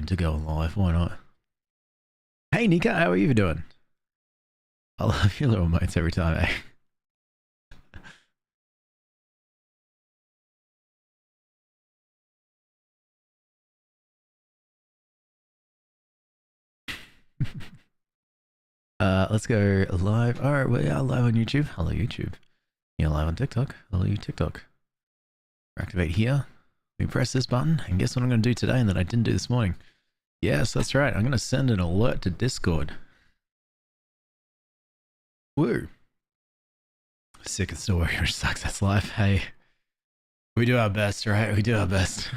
fine to go live. Why not? Hey, Nika, how are you doing? I love your little mates every time, eh? Let's go live. All right, we are live on YouTube. Hello, YouTube. You're live on TikTok. Hello, TikTok. Activate here. We press this button, and guess what I'm going to do today and that I didn't do this morning? Yes, that's right. I'm going to send an alert to Discord. Woo. Sick of story, which sucks. That's life. Hey, we do our best, right? We do our best.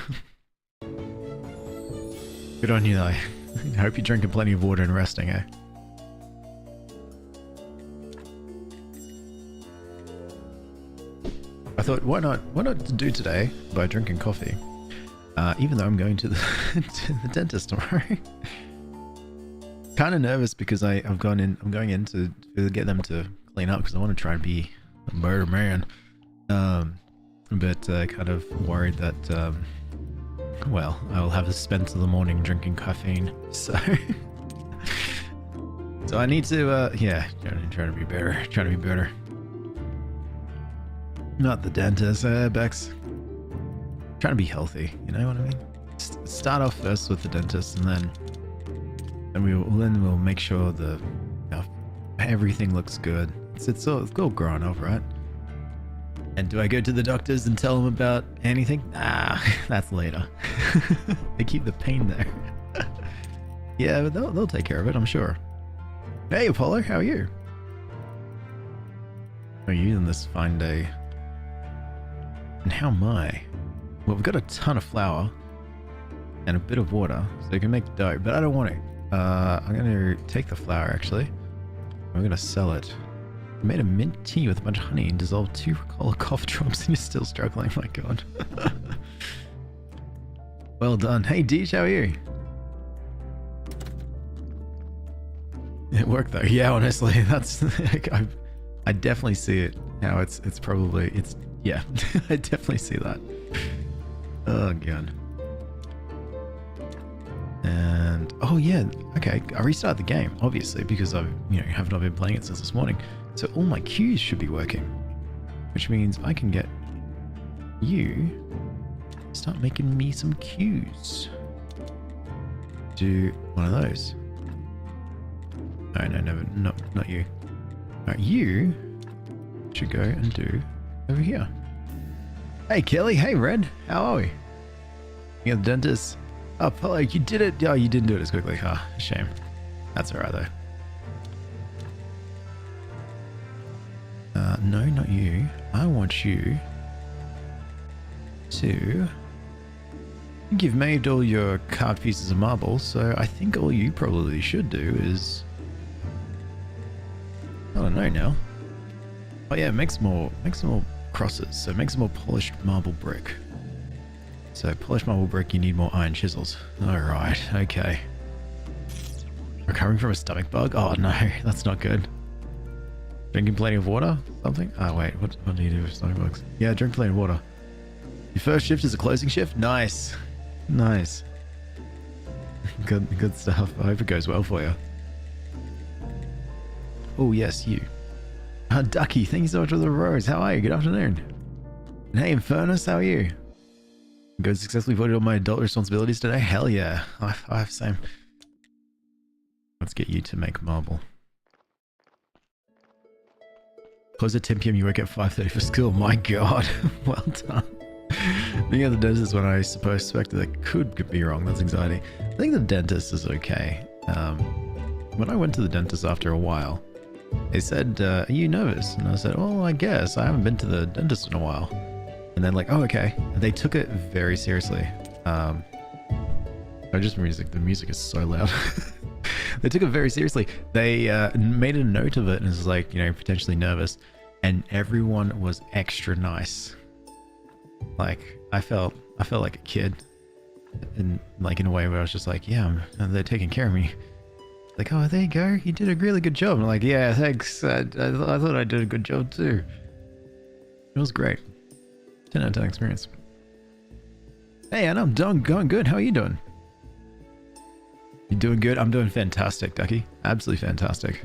Good on you, though. I hope you're drinking plenty of water and resting, eh? I thought, why not do today by drinking coffee? Even though I'm going to the, to the dentist tomorrow. Kind of nervous because I'm going in to get them to clean up because I want to try and be a better man. But kind of worried that, well, I will have to spend the morning drinking caffeine. So, so I need to, yeah, trying to be better. Trying to be better. Not the dentist, Bex. Trying to be healthy, you know what I mean? Start off first with the dentist, and then we'll make sure everything looks good. It's all growing up, right? And do I go to the doctors and tell them about anything? Ah, that's later. They keep the pain there. Yeah, but they'll take care of it, I'm sure. Hey, Apollo, how are you? How are you on this fine day? And how am I? Well, we've got a ton of flour and a bit of water, so you can make dough, but I don't want it. I'm going to take the flour, actually. I'm going to sell it. I made a mint tea with a bunch of honey and dissolved 2 Ricola cough drops, and you're still struggling. My God. Well done. Hey, Deej, how are you? It worked, though. Yeah, honestly, that's... I definitely see it. How it's probably... Yeah, I definitely see that. Oh, God. And, oh yeah, okay, I restarted the game, obviously, because I've, have not been playing it since this morning. So all my queues should be working, which means I can get you to start making me some queues. Do one of those. Oh, no, not you. Alright, you should go and do over here. Hey, Kelly. Hey, Red. How are we? You got the dentist. Oh, Paulo, you did it. Oh, you didn't do it as quickly. Ah, oh, shame. That's alright, though. No, not you. I want you to... You've made all your carved pieces of marble, so I think all you probably should do is... I don't know now. Oh yeah, make some more crosses. So make some more polished marble brick. So polished marble brick, you need more iron chisels. Alright, okay. Recovering from a stomach bug? Oh no, that's not good. Drinking plenty of water? Something? Oh wait, what do you do with stomach bugs? Yeah, drink plenty of water. Your first shift is a closing shift? Nice. Nice. Good stuff. I hope it goes well for you. Oh yes, you. Ducky, thank you so much for the rose. How are you? Good afternoon. And hey, Infernus, how are you? Good, successfully voted on my adult responsibilities today? Hell yeah. I have same. Let's get you to make marble. Close at 10 PM, you work at 5:30 for school. My God. Well done. Being at the dentist when I suspected that could be wrong. That's anxiety. I think the dentist is okay. When I went to the dentist after a while, they said, are you nervous? And I said, well, I guess. I haven't been to the dentist in a while. And then like, oh, okay. And they took it very seriously. The music is so loud. They took it very seriously. They made a note of it and was like, potentially nervous. And everyone was extra nice. Like, I felt like a kid. In a way where I was just like, yeah, they're taking care of me. Like, oh, there you go. You did a really good job. And I'm like, yeah, thanks. I thought I did a good job too. It was great. 10 out of 10 experience. Hey, Anna, I'm going good. How are you doing? You're doing good? I'm doing fantastic, Ducky. Absolutely fantastic.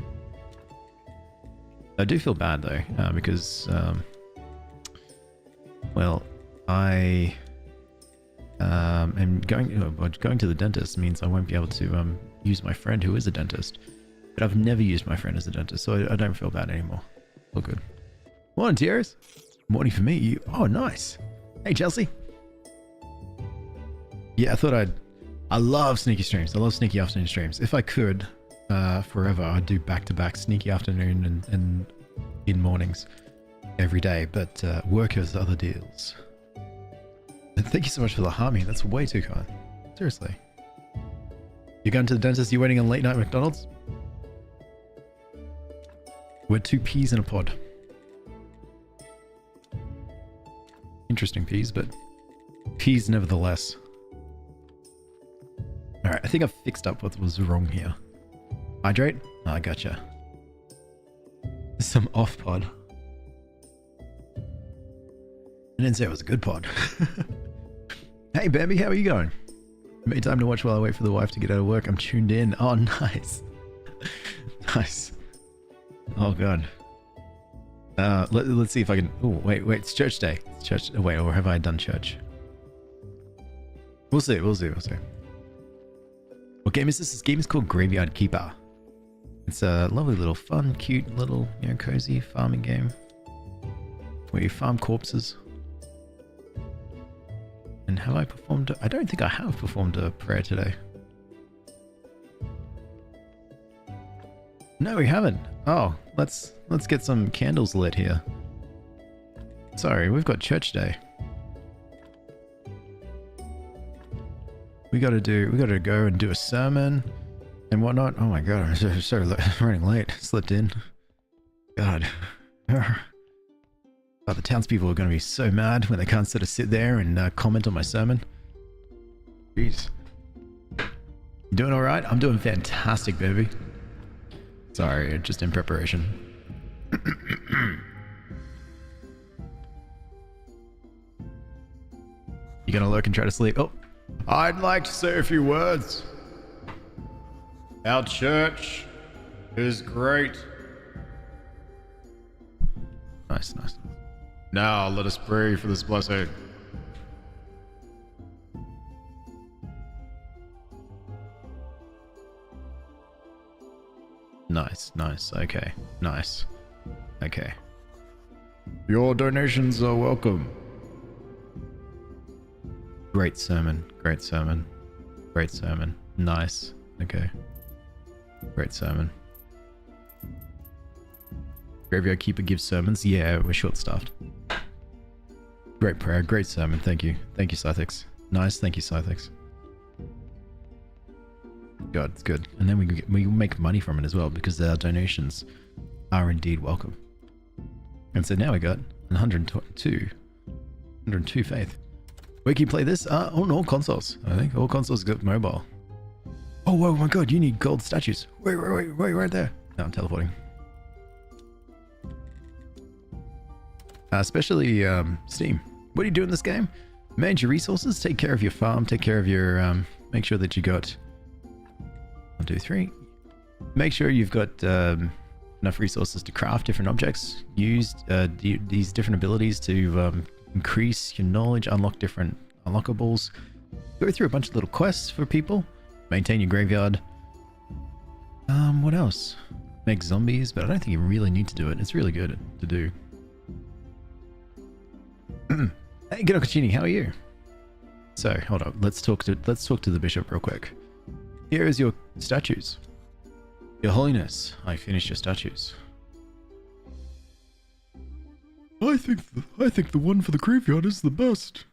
I do feel bad though, because, well, I am going to the dentist means I won't be able to use my friend who is a dentist. But I've never used my friend as a dentist, so I don't feel bad anymore. All good. Morning, Tears. Morning for me. You. Oh, nice. Hey, Chelsea. Yeah, I love sneaky streams. I love sneaky afternoon streams. If I could, forever, I'd do back-to-back sneaky afternoon and in mornings every day. But work has other deals. And thank you so much for the harmony. That's way too kind. Seriously. You're going to the dentist? You're waiting on late night McDonald's? We're 2 peas in a pod. Interesting peas, but peas nevertheless. Alright, I think I've fixed up what was wrong here. Hydrate? Oh, I gotcha. Some off pod. I didn't say it was a good pod. Hey, Bambi, how are you going? Made time to watch while I wait for the wife to get out of work. I'm tuned in. Oh, nice. Nice. Oh, God. Let's see if I can... Oh, wait. It's church day. It's church... Oh, wait, or have I done church? We'll see. What game is this? This game is called Graveyard Keeper. It's a lovely little fun, cute little, cozy farming game. Where you farm corpses. And have I performed... I don't think I have performed a prayer today. No, we haven't. Oh, let's get some candles lit here. Sorry, we've got church day. We gotta go and do a sermon and whatnot. Oh my god, I'm so running late. Slipped in. God. Oh, the townspeople are gonna be so mad when they can't sort of sit there and comment on my sermon. Jeez. You doing alright? I'm doing fantastic, baby. Sorry, just in preparation. You gonna lurk and try to sleep? Oh, I'd like to say a few words. Our church is great. Nice. Now let us pray for this blessing. Nice. Okay. Nice. Okay. Your donations are welcome. Great sermon. Nice. Okay. Great sermon. Graveyard Keeper gives sermons. Yeah, we're short-staffed. Great prayer. Great sermon. Thank you. Thank you, Scythix. Nice. Thank you, Scythix. God, it's good. And then we make money from it as well because our donations are indeed welcome. And so now we got 102 faith. Where can you play this? On all consoles. I think all consoles got mobile. Oh, whoa, my god, you need gold statues. Wait, right there. No, I'm teleporting. Especially Steam. What do you do in this game? Manage your resources, take care of your farm, take care of your... make sure that you got... 1, 2, 3. Make sure you've got enough resources to craft different objects. Use these different abilities to increase your knowledge, unlock different unlockables. Go through a bunch of little quests for people. Maintain your graveyard. What else? Make zombies, but I don't think you really need to do it. It's really good to do. Hey, Ginokochini, how are you? So, hold up. Let's talk to the bishop real quick. Here is your statues. Your Holiness, I finished your statues. I think the one for the graveyard is the best.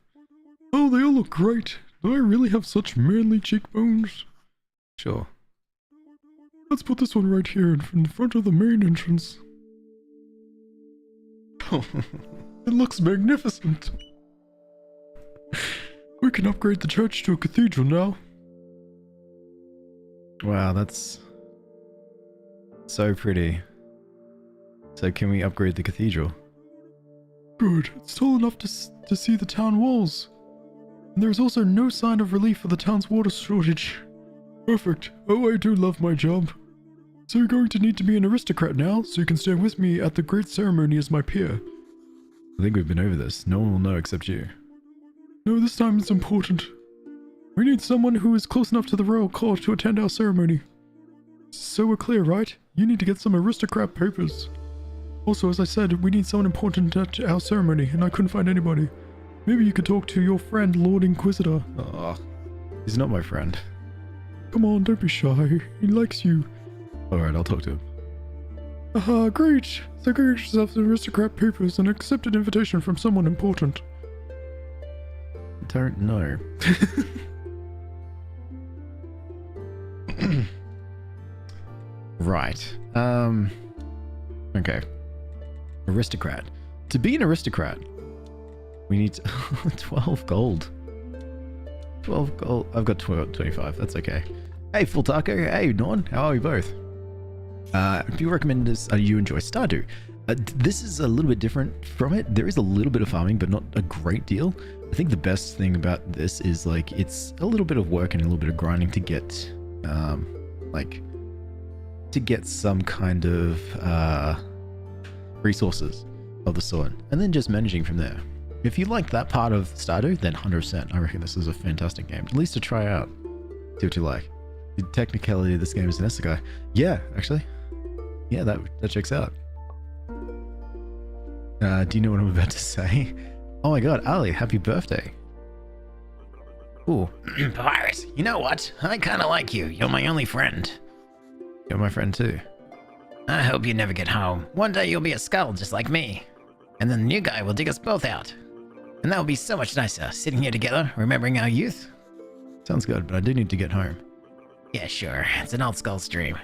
Oh, they all look great. Do I really have such manly cheekbones? Sure. Let's put this one right here in front of the main entrance. It looks magnificent. We can upgrade the church to a cathedral now. Wow, that's so pretty. So can we upgrade the cathedral? Good. It's tall enough to see the town walls. And there's also no sign of relief for the town's water shortage. Perfect. Oh, I do love my job. So you're going to need to be an aristocrat now, so you can stand with me at the great ceremony as my peer. I think we've been over this. No one will know except you. No, this time it's important. We need someone who is close enough to the royal court to attend our ceremony. So we're clear, right? You need to get some aristocrat papers. Also, as I said, we need someone important at our ceremony, and I couldn't find anybody. Maybe you could talk to your friend, Lord Inquisitor. Oh, he's not my friend. Come on, don't be shy. He likes you. Alright, I'll talk to him. Aha, great. So go get yourself some aristocrat papers and accept an invitation from someone important. Don't know. Right. Okay. Aristocrat. To be an aristocrat, we need 12 gold. 12 gold. I've got 25. That's okay. Hey, Full Taco. Hey, Norn. How are we both? Do you recommend this? You enjoy Stardew? This is a little bit different from it. There is a little bit of farming, but not a great deal. I think the best thing about this is like it's a little bit of work and a little bit of grinding to get, some kind of resources of the sort, and then just managing from there. If you like that part of Stardew, then 100%. I reckon this is a fantastic game, at least to try out. See what you like. The technicality of this game is an isekai. Yeah, actually. Yeah, that checks out. Do you know what I'm about to say? Oh my god, Ali, happy birthday. Ooh. Papyrus, you know what? I kinda like you. You're my only friend. You're my friend too. I hope you never get home. One day you'll be a skull just like me. And then the new guy will dig us both out. And that will be so much nicer, sitting here together, remembering our youth. Sounds good, but I do need to get home. Yeah, sure. It's an old skull's dream.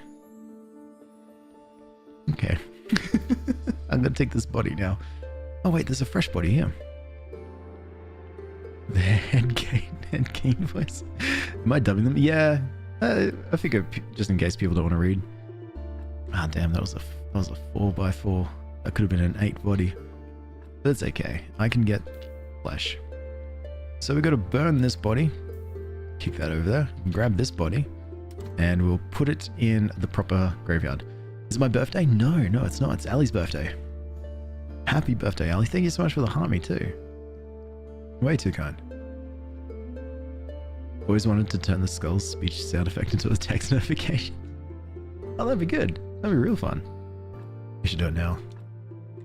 Okay. I'm gonna take this body now. Oh wait, there's a fresh body here. The head gain voice. Am I dubbing them? Yeah. I figure just in case people don't want to read. Ah, damn, that was a 4x4. That could have been an 8 body. But it's okay. I can get flesh. So we got to burn this body. Kick that over there. Grab this body. And we'll put it in the proper graveyard. Is it my birthday? No, it's not. It's Ali's birthday. Happy birthday, Ali. Thank you so much for the harmony too. Way too kind. Always wanted to turn the skull's speech sound effect into a text notification. Oh, that'd be good. That'd be real fun. You should do it now.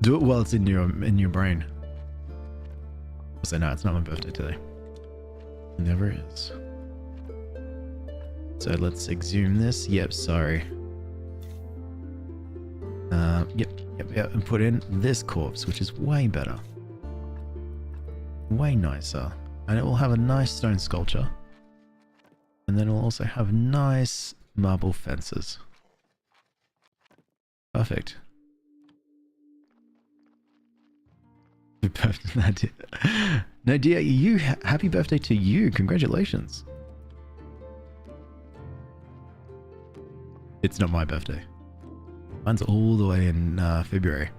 Do it while it's in your brain. Also, no, it's not my birthday today. It never is. So let's exhume this. Yep, sorry. Yep, and put in this corpse, which is way better. Way nicer. And it will have a nice stone sculpture. And then we'll also have nice marble fences. Perfect. Happy birthday, Nadia. You happy birthday to you. Congratulations. It's not my birthday. Mine's all the way in February.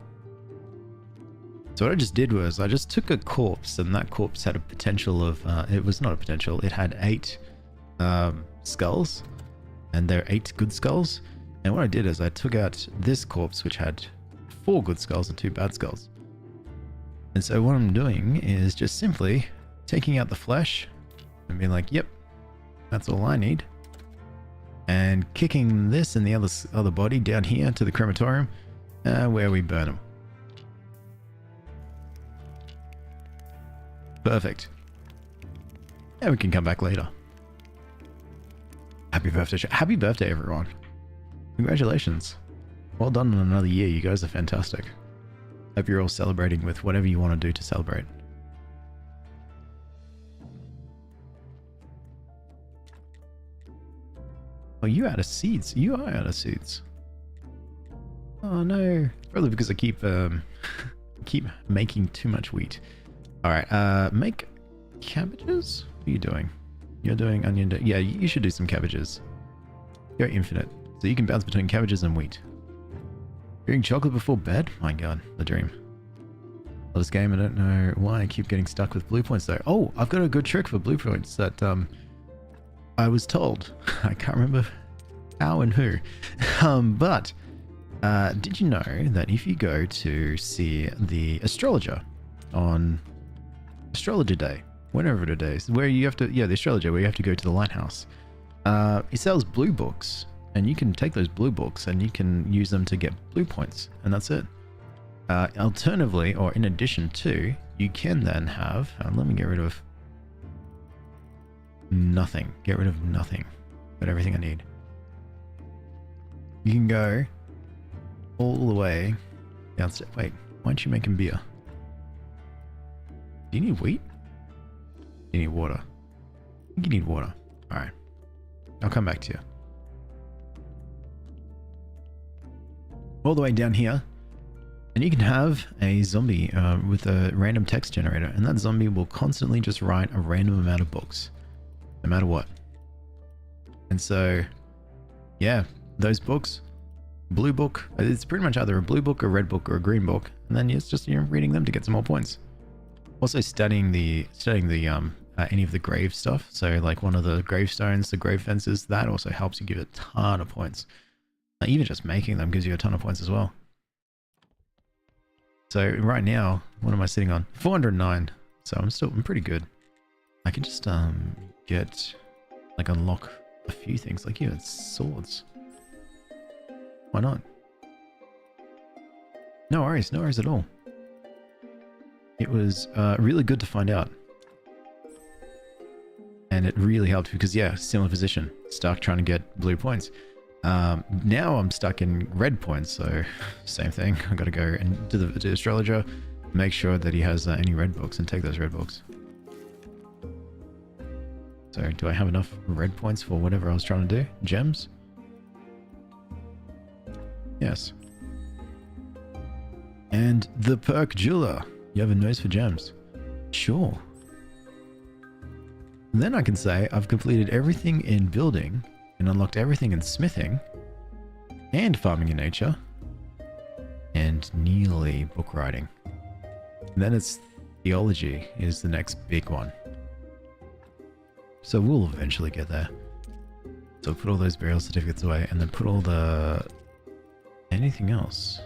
So what I just did was I just took a corpse, and that corpse had a potential of it was not a potential, it had 8 skulls, and they're 8 good skulls. And what I did is I took out this corpse, which had 4 good skulls and 2 bad skulls. And so what I'm doing is just simply taking out the flesh and being like, yep, that's all I need. And kicking this and the other body down here to the crematorium, where we burn them. Perfect. And we can come back later. Happy birthday. Happy birthday, everyone. Congratulations. Well done on another year. You guys are fantastic. Hope you're all celebrating with whatever you want to do to celebrate. Oh, you out of seeds. You are out of seeds. Oh no. Probably because I keep keep making too much wheat. Alright, make cabbages? What are you doing? You're doing onion. Yeah, you should do some cabbages. You're infinite. So you can bounce between cabbages and wheat. Drinking chocolate before bed? My god, the dream. This game, I don't know why I keep getting stuck with blue points though. Oh, I've got a good trick for blue points that I was told. I can't remember how and who. But did you know that if you go to see the astrologer on Astrologer Day, whenever it is, where you have to, the astrologer, where you have to go to the lighthouse, he sells blue books, and you can take those blue books and you can use them to get blue points, and that's it. Alternatively, or in addition to, you can then have, let me get rid of nothing. Get rid of nothing. Got everything I need. You can go all the way downstairs. Wait, why aren't you making beer? Do you need wheat? You need water. I think you need water. Alright. I'll come back to you. All the way down here. And you can have a zombie with a random text generator. And that zombie will constantly just write a random amount of books. No matter what. And so, yeah, those books, blue book, it's pretty much either a blue book, a red book, or a green book. And then it's just, reading them to get some more points. Also studying the any of the grave stuff. So like one of the gravestones, the grave fences, that also helps you give a ton of points. Even just making them gives you a ton of points as well. So right now, what am I sitting on? 409. So I'm pretty good. I can just get, like, unlock a few things. Like, it's swords. Why not? No worries at all. It was really good to find out. And it really helped because, similar position. Stuck trying to get blue points. Now I'm stuck in red points, so same thing. I got to go and do the astrologer, make sure that he has any red books and take those red books. So do I have enough red points for whatever I was trying to do? Gems? Yes. And the perk jeweler. You have a nose for gems. Sure. And then I can say I've completed everything in building and unlocked everything in smithing and farming in nature and nearly book writing. And then it's theology is the next big one. So we'll eventually get there. So put all those burial certificates away and then put all the... anything else.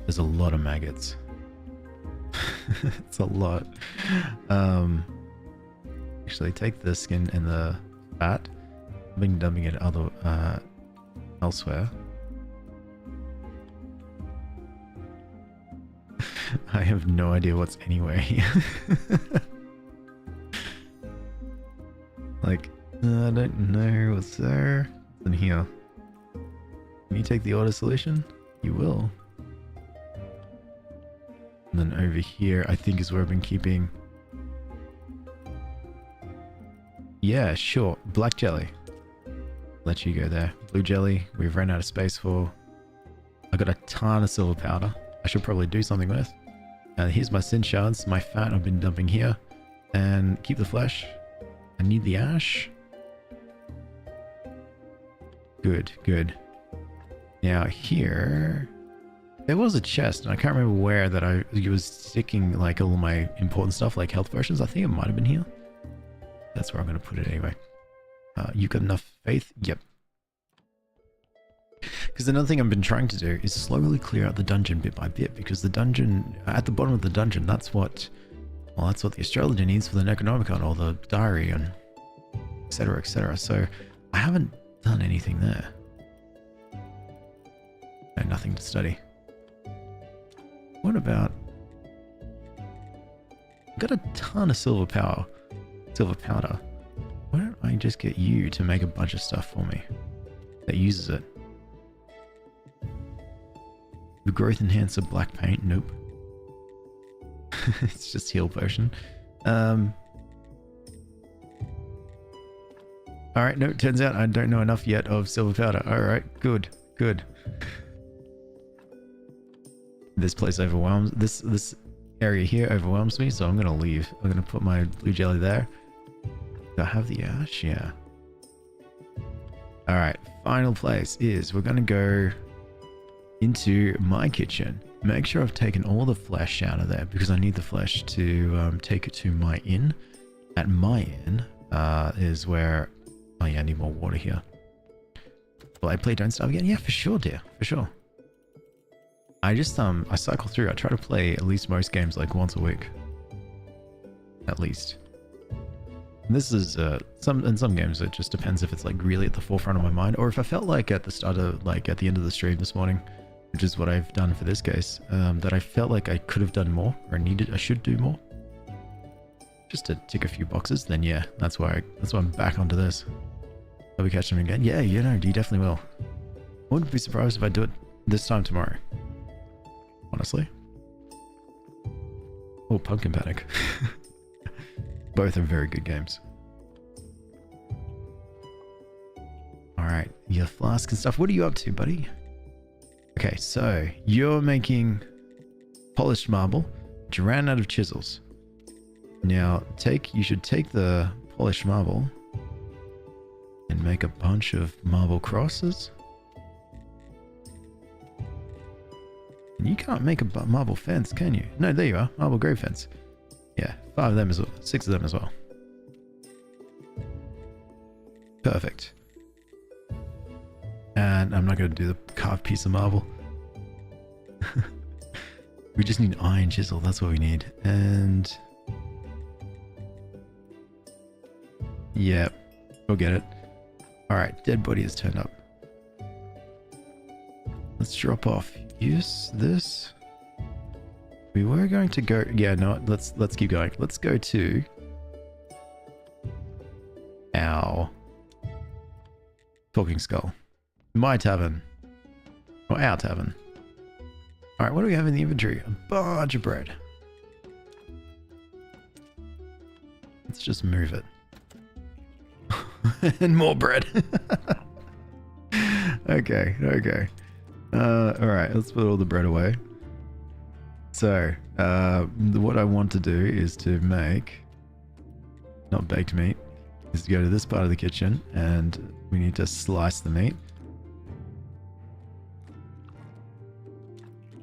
There's a lot of maggots. It's a lot. Actually, take the skin and the fat. I've been dumping it elsewhere. I have no idea what's anywhere here. Like, I don't know what's there. What's in here? Can you take the auto solution? You will. And then over here, I think is where I've been keeping... Yeah, sure. Black jelly. Let you go there. Blue jelly, we've run out of space for. I got a ton of silver powder. I should probably do something with. Here's my sin shards. My fat I've been dumping here. And keep the flesh. I need the ash. Good, good. Now here... There was a chest, and I can't remember where that I was sticking like all my important stuff, like health potions. I think it might have been here. That's where I'm going to put it anyway. You got enough faith? Yep. Because another thing I've been trying to do is slowly clear out the dungeon bit by bit, because the dungeon, at the bottom of the dungeon, that's what the astrologer needs for the Necronomicon, or the diary, and etc, etc. So I haven't done anything there. No, nothing to study. What about... I've got a ton of silver powder. Why don't I just get you to make a bunch of stuff for me that uses it? The growth enhancer black paint? Nope. It's just heal potion. Alright, no, it turns out I don't know enough yet of silver powder. Alright, good, good. This place overwhelms, this area here overwhelms me, so I'm gonna leave. I'm gonna put my blue jelly there. Do I have the ash? Yeah. Alright, final place is we're gonna go into my kitchen. Make sure I've taken all the flesh out of there because I need the flesh to take it to my inn. at my inn is where... Oh yeah, I need more water here. Will I play Don't Starve again? Yeah, for sure, dear. For sure. I just, I cycle through. I try to play at least most games like once a week. At least. And this is, in some games it just depends if it's like really at the forefront of my mind, or if I felt like at the start of, like at the end of the stream this morning, which is what I've done for this case, that I felt like I could have done more, or I should do more. Just to tick a few boxes, then yeah, that's why I'm back onto this. Will we catch them again? Yeah, you know, you definitely will. I wouldn't be surprised if I do it this time tomorrow. Honestly. Oh, Pumpkin Panic. Both are very good games. Alright, your flask and stuff. What are you up to, buddy? Okay, so you're making polished marble, but you ran out of chisels. Now, you should take the polished marble and make a bunch of marble crosses. And you can't make a marble fence, can you? No, there you are. Marble grave fence. Yeah, 5 of them as well. 6 of them as well. Perfect. And I'm not going to do the carved piece of marble. We just need iron chisel. That's what we need. And... yeah, go get it. Alright, dead body has turned up. Let's drop off. Use this. We were going to go... yeah, no, let's keep going. Let's go to... our... Talking Skull. My tavern. Or our tavern. Alright, what do we have in the inventory? A bunch of bread. Let's just move it. And more bread. Okay. Alright, let's put all the bread away. So, what I want to do is to make... not baked meat. Is to go to this part of the kitchen and we need to slice the meat.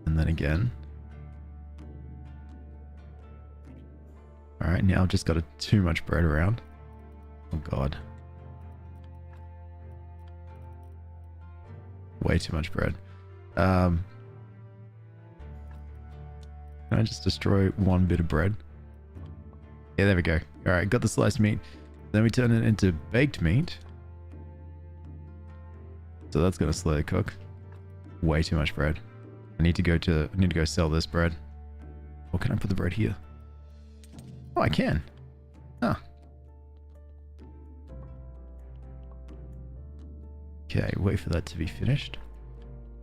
And then again. Alright, now I've just got too much bread around. Oh god. Way too much bread. Can I just destroy one bit of bread? Yeah, there we go. Alright, got the sliced meat. Then we turn it into baked meat. So that's gonna slowly cook. Way too much bread. I need to go sell this bread. Or can I put the bread here? Oh, I can. Huh. Okay, wait for that to be finished.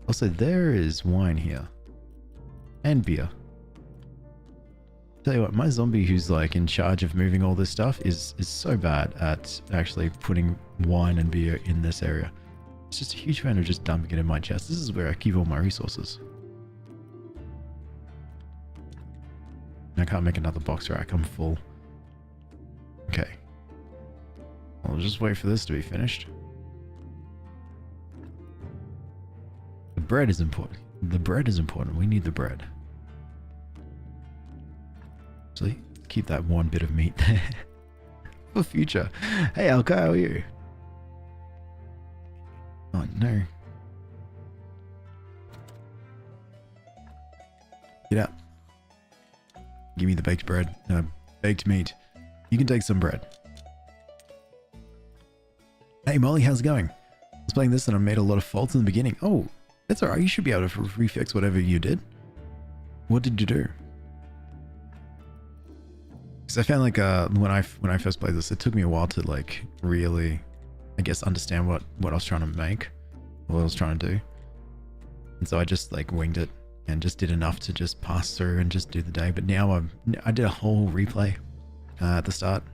Also, there is wine here. And beer. Tell you what, my zombie who's like in charge of moving all this stuff is so bad at actually putting wine and beer in this area. It's just a huge fan of just dumping it in my chest. This is where I keep all my resources. I can't make another box rack, I'm full. Okay. I'll just wait for this to be finished. The bread is important. The bread is important. We need the bread. Actually, keep that one bit of meat there. For future. Hey Alka, how are you? Oh no. Get up. Give me the baked bread. No, baked meat. You can take some bread. Hey Molly, how's it going? I was playing this and I made a lot of faults in the beginning. Oh, that's alright. You should be able to refix whatever you did. What did you do? Because I found like when I first played this, it took me a while to like really, I guess, understand what I was trying to make, what I was trying to do. And so I just like winged it and just did enough to just pass through and just do the day. But now I did a whole replay at the start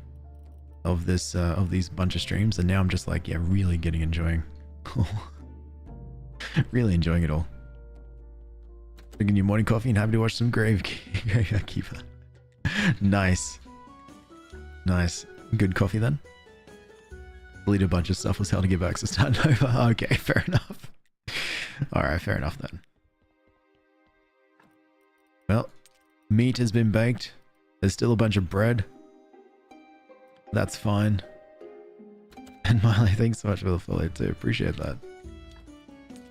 of this of these bunch of streams, and now I'm just like, yeah, really enjoying really enjoying it all. Drinking your morning coffee and happy to watch some Graveyard Keeper. Nice. Good coffee then. Delete a bunch of stuff, was how to get back, so starting over. Okay, fair enough. Alright, fair enough then. Well, meat has been baked. There's still a bunch of bread. That's fine. And Miley, thanks so much for the follow too. Appreciate that.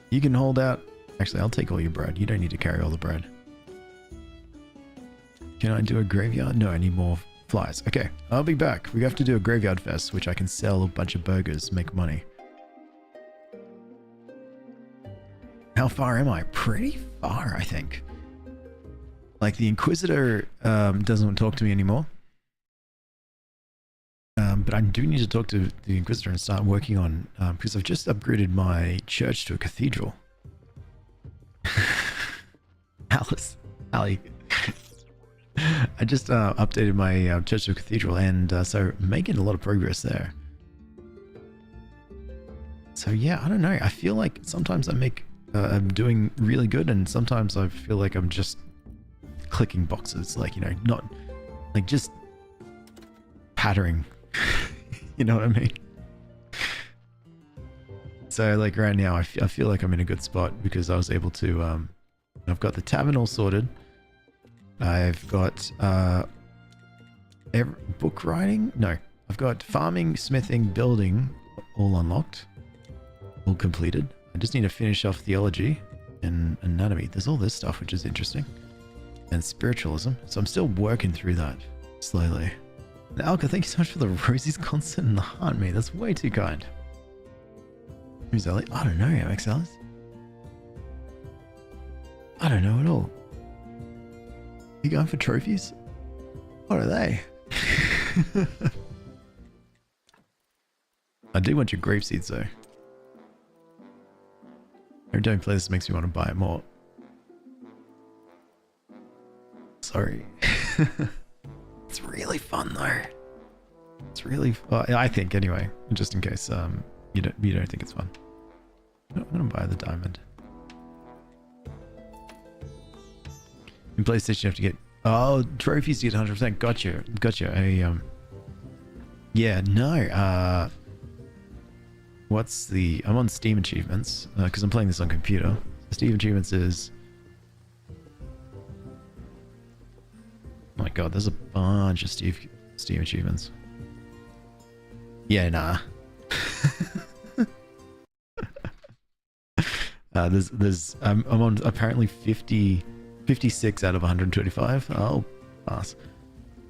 You can hold out. Actually, I'll take all your bread. You don't need to carry all the bread. Can I do a graveyard? No, I need more flies. Okay, I'll be back. We have to do a graveyard fest, which I can sell a bunch of burgers, make money. How far am I? Pretty far, I think. Like, the Inquisitor doesn't talk to me anymore. But I do need to talk to the Inquisitor and start working on... because I've just upgraded my church to a cathedral. Ali. I just updated my church to a cathedral, and so making a lot of progress there. So yeah, I don't know. I feel like sometimes I'm doing really good, and sometimes I feel like I'm just clicking boxes, like, you know, not like just pattering. You know what I mean? So like right now, I feel like I'm in a good spot because I was able to. I've got the tavern all sorted. I've got book writing. No, I've got farming, smithing, building all unlocked, all completed. I just need to finish off theology and anatomy. There's all this stuff which is interesting, and spiritualism. So I'm still working through that slowly. And Alka, thank you so much for the roses concert and the heart, mate. That's way too kind. Who's Ellie? I don't know, MX Alice. I don't know at all. You going for trophies? What are they? I do want your grape seeds though. Every time I play this makes me want to buy it more. Sorry. It's really fun though. It's really fun. I think anyway, just in case you don't think it's fun. I'm gonna buy the diamond. In PlayStation you have to get trophies to get 100%. Gotcha. Yeah, no. I'm on Steam achievements because I'm playing this on computer. Steam achievements is, oh my god, there's a bunch of Steam achievements. Yeah, nah. I'm on apparently 56 out of 125. I'll pass.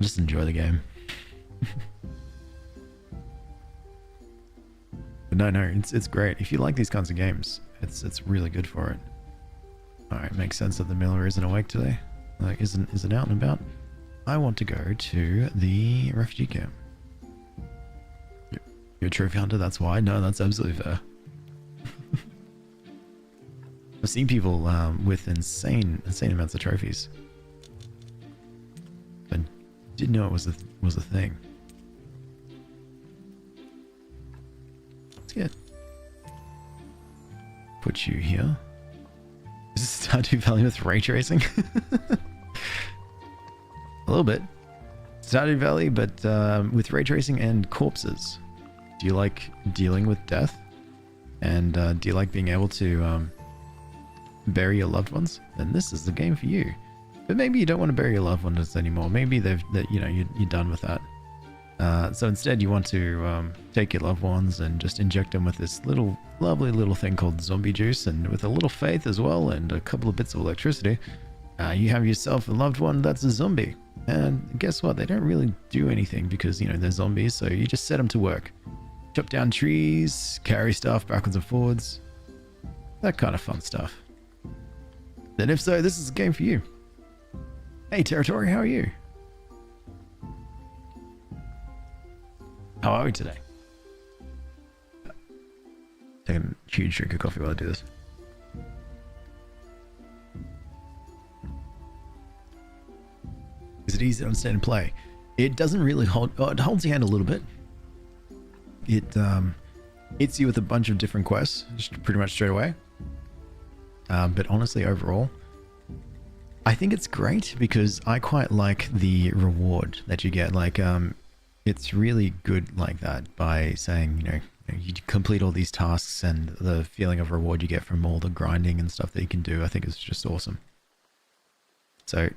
Just enjoy the game. But no, it's great. If you like these kinds of games, it's really good for it. Alright, makes sense that the Miller isn't awake today. Like, isn't out and about. I want to go to the refugee camp. You're a trophy hunter, that's why? No, that's absolutely fair. I've seen people with insane amounts of trophies. I didn't know it was a thing. Let's get put you here. Is this Stardew Valley with ray tracing? A little bit. Stardew Valley, but with ray tracing and corpses. Do you like dealing with death? And do you like being able to bury your loved ones? Then this is the game for you. But maybe you don't want to bury your loved ones anymore. Maybe you're done with that. So instead you want to take your loved ones and just inject them with this lovely little thing called zombie juice, and with a little faith as well and a couple of bits of electricity, you have yourself a loved one that's a zombie. And guess what? They don't really do anything because, you know, they're zombies, so you just set them to work. Chop down trees, carry stuff backwards and forwards. That kind of fun stuff. Then if so, this is a game for you. Hey Territory, how are you? How are we today? Taking a huge drink of coffee while I do this. Is it easy to understand and play? It doesn't really hold... Oh, it holds your hand a little bit. It hits you with a bunch of different quests, just pretty much straight away. But honestly, overall, I think it's great because I quite like the reward that you get. Like, it's really good like that by saying, you complete all these tasks, and the feeling of reward you get from all the grinding and stuff that you can do, I think is just awesome. So,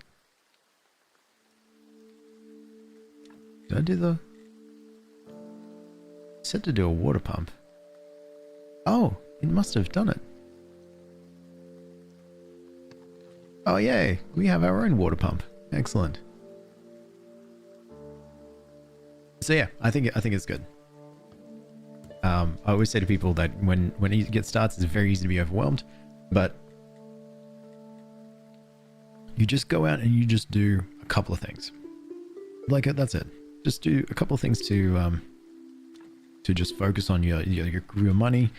did I do the... Said to do a water pump. Oh, it must have done it. Oh yay, we have our own water pump. Excellent. So yeah, I think it's good. I always say to people that when it gets started, it's very easy to be overwhelmed, but you just go out and you just do a couple of things. Like that's it. Just do a couple of things to just focus on your money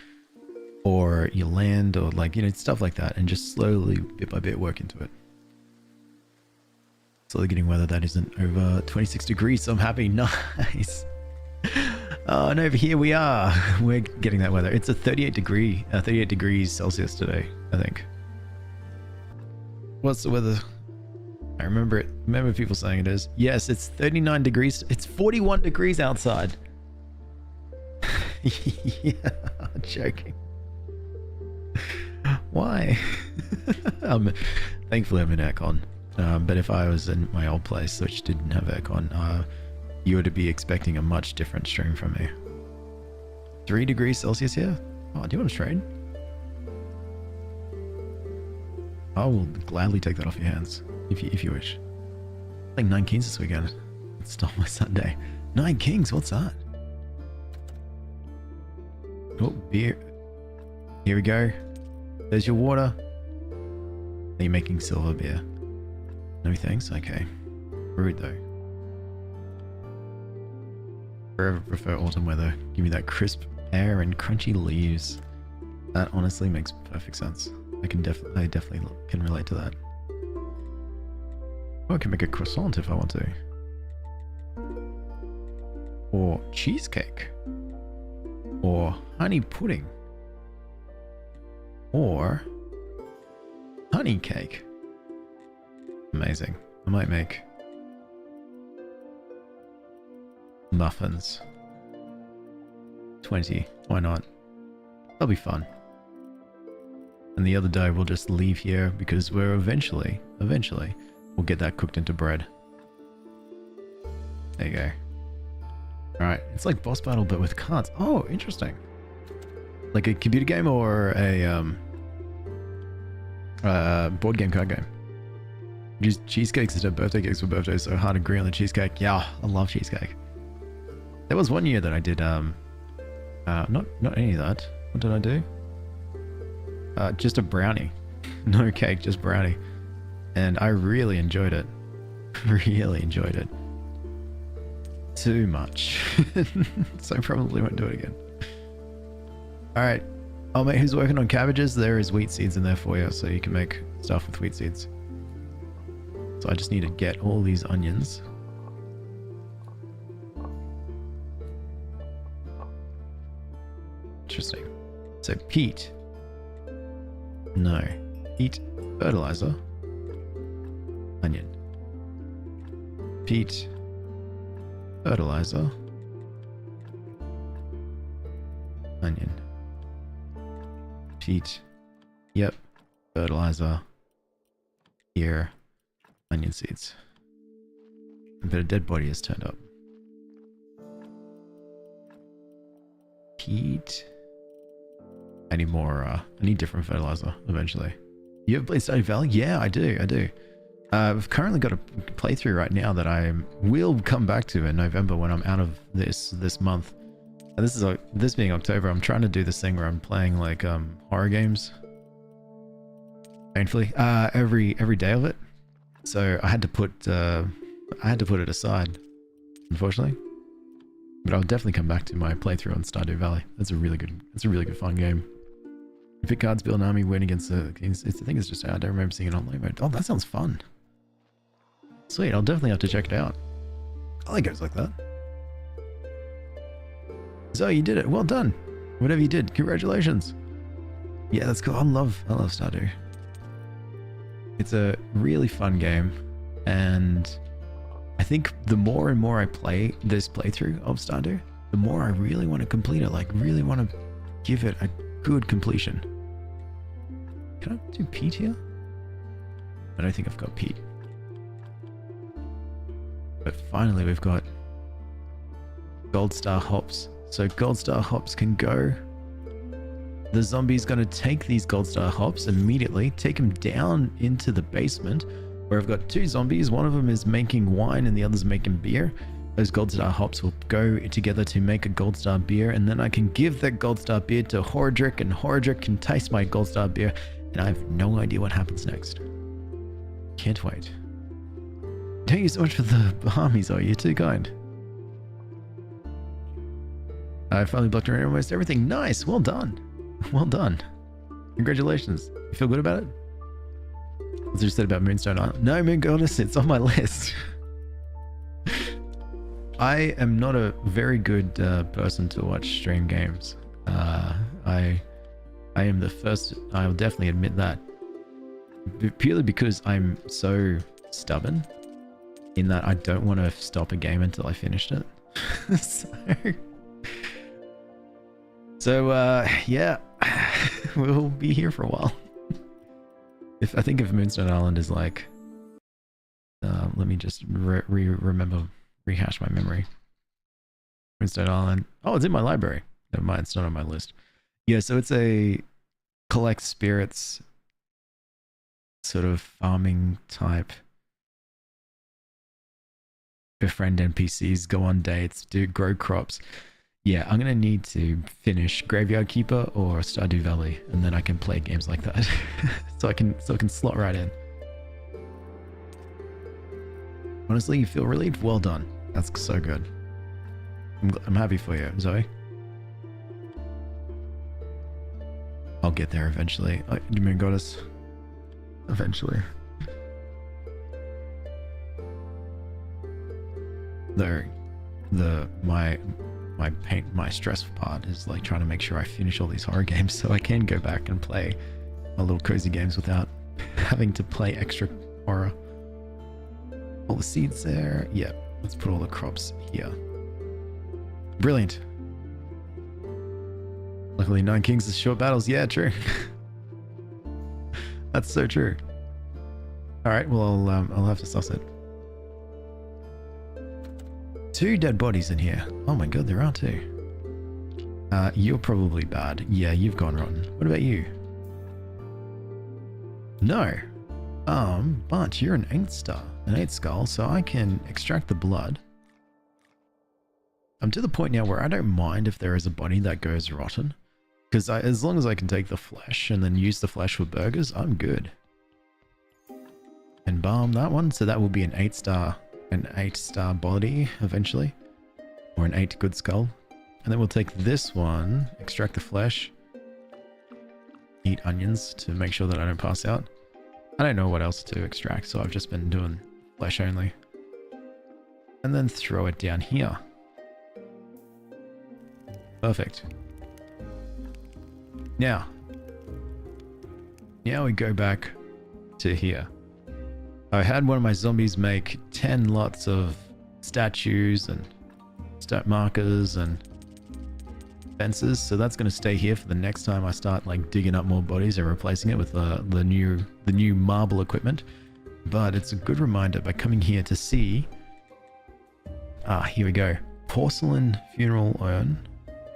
or your land or like, you know, stuff like that, and just slowly bit by bit work into it. Slowly getting weather that isn't over 26 degrees, so I'm happy. Nice. Oh, and over here we are. We're getting that weather. It's a 38 degrees Celsius today, I think. What's the weather? I remember it. Remember people saying it is. Yes, it's 39 degrees. It's 41 degrees outside. Yeah, I'm joking. Why? Thankfully I'm in aircon. But if I was in my old place, which didn't have aircon, you would be expecting a much different stream from me. 3 degrees Celsius here? Oh, do you want to trade? I will gladly take that off your hands, if you wish. Playing 9 Kings this weekend. It's not my Sunday. 9 Kings, what's that? Oh, beer. Here we go. There's your water. Are you making silver beer? No thanks? Okay. Rude though. Forever prefer autumn weather. Give me that crisp air and crunchy leaves. That honestly makes perfect sense. I definitely can relate to that. Oh, I can make a croissant if I want to. Or cheesecake. Or honey pudding. Or honey cake. Amazing. I might make muffins. 20. Why not? That'll be fun. And the other day we'll just leave here because we're eventually we'll get that cooked into bread. There you go. Alright, it's like boss battle but with cards. Oh, interesting. Like a computer game or a board game card game. Just cheesecakes instead of birthday cakes for birthdays, so hard to agree on the cheesecake. Yeah, I love cheesecake. There was one year that I did not any of that. What did I do? Just a brownie. No cake, just brownie. And I really enjoyed it. Really enjoyed it. Too much. So I probably won't do it again. Alright. Oh mate, who's working on cabbages? There is wheat seeds in there for you, so you can make stuff with wheat seeds. So I just need to get all these onions. Interesting. So peat. No. Peat, fertilizer. Onion. Peat, fertilizer. Onion. Peat. Yep. Fertilizer. Here. Onion seeds. But a dead body has turned up. Peat. I need more, I need different fertilizer eventually. You ever played Stardew Valley? Yeah, I do. I've currently got a playthrough right now that I will come back to in November when I'm out of this month. And this being October, I'm trying to do this thing where I'm playing like horror games. Painfully. Every day of it. So I had to put it aside, unfortunately. But I'll definitely come back to my playthrough on Stardew Valley. It's a really good fun game. You pick cards, build an army, win against the kings. I think it's just out. I don't remember seeing it online mode. Oh, that sounds fun. Sweet, I'll definitely have to check it out. I like games like that. So you did it. Well done. Whatever you did, congratulations. Yeah, that's cool. I love Stardew. It's a really fun game, and I think the more and more I play this playthrough of Stardew, the more I really want to complete it. Like, really want to give it a good completion. Can I do peat here? I don't think I've got peat. But finally we've got Gold Star hops. So gold star hops can go. The zombie's going to take these gold star hops immediately, take them down into the basement where I've got two zombies. One of them is making wine and the other's making beer. Those gold star hops will go together to make a gold star beer, and then I can give that gold star beer to Horadric, and Horadric can taste my gold star beer, and I have no idea what happens next. Can't wait. Thank you so much for the Bahamis, oh, you're too kind. I finally blocked around almost everything. Nice, well done. Well done. Congratulations. You feel good about it? What's you said about Moonstone Island? No, Moon Goddess, it's on my list. I am not a very good person to watch stream games. I am the first, I'll definitely admit that. Purely because I'm so stubborn in that I don't want to stop a game until I finished it. So yeah, we'll be here for a while. I think if Moonstone Island is like, let me just rehash my memory. Moonstone Island. Oh, it's in my library. Never mind, it's not on my list. Yeah, so it's a collect spirits sort of farming type. Befriend NPCs, go on dates, grow crops. Yeah, I'm gonna need to finish Graveyard Keeper or Stardew Valley, and then I can play games like that. so I can slot right in. Honestly, you feel relieved? Well done. That's so good. I'm happy for you, Zoe. I'll get there eventually. You mean Goddess? Eventually. Though, my stress part is like trying to make sure I finish all these horror games so I can go back and play my little cozy games without having to play extra horror. All the seeds there. Yeah, let's put all the crops here. Brilliant. Luckily, 9 Kings is short battles. Yeah, true. That's so true. All right, well, I'll have to suss it. 2 dead bodies in here. Oh my god, there are 2. You're probably bad. Yeah, you've gone rotten. What about you? No. But you're an 8 star. An 8 skull, so I can extract the blood. I'm to the point now where I don't mind if there is a body that goes rotten. Because as long as I can take the flesh and then use the flesh for burgers, I'm good. Embalm that one, so that will be an 8 star body eventually. Or an 8 good skull. And then we'll take this one, extract the flesh, eat onions to make sure that I don't pass out. I don't know what else to extract, so I've just been doing flesh only. And then throw it down here. Perfect. Now we go back to here. I had one of my zombies make 10 lots of statues and stat markers and fences, so that's going to stay here for the next time I start like digging up more bodies and replacing it with the new marble equipment. But it's a good reminder by coming here to see. Here we go. Porcelain funeral urn,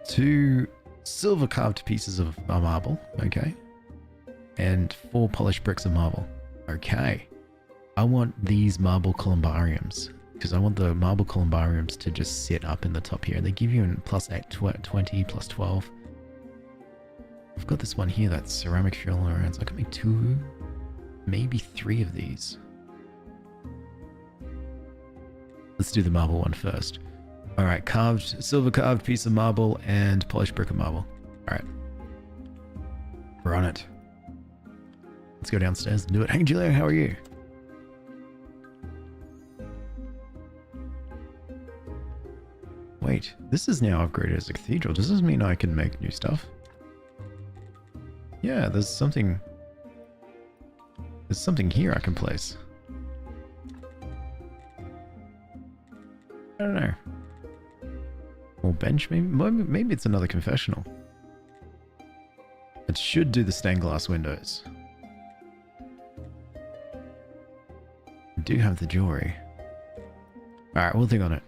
2 silver carved pieces of marble, okay, and 4 polished bricks of marble. Okay, I want these marble columbariums because I want the marble columbariums to just sit up in the top here. They give you a plus 8, 20, plus 12. I've got this one here that's ceramic funeral urns. I can make 2, maybe 3 of these. Let's do the marble one first. All right, silver carved piece of marble and polished brick of marble. All right, we're on it. Let's go downstairs and do it. Hey, Julio, how are you? Wait, this is now upgraded as a cathedral. Does this mean I can make new stuff? Yeah, there's something here I can place. I don't know. Or bench, maybe it's another confessional. It should do the stained glass windows. I do have the jewelry. Alright, we'll think on it.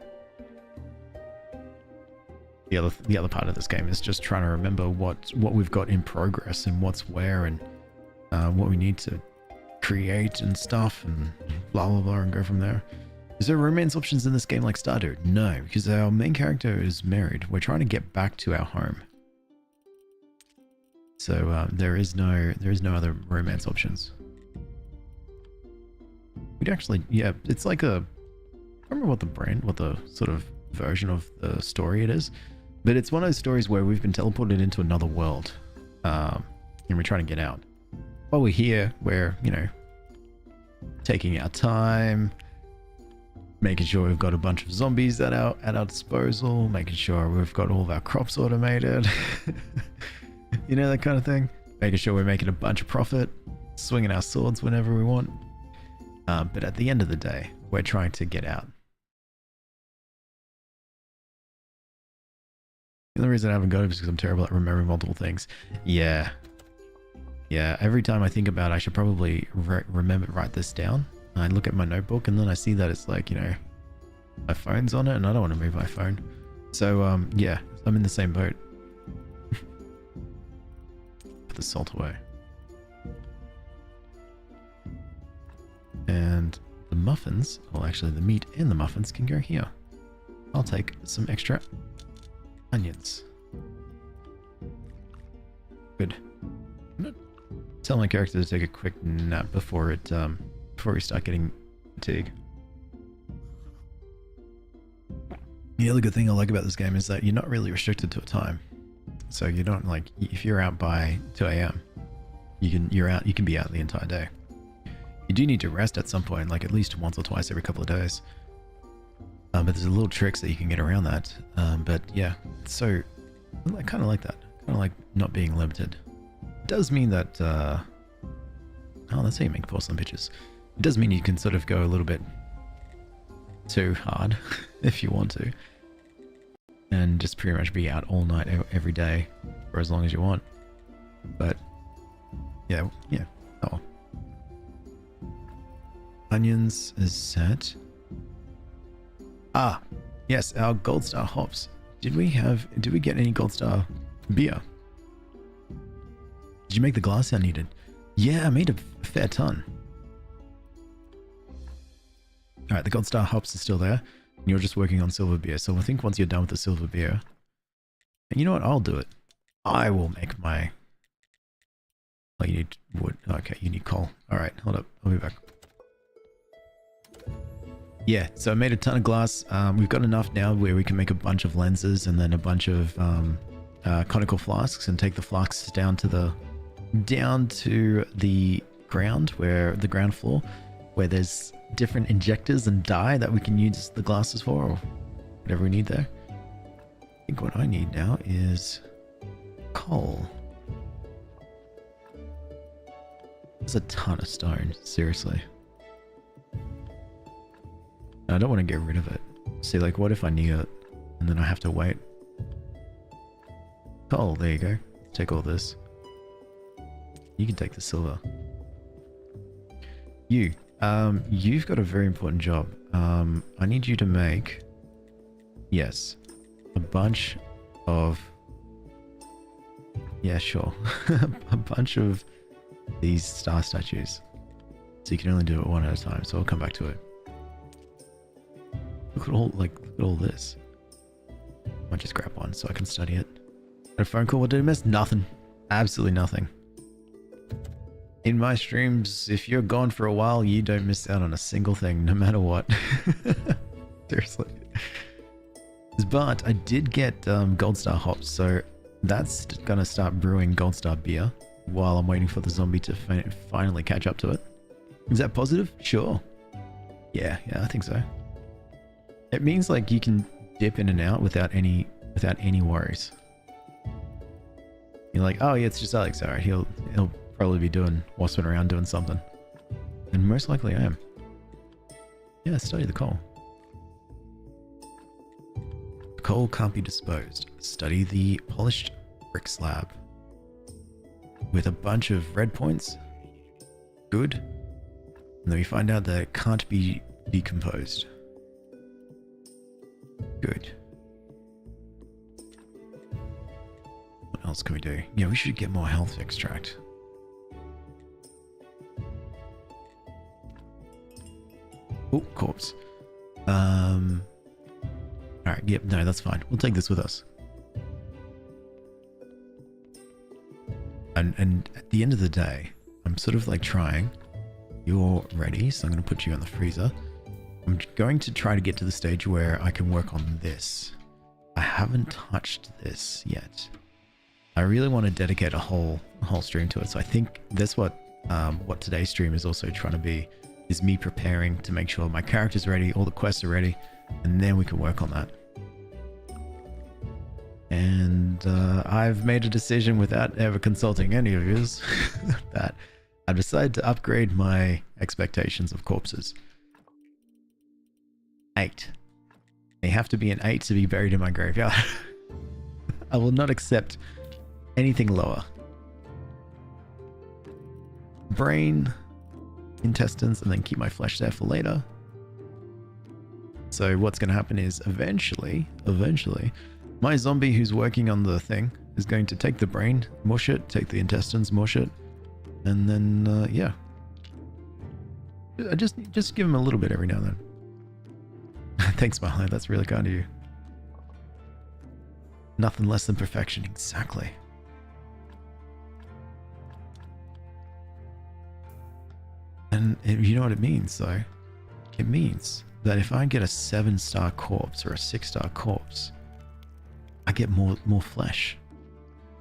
the other part of this game is just trying to remember what we've got in progress and what's where and what we need to create and stuff and blah blah blah and go from there. Is there romance options in this game like Stardew? No, because our main character is married. We're trying to get back to our home. So there is no other romance options. We'd actually, yeah, it's like I don't remember what the sort of version of the story it is, but it's one of those stories where we've been teleported into another world, and we're trying to get out. While we're here, we're, you know, taking our time, making sure we've got a bunch of zombies at our disposal, making sure we've got all of our crops automated, you know, that kind of thing. Making sure we're making a bunch of profit, swinging our swords whenever we want. But at the end of the day, we're trying to get out. The only reason I haven't got it is because I'm terrible at remembering multiple things. Yeah. Yeah, every time I think about it, I should probably write this down. I look at my notebook and then I see that it's like, you know, my phone's on it and I don't want to move my phone. So, yeah, I'm in the same boat. Put the salt away. And the muffins, well actually the meat and the muffins can go here. I'll take some extra onions. Good. I'm gonna tell my character to take a quick nap before we start getting fatigue. The other good thing I like about this game is that you're not really restricted to a time. So you don't, like, if you're out by 2 AM, you can be out the entire day. You do need to rest at some point, like at least once or twice every couple of days. But there's a little tricks that you can get around that. But yeah, so I kind of like that. Kind of like not being limited. It does mean that, oh, that's how you make porcelain pitchers. It does mean you can sort of go a little bit too hard if you want to. And just pretty much be out all night every day for as long as you want. But yeah, oh. Onions is set. Ah, yes, our Gold Star hops. Did we get any Gold Star beer? Did you make the glass I needed? Yeah, I made a fair ton. Alright, the Gold Star hops is still there. And you're just working on silver beer. So I think once you're done with the silver beer, and you know what, I'll do it. I will make my... Oh, you need wood. Okay, you need coal. Alright, hold up. I'll be back. Yeah, so I made a ton of glass. We've got enough now where we can make a bunch of lenses and then a bunch of conical flasks and take the flasks down to the ground, where the ground floor, where there's different injectors and dye that we can use the glasses for, or whatever we need there. I think what I need now is coal. There's a ton of stone, seriously. I don't want to get rid of it. See, like, what if I need it and then I have to wait? Coal, there you go. Take all this. You can take the silver. You've got a very important job. I need you to make, yes, a bunch of, yeah, sure, a bunch of these star statues. So you can only do it one at a time, so I'll come back to it. Look at all this. I might just grab one so I can study it. Got a phone call, what did I miss? Nothing. Absolutely nothing. In my streams, if you're gone for a while, you don't miss out on a single thing, no matter what. Seriously. But I did get Gold Star hops, so that's gonna start brewing Gold Star beer while I'm waiting for the zombie to finally catch up to it. Is that positive? Sure. Yeah, I think so. It means like you can dip in and out without any worries. You're like, oh yeah, it's just Alex. Alright, he'll probably be wasping around doing something. And most likely I am. Yeah, study the coal. The coal can't be disposed. Study the polished brick slab. With a bunch of red points. Good. And then we find out that it can't be decomposed. Good. else can we do? Yeah, we should get more health extract. Oh, corpse. Alright, yep, no, that's fine. We'll take this with us. And at the end of the day, I'm sort of like trying. You're ready, so I'm going to put you in the freezer. I'm going to try to get to the stage where I can work on this. I haven't touched this yet. I really want to dedicate a whole stream to it. So I think that's what today's stream is also trying to be, is me preparing to make sure my character's ready, all the quests are ready, and then we can work on that. And I've made a decision without ever consulting any of yous that I've decided to upgrade my expectations of corpses. 8. They have to be an 8 to be buried in my graveyard. I will not accept anything lower. Brain, intestines, and then keep my flesh there for later. So what's going to happen is eventually, my zombie who's working on the thing is going to take the brain, mush it, take the intestines, mush it, and then, yeah. Just give him a little bit every now and then. Thanks, Marlo. That's really kind of you. Nothing less than perfection. Exactly. And you know what it means, though? It means that if I get a 7-star corpse or a 6-star corpse, I get more flesh.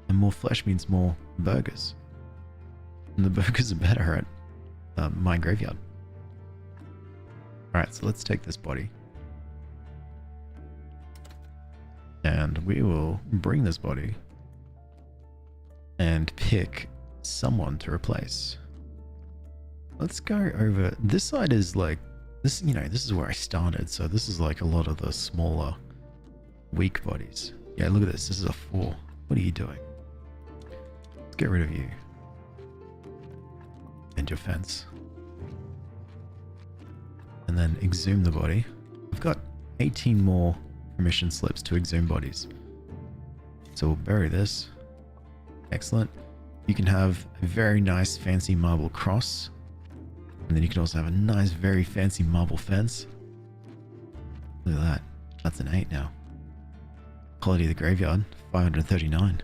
And more flesh means more burgers. And the burgers are better at my graveyard. Alright, so let's take this body. And we will bring this body and pick someone to replace. Let's go over. This side is like, this, you know, this is where I started. So this is like a lot of the smaller, weak bodies. Yeah, look at this. This is a 4. What are you doing? Let's get rid of you. And your fence. And then exhume the body. I've got 18 more permission slips to exhume bodies. So we'll bury this. Excellent. You can have a very nice fancy marble cross. And then you can also have a nice, very fancy marble fence. Look at that. That's an 8 now. Quality of the graveyard, 539.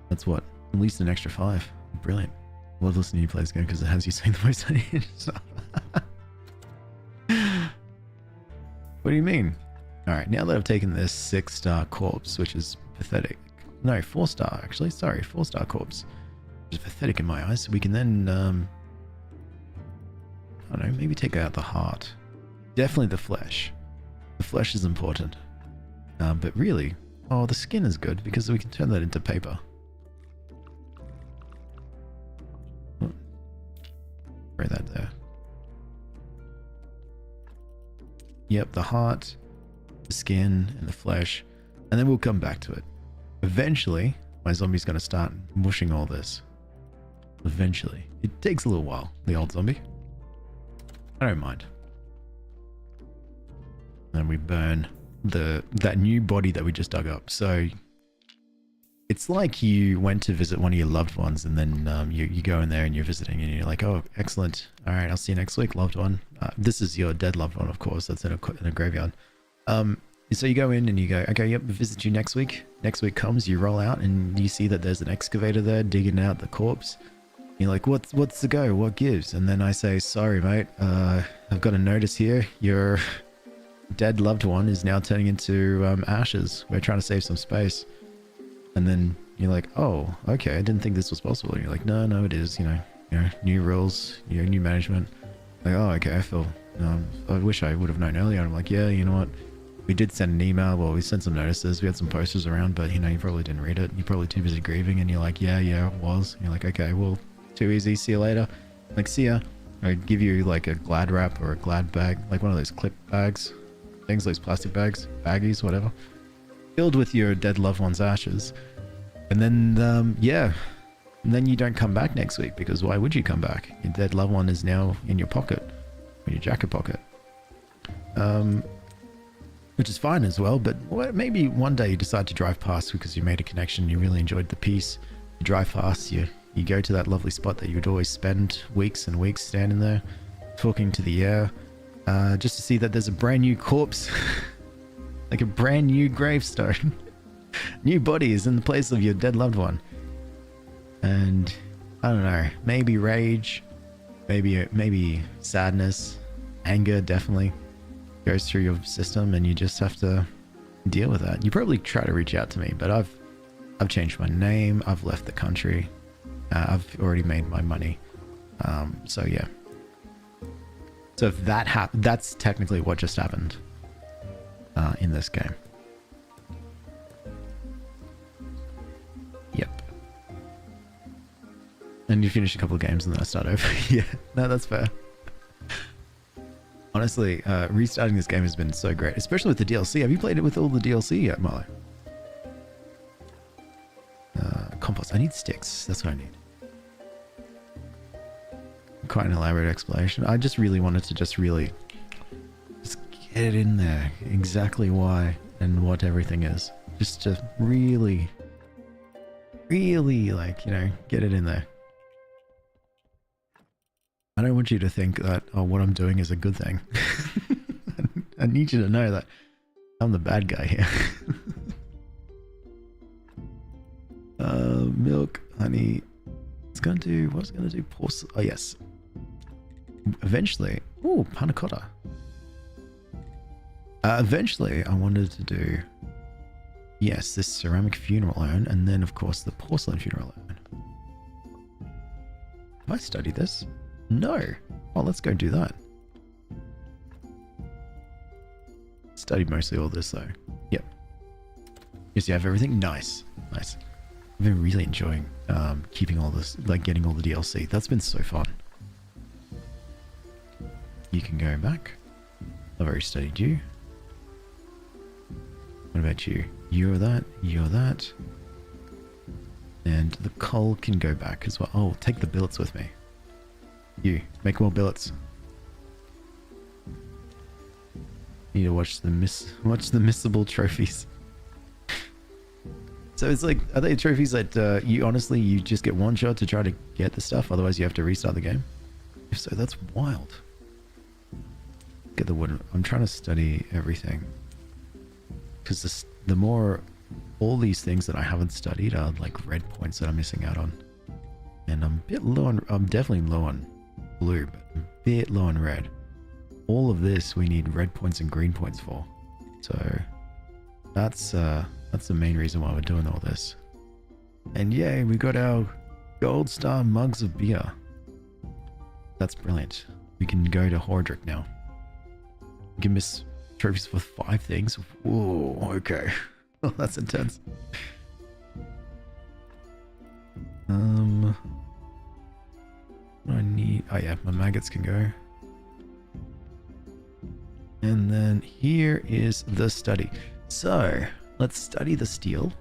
That's what? At least an extra 5. Brilliant. Love listening to you play this game because it has you saying the most uneven stuff. What do you mean? Alright, now that I've taken this 6-star corpse, which is pathetic. No, 4-star actually. Sorry, 4-star corpse. Which is pathetic in my eyes. We can then, I don't know, maybe take out the heart. Definitely the flesh. The flesh is important. But really, oh, the skin is good because we can turn that into paper. Throw that there. Yep, the heart, the skin, and the flesh. And then we'll come back to it. Eventually, my zombie's going to start mushing all this. Eventually. It takes a little while, the old zombie. I don't mind. And we burn that new body that we just dug up. So it's like you went to visit one of your loved ones and then you go in there and you're visiting and you're like, oh, excellent. All right, I'll see you next week, loved one. This is your dead loved one, of course. That's in a graveyard. So you go in and you go, okay, yep, visit you next week. Next week comes, you roll out and you see that there's an excavator there digging out the corpse. You're like, what's the go? What gives? And then I say, sorry, mate. I've got a notice here. Your dead loved one is now turning into ashes. We're trying to save some space. And then you're like, oh, okay. I didn't think this was possible. And you're like, no, it is. You know, new rules, new management. Like, oh, okay. I feel. I wish I would have known earlier. I'm like, yeah, you know what? We did send an email. Well, we sent some notices. We had some posters around, but you probably didn't read it. You're probably too busy grieving. And you're like, yeah, it was. And you're like, okay, well. Too easy, see you later. Like, see ya. I give you like a Glad wrap or a Glad bag, like one of those clip bags, things, those plastic bags, baggies, whatever, filled with your dead loved one's ashes. And then, yeah, and then you don't come back next week because why would you come back? Your dead loved one is now in your pocket, in your jacket pocket. which is fine as well. But maybe one day you decide to drive past because you made a connection, you really enjoyed the piece. You drive past, you go to that lovely spot that you would always spend weeks and weeks standing there, talking to the air, just to see that there's a brand new corpse, like a brand new gravestone, new bodies in the place of your dead loved one. And I don't know, maybe rage, maybe sadness, anger definitely goes through your system, and you just have to deal with that. You probably try to reach out to me, but I've changed my name, I've left the country, I've already made my money. So yeah. So if that that's technically what just happened in this game. Yep. And you finish a couple of games and then I start over. Yeah, no, that's fair. Honestly, restarting this game has been so great, especially with the DLC. Have you played it with all the DLC yet, Marlo? Compost. I need sticks. That's what I need. Quite an elaborate explanation. I just really wanted to just get it in there. Exactly why and what everything is. Just to really, like, you know, get it in there. I don't want you to think that, oh, what I'm doing is a good thing. I need you to know that I'm the bad guy here. Milk, honey. What's it gonna do? Porcelain. Oh, yes. Eventually. Ooh, panna cotta. Eventually, I wanted to do, yes, this ceramic funeral urn, and then, of course, the porcelain funeral urn. Have I studied this? No. Oh, let's go do that. Studied mostly all this, though. Yep. Yes, you have everything? Nice. Nice. I've been really enjoying keeping all this, like getting all the DLC. That's been so fun. You can go back. I've already studied you. What about you? You're that. You're that. And the coal can go back as well. Oh, take the billets with me. You, make more billets. Need to watch the missable trophies. So it's like, are they trophies that you just get one shot to try to get the stuff, otherwise you have to restart the game? If so, that's wild. Get the wood. I'm trying to study everything, because the more all these things that I haven't studied are like red points that I'm missing out on, and I'm a bit low on. I'm definitely low on blue, but a bit low on red. All of this we need red points and green points for, so that's the main reason why we're doing all this. And yay, we got our gold star mugs of beer. That's brilliant. We can go to Hordrick now. We can miss trophies for 5 things. Whoa, okay. Oh, that's intense. What do I need? Oh yeah, my maggots can go. And then here is the study. So let's study the steel.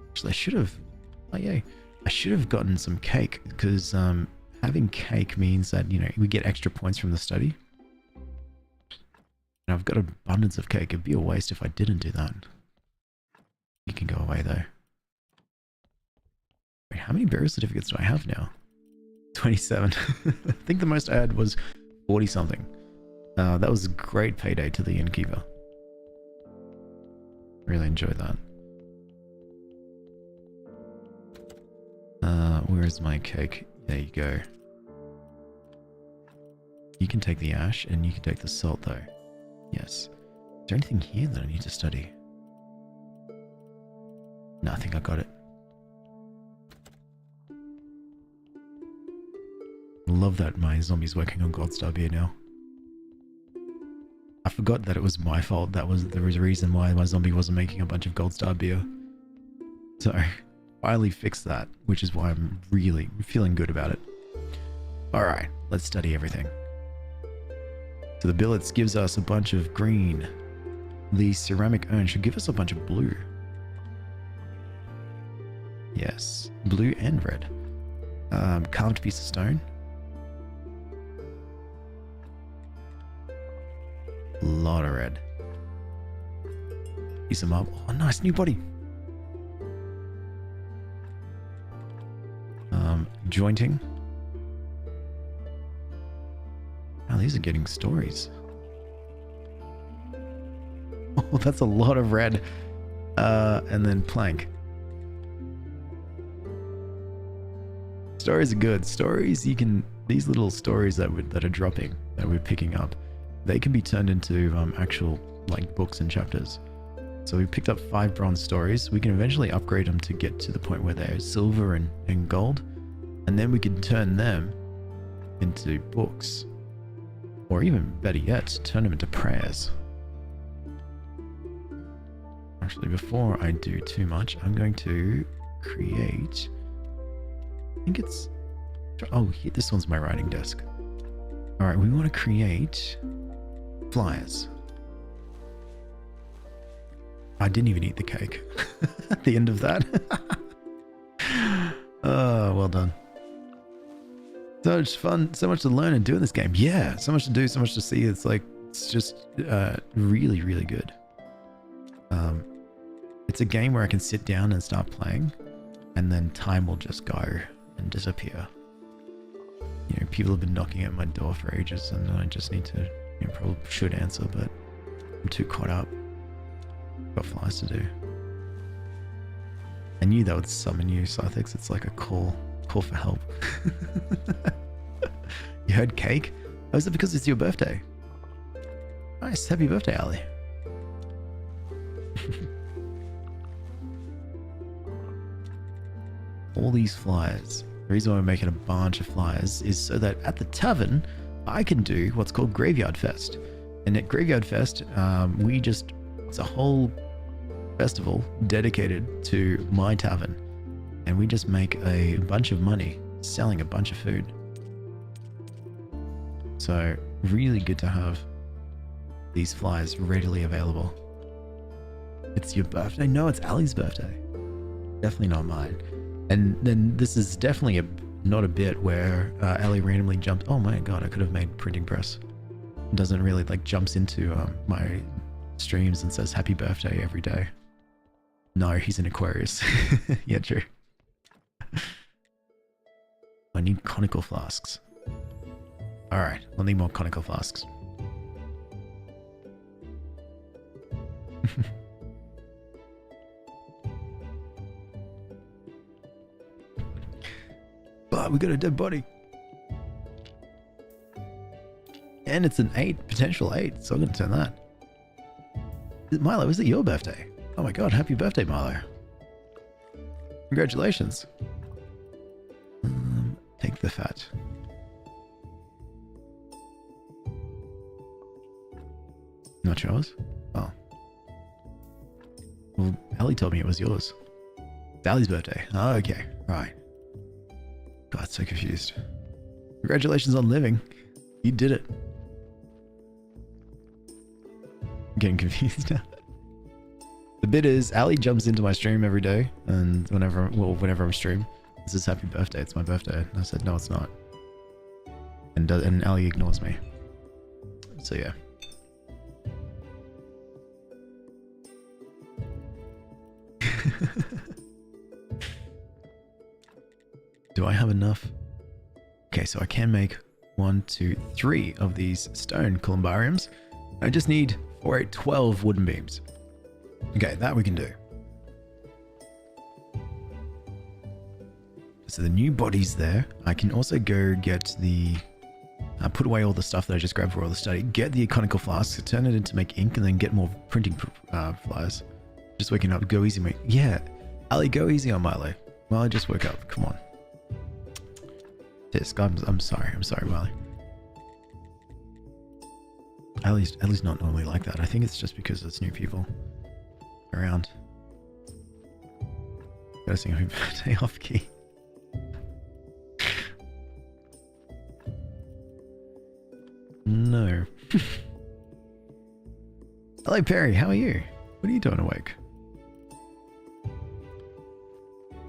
Actually, I should have. Oh yeah, I should have gotten some cake, because having cake means that, you know, we get extra points from the study. And I've got abundance of cake. It'd be a waste if I didn't do that. You can go away though. Wait, how many burial certificates do I have now? 27. I think the most I had was 40 something. That was a great payday to the innkeeper. Really enjoyed that. Where is my cake? There you go. You can take the ash and you can take the salt though. Yes. Is there anything here that I need to study? No, I think I got it. Love that my zombie's working on Gold Star beer now. I forgot that it was my fault. There was a reason why my zombie wasn't making a bunch of Gold Star beer. So, finally fixed that, which is why I'm really feeling good about it. Alright, let's study everything. So the billets gives us a bunch of green. The ceramic urn should give us a bunch of blue. Yes, blue and red. Carved piece of stone. lot of red. Use them up. Oh, nice new body. Jointing. Oh, these are getting stories. Oh, that's a lot of red. And then plank. Stories are good. Stories, you can, these little stories that are dropping, that we're picking up, they can be turned into actual like books and chapters. So we picked up 5 bronze stories. We can eventually upgrade them to get to the point where they're silver and gold. And then we can turn them into books. Or even better yet, turn them into prayers. Actually, before I do too much, I'm going to create... I think it's... Oh, here, this one's my writing desk. Alright, we want to create flyers. I didn't even eat the cake at the end of that. Oh, well done. So much fun, so much to learn and do in this game. Yeah, so much to do, so much to see. It's like, it's just really, really good. It's a game where I can sit down and start playing, and then time will just go and disappear. You know, people have been knocking at my door for ages, and I just need to, you know, probably should answer, but I'm too caught up. Got flies to do. I knew that would summon you, Scythex. It's like a call for help. You heard cake? Oh, is it because it's your birthday? Nice, happy birthday, Ali. All these flyers. The reason why I'm making a bunch of flyers is so that at the tavern, I can do what's called Graveyard Fest. And at Graveyard Fest, it's a whole festival dedicated to my tavern. And we just make a bunch of money selling a bunch of food. So really good to have these flyers readily available. It's your birthday? No, it's Ali's birthday. Definitely not mine. And then this is definitely not a bit where Ali randomly jumped. Oh my god, I could have made printing press. Doesn't really like jumps into my streams and says happy birthday every day. No, he's an Aquarius. Yeah, true. I need conical flasks. Alright, I'll need more conical flasks. But we got a dead body. And it's an 8, potential 8, so I'm going to turn that. Milo, is it your birthday? Oh my god, happy birthday, Milo. Congratulations. Take the fat. Not yours? Oh. Well, Ali told me it was yours. It's Ali's birthday. Oh, okay. Right. God, so confused. Congratulations on living. You did it. I'm getting confused now. The bit is, Ali jumps into my stream every day, and whenever I'm stream, this is happy birthday, it's my birthday. And I said, no, it's not. And Ali ignores me. So yeah. Do I have enough? Okay, so I can make 1, 2, 3 of these stone columbariums. I just need 4, 8, 12 wooden beams. Okay, that we can do. So the new body's there. I can also go get the... put away all the stuff that I just grabbed for all the study. Get the conical flasks, turn it into make ink, and then get more printing flyers. Just waking up, go easy, mate. Yeah, Ali, go easy on Milo. Milo just woke up, come on. Tisk, I'm sorry, Milo. Ali's not normally like that. I think it's just because it's new people around. Gotta sing happy birthday off key. No. Hello Perry, how are you? What are you doing awake?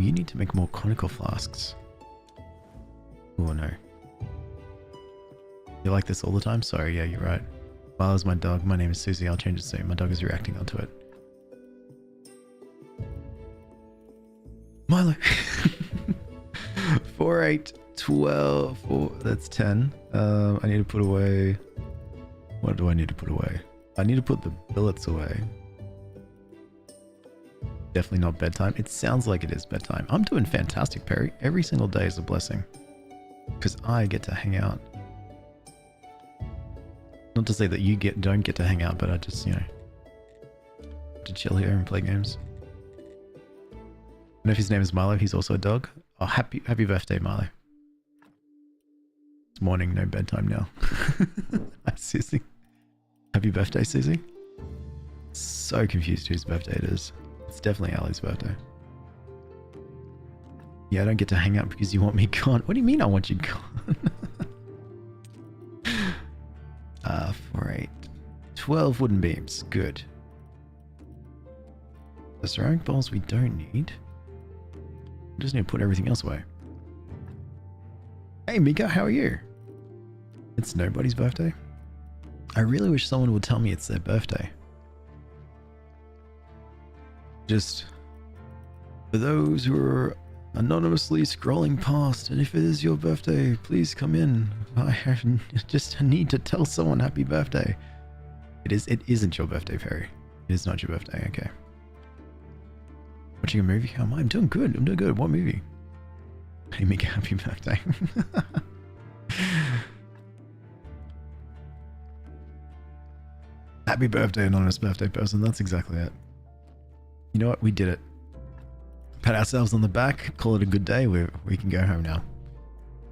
You need to make more conical flasks. Oh no. You like this all the time? Sorry, yeah, you're right. Milo's my dog. My name is Susie. I'll change it soon. My dog is reacting onto it. Milo. 4, 8, 12. 4, that's 10. I need to put away... What do I need to put away? I need to put the billets away. Definitely not bedtime. It sounds like it is bedtime. I'm doing fantastic, Perry. Every single day is a blessing. Because I get to hang out. Not to say that you don't get to hang out, but I just, you know, to chill here and play games. And if his name is Milo, he's also a dog. Oh, happy birthday, Milo. It's morning, no bedtime now. Hi, Susie. Happy birthday, Susie. So confused whose birthday it is. It's definitely Ali's birthday. Yeah, I don't get to hang out because you want me gone. What do you mean I want you gone? 4, 8, 12 wooden beams. Good. The ceramic bowls we don't need. We just need to put everything else away. Hey, Mika, how are you? It's nobody's birthday. I really wish someone would tell me it's their birthday. Just for those who are anonymously scrolling past, and if it is your birthday, please come in. I just need to tell someone happy birthday. It isn't your birthday, Perry. It is not your birthday, okay. Watching a movie? How am I? I'm doing good. I'm doing good. What movie? Hey, Mika, happy birthday. Happy birthday, anonymous birthday person. That's exactly it. You know what? We did it. Pat ourselves on the back. Call it a good day. We can go home now.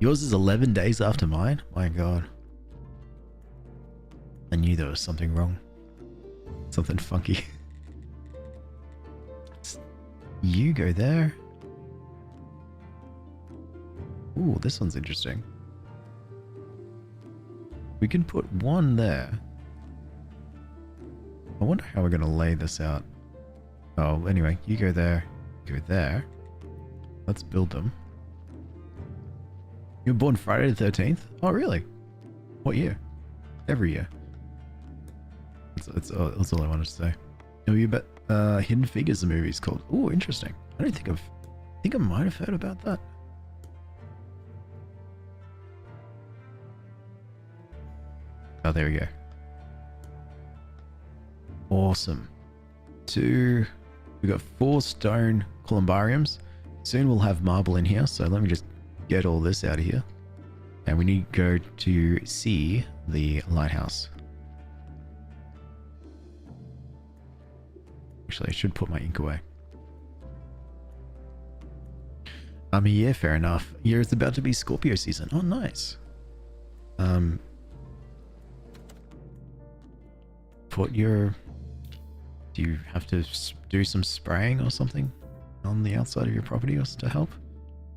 Yours is 11 days after mine? My God. I knew there was something wrong. Something funky. You go there. Ooh, this one's interesting. We can put one there. I wonder how we're going to lay this out. Oh, anyway, you go there. Go there. Let's build them. You were born Friday the 13th? Oh, really? What year? Every year. That's all I wanted to say. Oh, you bet. Hidden Figures, the movie's called. Oh, interesting. I think I might have heard about that. Oh, there we go. Awesome. We got 4 stone columbariums. Soon we'll have marble in here, so let me just get all this out of here. And we need to go to see the lighthouse. Actually, I should put my ink away. Yeah, fair enough. Yeah, it's about to be Scorpio season. Oh, nice. Do you have to do some spraying or something on the outside of your property to help?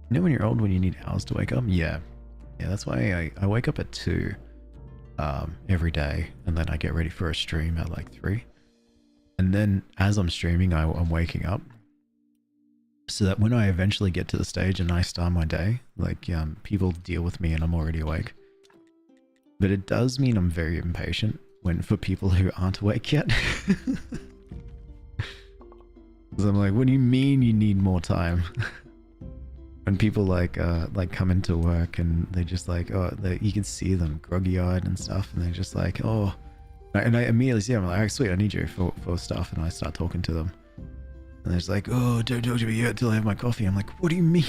You know when you're old when you need hours to wake up? Yeah. Yeah, that's why I wake up at 2 every day, and then I get ready for a stream at like 3. And then as I'm streaming, I'm waking up. So that when I eventually get to the stage and I start my day, like people deal with me and I'm already awake. But it does mean I'm very impatient for people who aren't awake yet. Because I'm like, what do you mean you need more time? When people like come into work and they just like, you can see them groggy-eyed and stuff, and they're just like, oh, and I immediately see them, I'm like, oh, sweet, I need you for stuff, and I start talking to them, and they're just like, oh, don't talk to me yet till I have my coffee. I'm like, what do you mean?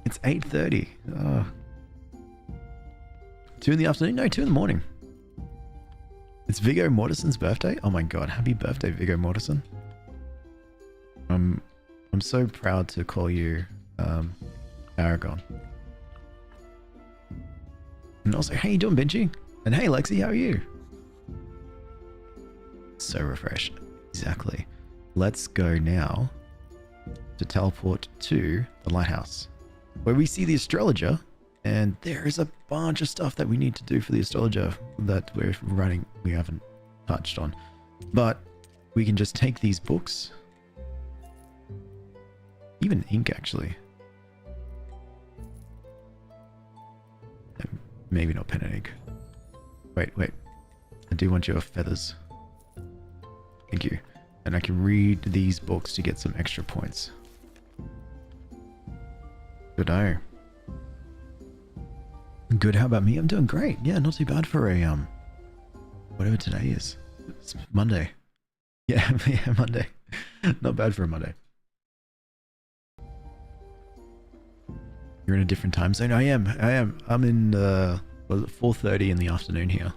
It's 8:30. 2 in the afternoon? No, 2 in the morning. It's Viggo Mortensen's birthday? Oh my God, happy birthday, Viggo Mortensen. I'm so proud to call you Aragon. And also, how you doing, Benji? And hey, Lexi, how are you? So refreshed. Exactly. Let's go now to teleport to the lighthouse, where we see the astrologer, and there is a bunch of stuff that we need to do for the astrologer that we haven't touched on. But we can just take these books, even ink actually. maybe not pen and ink. Wait, wait. I do want your feathers. Thank you. And I can read these books to get some extra points. Good day. Good, how about me? I'm doing great. Yeah, not too bad for a, whatever today is. It's Monday. Yeah, yeah, Monday. Not bad for a Monday. You're in a different time zone? I am. I'm in, what is it, 4:30 in the afternoon here.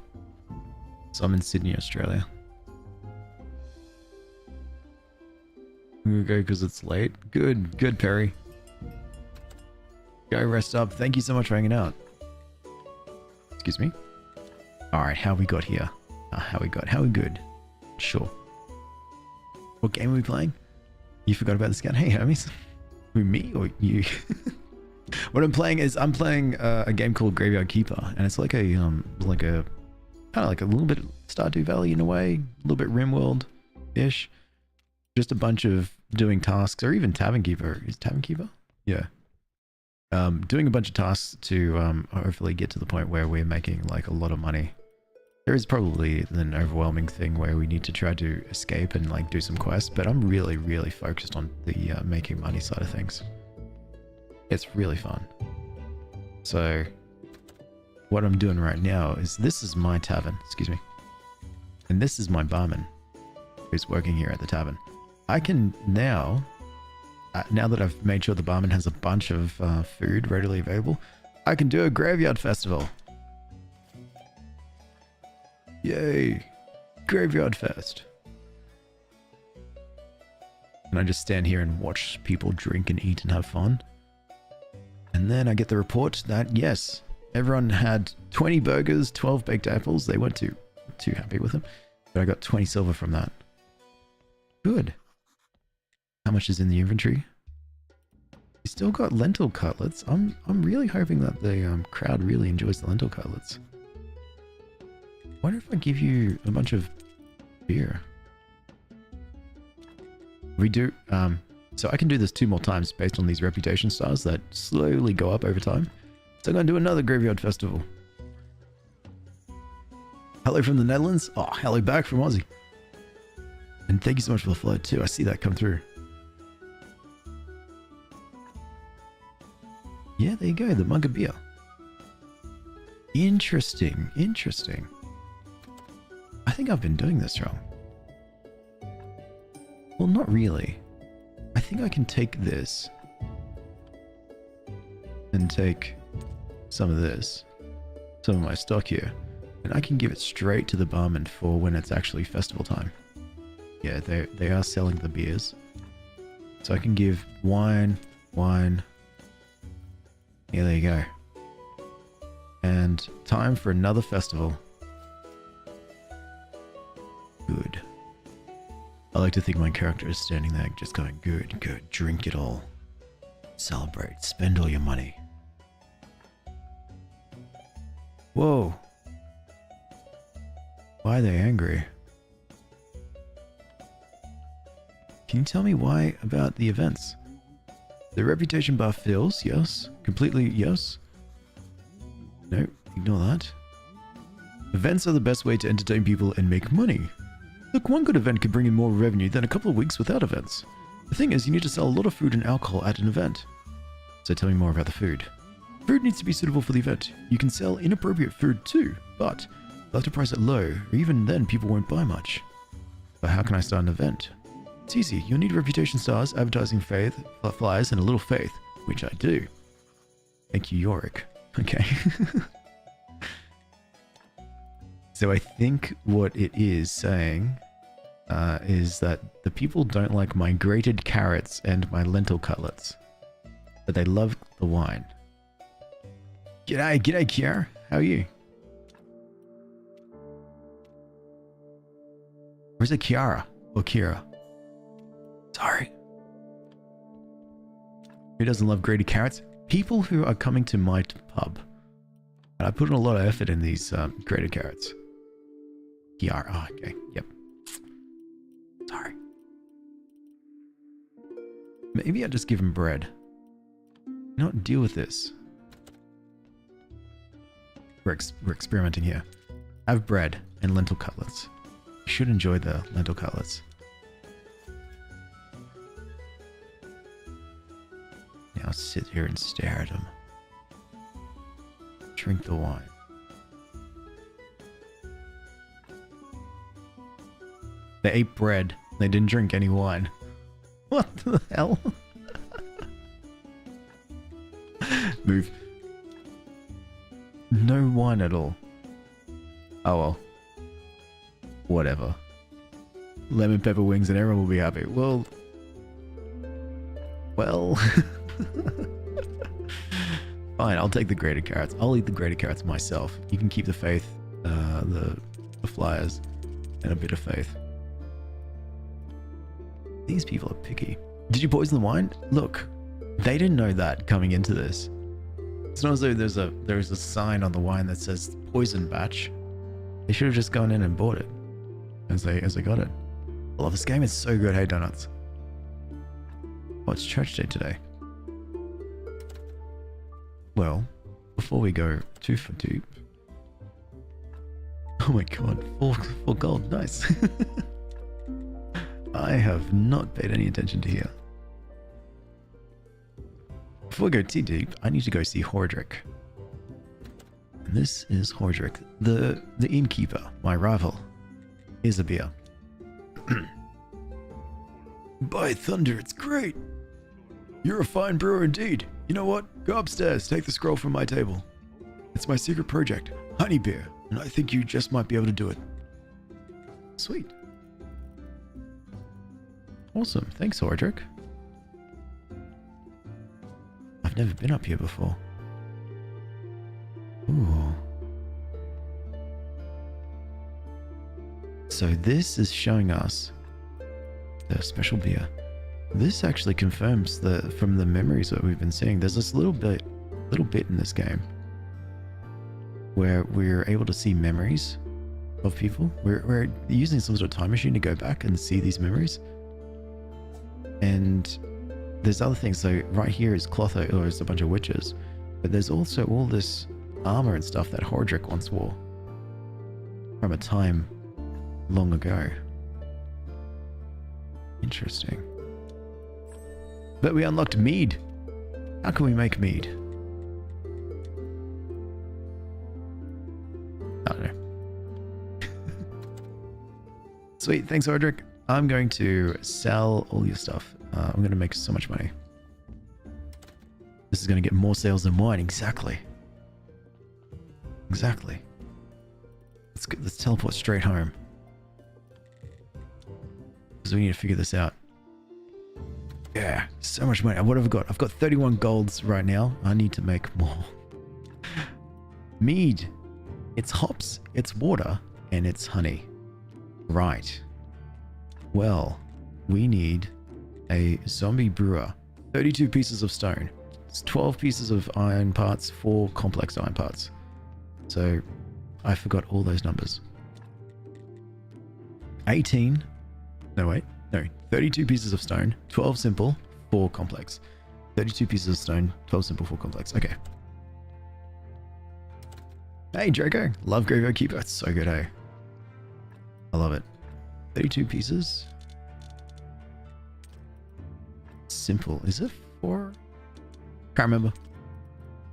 So I'm in Sydney, Australia. Okay, because it's late. Good, Perry. Go rest up. Thank you so much for hanging out. Excuse me. Alright, how we got here? How we good? Sure. What game are we playing? You forgot about this game? Hey, homies. Who, me or you? What I'm playing is a game called Graveyard Keeper, and it's like a kind of like a little bit Stardew Valley in a way, a little bit RimWorld-ish. Just a bunch of doing tasks, or even Tavern Keeper. Is Tavern Keeper? Yeah. Doing a bunch of tasks to hopefully get to the point where we're making like a lot of money. There is probably an overwhelming thing where we need to try to escape and like do some quests, but I'm really focused on the making money side of things. It's really fun. So what I'm doing right now is, this is my tavern, excuse me, and this is my barman who's working here at the tavern. I can now that I've made sure the barman has a bunch of food readily available, I can do a graveyard festival. Yay! Graveyard fest. And I just stand here and watch people drink and eat and have fun. And then I get the report that, yes, everyone had 20 burgers, 12 baked apples. They weren't too happy with them, but I got 20 silver from that. Good. How much is in the inventory? We still got lentil cutlets. I'm really hoping that the crowd really enjoys the lentil cutlets. Wonder if I give you a bunch of beer. We do, so I can do this 2 more times based on these reputation stars that slowly go up over time. So I'm going to do another graveyard festival. Hello from the Netherlands. Oh, hello back from Aussie. And thank you so much for the flow too. I see that come through. Yeah, there you go. The mug of beer. Interesting. Interesting. I think I've been doing this wrong. Well, not really. I think I can take this and take some of this, some of my stock here, and I can give it straight to the barman for when it's actually festival time. Yeah, they are selling the beers. So I can give wine. Yeah, there you go. And time for another festival. Good. I like to think my character is standing there just going, good, drink it all. Celebrate, spend all your money. Whoa. Why are they angry? Can you tell me why about the events? The reputation bar fills, yes. Completely, yes. No, ignore that. Events are the best way to entertain people and make money. Look, one good event could bring in more revenue than a couple of weeks without events. The thing is, you need to sell a lot of food and alcohol at an event. So tell me more about the food. Food needs to be suitable for the event. You can sell inappropriate food too, but you'll have to price it low, or even then people won't buy much. But how can I start an event? It's easy. You'll need reputation stars, advertising faith, flyers, and a little faith, which I do. Thank you, Yorick. Okay. So I think what it is saying is that the people don't like my grated carrots and my lentil cutlets, but they love the wine. G'day, Kiara. How are you? Or is it Kiara or Kira? Sorry. Who doesn't love grated carrots? People who are coming to my pub. And I put in a lot of effort in these grated carrots. Kiara. Oh, okay. Yep. Sorry. Maybe I just give him bread. Not deal with this. we're experimenting here. Have bread and lentil cutlets. You should enjoy the lentil cutlets. Now sit here and stare at them. Drink the wine. They ate bread. They didn't drink any wine. What the hell? Move. No wine at all. Oh well. Whatever. Lemon pepper wings and everyone will be happy. Well. Fine, I'll take the grated carrots. I'll eat the grated carrots myself. You can keep the faith, the flyers, and a bit of faith. These people are picky. Did you poison the wine? Look, they didn't know that coming into this. It's not as though there's a sign on the wine that says poison batch. They should have just gone in and bought it as they got it. I love this game. It's so good. Hey, donuts. Oh, it's church day today. Well, before we go too for deep. Oh my god, four gold. Nice. I have not paid any attention to here. Before we go too deep, I need to go see Hordrick. And this is Hordrick, the innkeeper, my rival. Here's a beer. By thunder, it's great. You're a fine brewer indeed. You know what? Go upstairs, take the scroll from my table. It's my secret project, honey beer, and I think you just might be able to do it. Sweet. Awesome. Thanks, Hordrick. I've never been up here before. Ooh. So this is showing us the special beer. This actually confirms from the memories that we've been seeing. There's this little bit in this game where we're able to see memories of people. We're using some sort of time machine to go back and see these memories. And there's other things. So right here is Clotho, or is a bunch of witches, but there's also all this armor and stuff that Hordrick once wore from a time long ago. Interesting. But we unlocked mead. How can we make mead? I don't know. Sweet, thanks, Hordrick. I'm going to sell all your stuff. I'm going to make so much money. This is going to get more sales than wine. Exactly. Exactly. Let's teleport straight home. Because we need to figure this out. Yeah, so much money. What have I got? I've got 31 golds right now. I need to make more. Mead. It's hops, it's water, and it's honey. Right. Well, we need a zombie brewer. 32 pieces of stone. It's 12 pieces of iron parts, 4 complex iron parts. So, I forgot all those numbers. 18. No, wait. No, 32 pieces of stone, 12 simple, 4 complex. 32 pieces of stone, 12 simple, 4 complex. Okay. Hey, Draco. Love Graveyard Keeper. It's so good, hey? I love it. 32 pieces. Simple. Is it 4? Can't remember.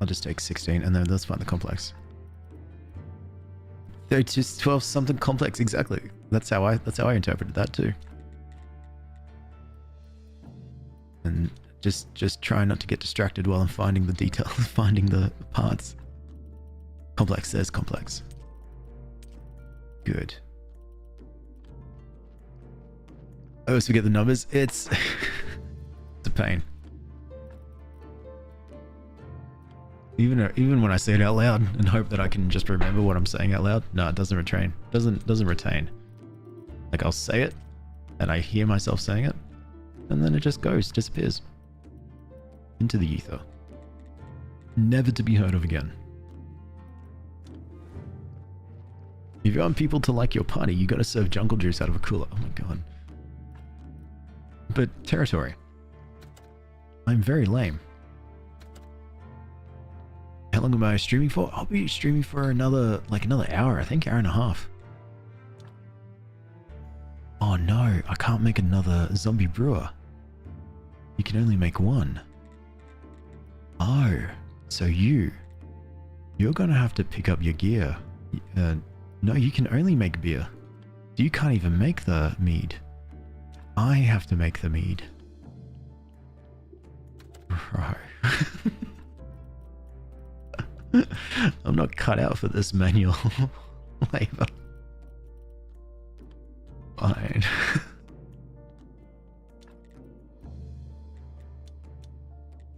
I'll just take 16 and then let's find the complex. 32, 12 something complex. Exactly. That's how I interpreted that too. And just try not to get distracted while I'm finding the details, finding the parts. Complex says complex. Good. I always forget the numbers. It's it's a pain. Even when I say it out loud and hope that I can just remember what I'm saying out loud, no, it doesn't retain. Doesn't retain. Like I'll say it, and I hear myself saying it, and then it just disappears into the ether, never to be heard of again. If you want people to like your party, you got to serve jungle juice out of a cooler. Oh my god. But territory. I'm very lame. long am I streaming for? I'll be streaming for another hour, I think, hour and a half. Oh no, I can't make another zombie brewer. You can only make one. Oh, so you're gonna have to pick up your gear. No, you can only make beer. You can't even make the mead. I have to make the mead. Right. I'm not cut out for this manual labor. Fine.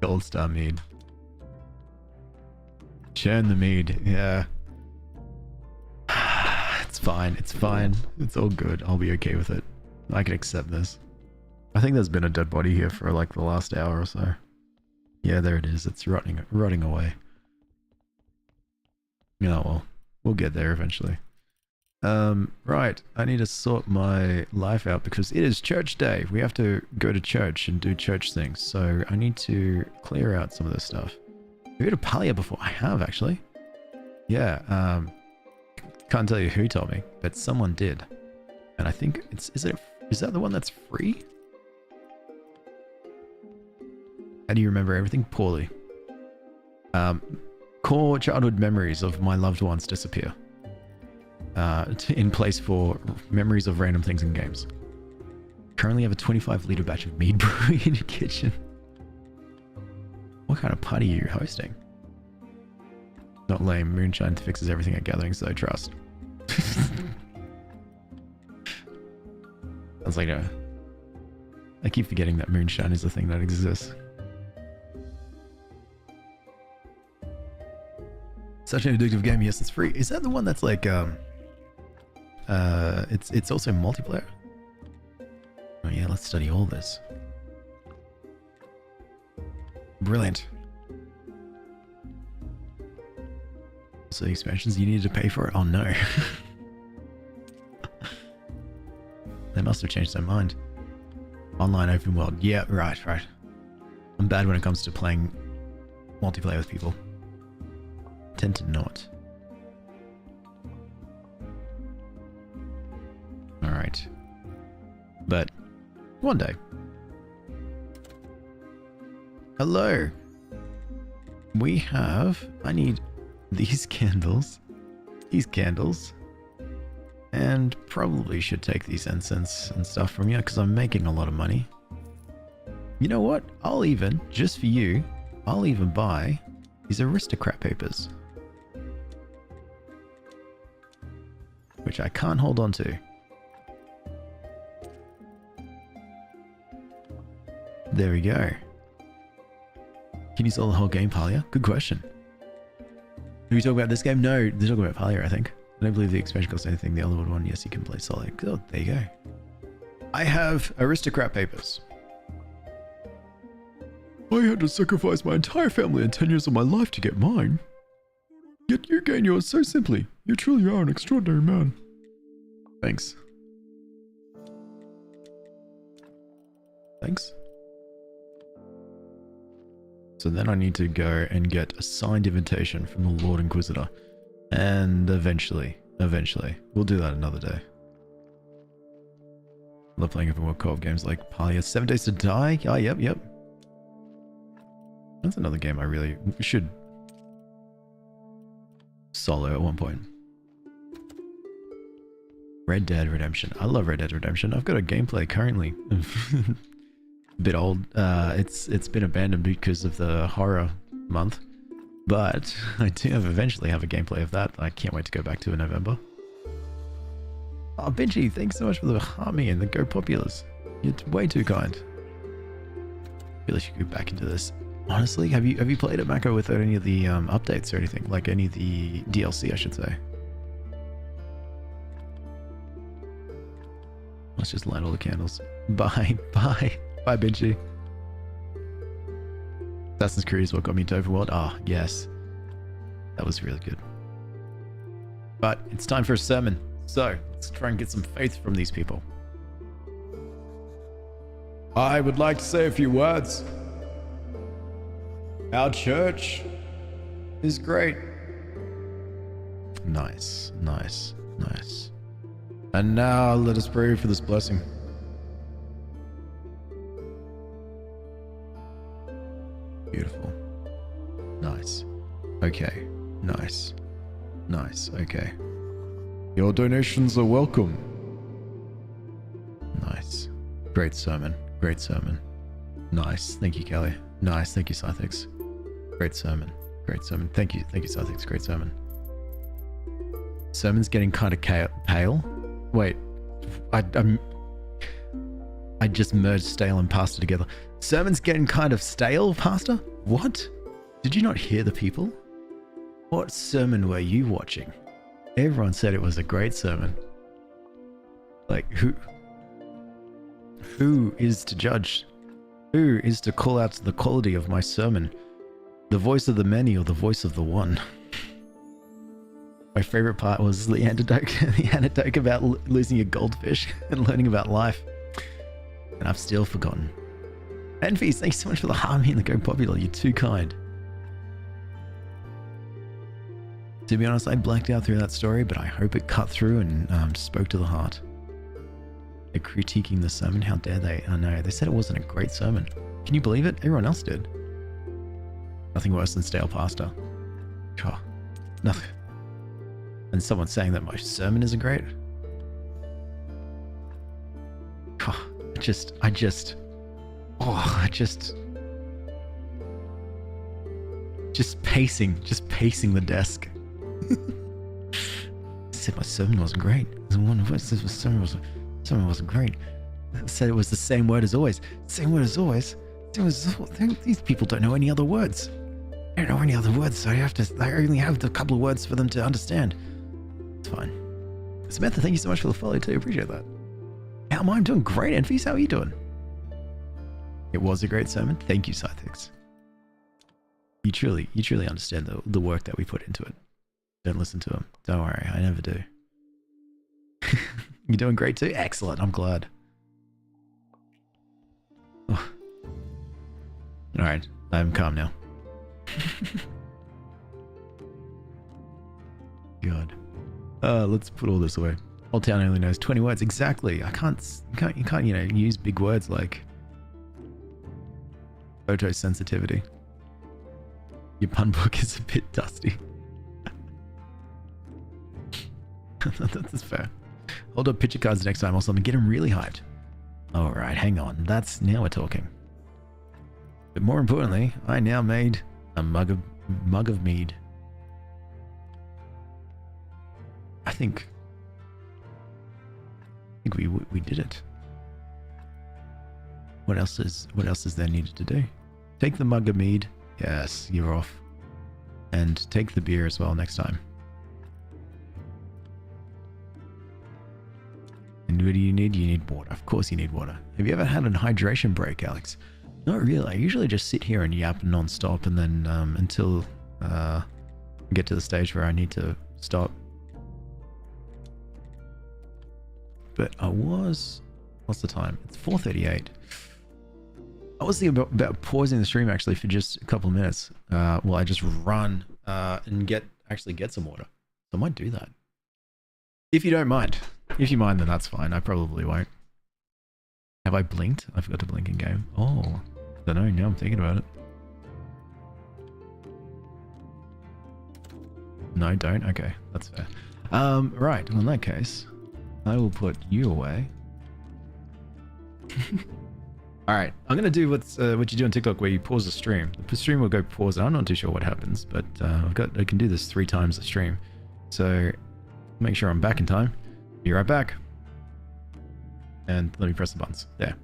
Gold Star mead. Churn the mead, yeah. It's fine, it's fine. It's all good. I'll be okay with it. I can accept this. I think there's been a dead body here for like the last hour or so. Yeah, there it is. It's rotting away. You know, well, we'll get there eventually. Right. I need to sort my life out because it is church day. We have to go to church and do church things. So I need to clear out some of this stuff. Have you heard of Palia before? I have, actually. Yeah, can't tell you who told me, but someone did. And I think is that the one that's free? How do you remember everything? Poorly. Core childhood memories of my loved ones disappear. In place for memories of random things in games. Currently have a 25-liter batch of mead brewing in your kitchen. What kind of party are you hosting? Not lame. Moonshine fixes everything at gatherings, so trust. Sounds like I keep forgetting that moonshine is a thing that exists. Such an addictive game. Yes, it's free. Is that the one that's like it's also multiplayer? Oh yeah, let's study all this. Brilliant. So the expansions, you needed to pay for it? Oh no. They must have changed their mind. Online open world. Yeah, right. I'm bad when it comes to playing multiplayer with people. Tend to not. Alright. But one day. Hello. I need these candles. And probably should take these incense and stuff from you because I'm making a lot of money. You know what? Just for you, I'll even buy these aristocrat papers. Which I can't hold on to. There we go. Can you sell the whole game, Palia? Good question. Are we talking about this game? No, they're talking about Palia, I think. I don't believe the expansion costs anything. The other one, yes, you can play solid. Oh, there you go. I have aristocrat papers. I had to sacrifice my entire family and 10 years of my life to get mine. Yet you gain yours so simply. You truly are an extraordinary man. Thanks. So then I need to go and get a signed invitation from the Lord Inquisitor. And eventually, we'll do that another day. I love playing open world co-op games like Palia. 7 Days to Die? Oh, yep. That's another game I really should solo at one point. Red Dead Redemption. I love Red Dead Redemption. I've got a gameplay currently. A bit old. It's been abandoned because of the horror month. But I do eventually have a gameplay of that. I can't wait to go back to in November. Oh, Benji, thanks so much for the army and the Go Populars. You're way too kind. I feel like I should go back into this. Honestly, have you played it, Mako, without any of the updates or anything? Like any of the DLC, I should say. Let's just light all the candles. Bye, Benji. Assassin's Creed is what got me into Overworld. Ah, yes. That was really good. But it's time for a sermon. So, let's try and get some faith from these people. I would like to say a few words. Our church is great. Nice, nice, nice. And now let us pray for this blessing. Beautiful. Nice. Okay. Nice. Nice. Okay. Your donations are welcome. Nice. Great sermon. Great sermon. Nice. Thank you, Kelly. Nice. Thank you, Scythix. Great sermon. Great sermon. Thank you. Thank you, Scythix. Great sermon. Sermon's getting kind of pale. Wait. I just merged stale and pasta together. Sermon's getting kind of stale, pasta? What? Did you not hear the people? What sermon were you watching? Everyone said it was a great sermon. Like, who is to judge? Who is to call out the quality of my sermon? The voice of the many or the voice of the one? My favorite part was the anecdote about losing your goldfish and learning about life. And I've still forgotten. Envies, thanks so much for the harmony and the Go Popular. You're too kind. To be honest, I blacked out through that story, but I hope it cut through and spoke to the heart. They're critiquing the sermon. How dare they? I know. They said it wasn't a great sermon. Can you believe it? Everyone else did. Nothing worse than stale pasta. God, nothing. And someone saying that my sermon isn't great. God, I just pacing the desk. I said my sermon wasn't great. My sermon wasn't great. I said it was the same word as always. Same word as always. These people don't know any other words. They don't know any other words, so I only have a couple of words for them to understand. It's fine. Samantha, thank you so much for the follow too. Appreciate that. How am I? I'm doing great, Enfies. How are you doing? It was a great sermon. Thank you, Scythix. You truly understand the work that we put into it. Don't listen to him. Don't worry, I never do. You're doing great too? Excellent, I'm glad. Oh. Alright, I'm calm now. God. Let's put all this away. Old Town only knows 20 words. Exactly. You can't, use big words like photosensitivity. Your pun book is a bit dusty. That's fair. Hold up picture cards next time or something. Get them really hyped. Alright, hang on. Now we're talking. But more importantly, I now made a mug of mead. I think we did it. What else is there needed to do? Take the mug of mead. Yes, you're off. And take the beer as well next time. And what do you need? You need water. Of course you need water. Have you ever had a hydration break, Alex? Not really. I usually just sit here and yap non-stop and then until I get to the stage where I need to stop. But what's the time? It's 4:38. I was thinking about pausing the stream actually for just a couple of minutes. Well, I just run and actually get some water. So I might do that. If you don't mind. If you mind, then that's fine. I probably won't. Have I blinked? I forgot to blink in game. Oh, don't know. Now I'm thinking about it. No, don't. Okay, that's fair. Right. Well, in that case, I will put you away. All right, I'm gonna do what you do on TikTok, where you pause the stream. The stream will go pause. I'm not too sure what happens, but I can do this 3 times a stream. So make sure I'm back in time. Be right back. And let me press the buttons. There.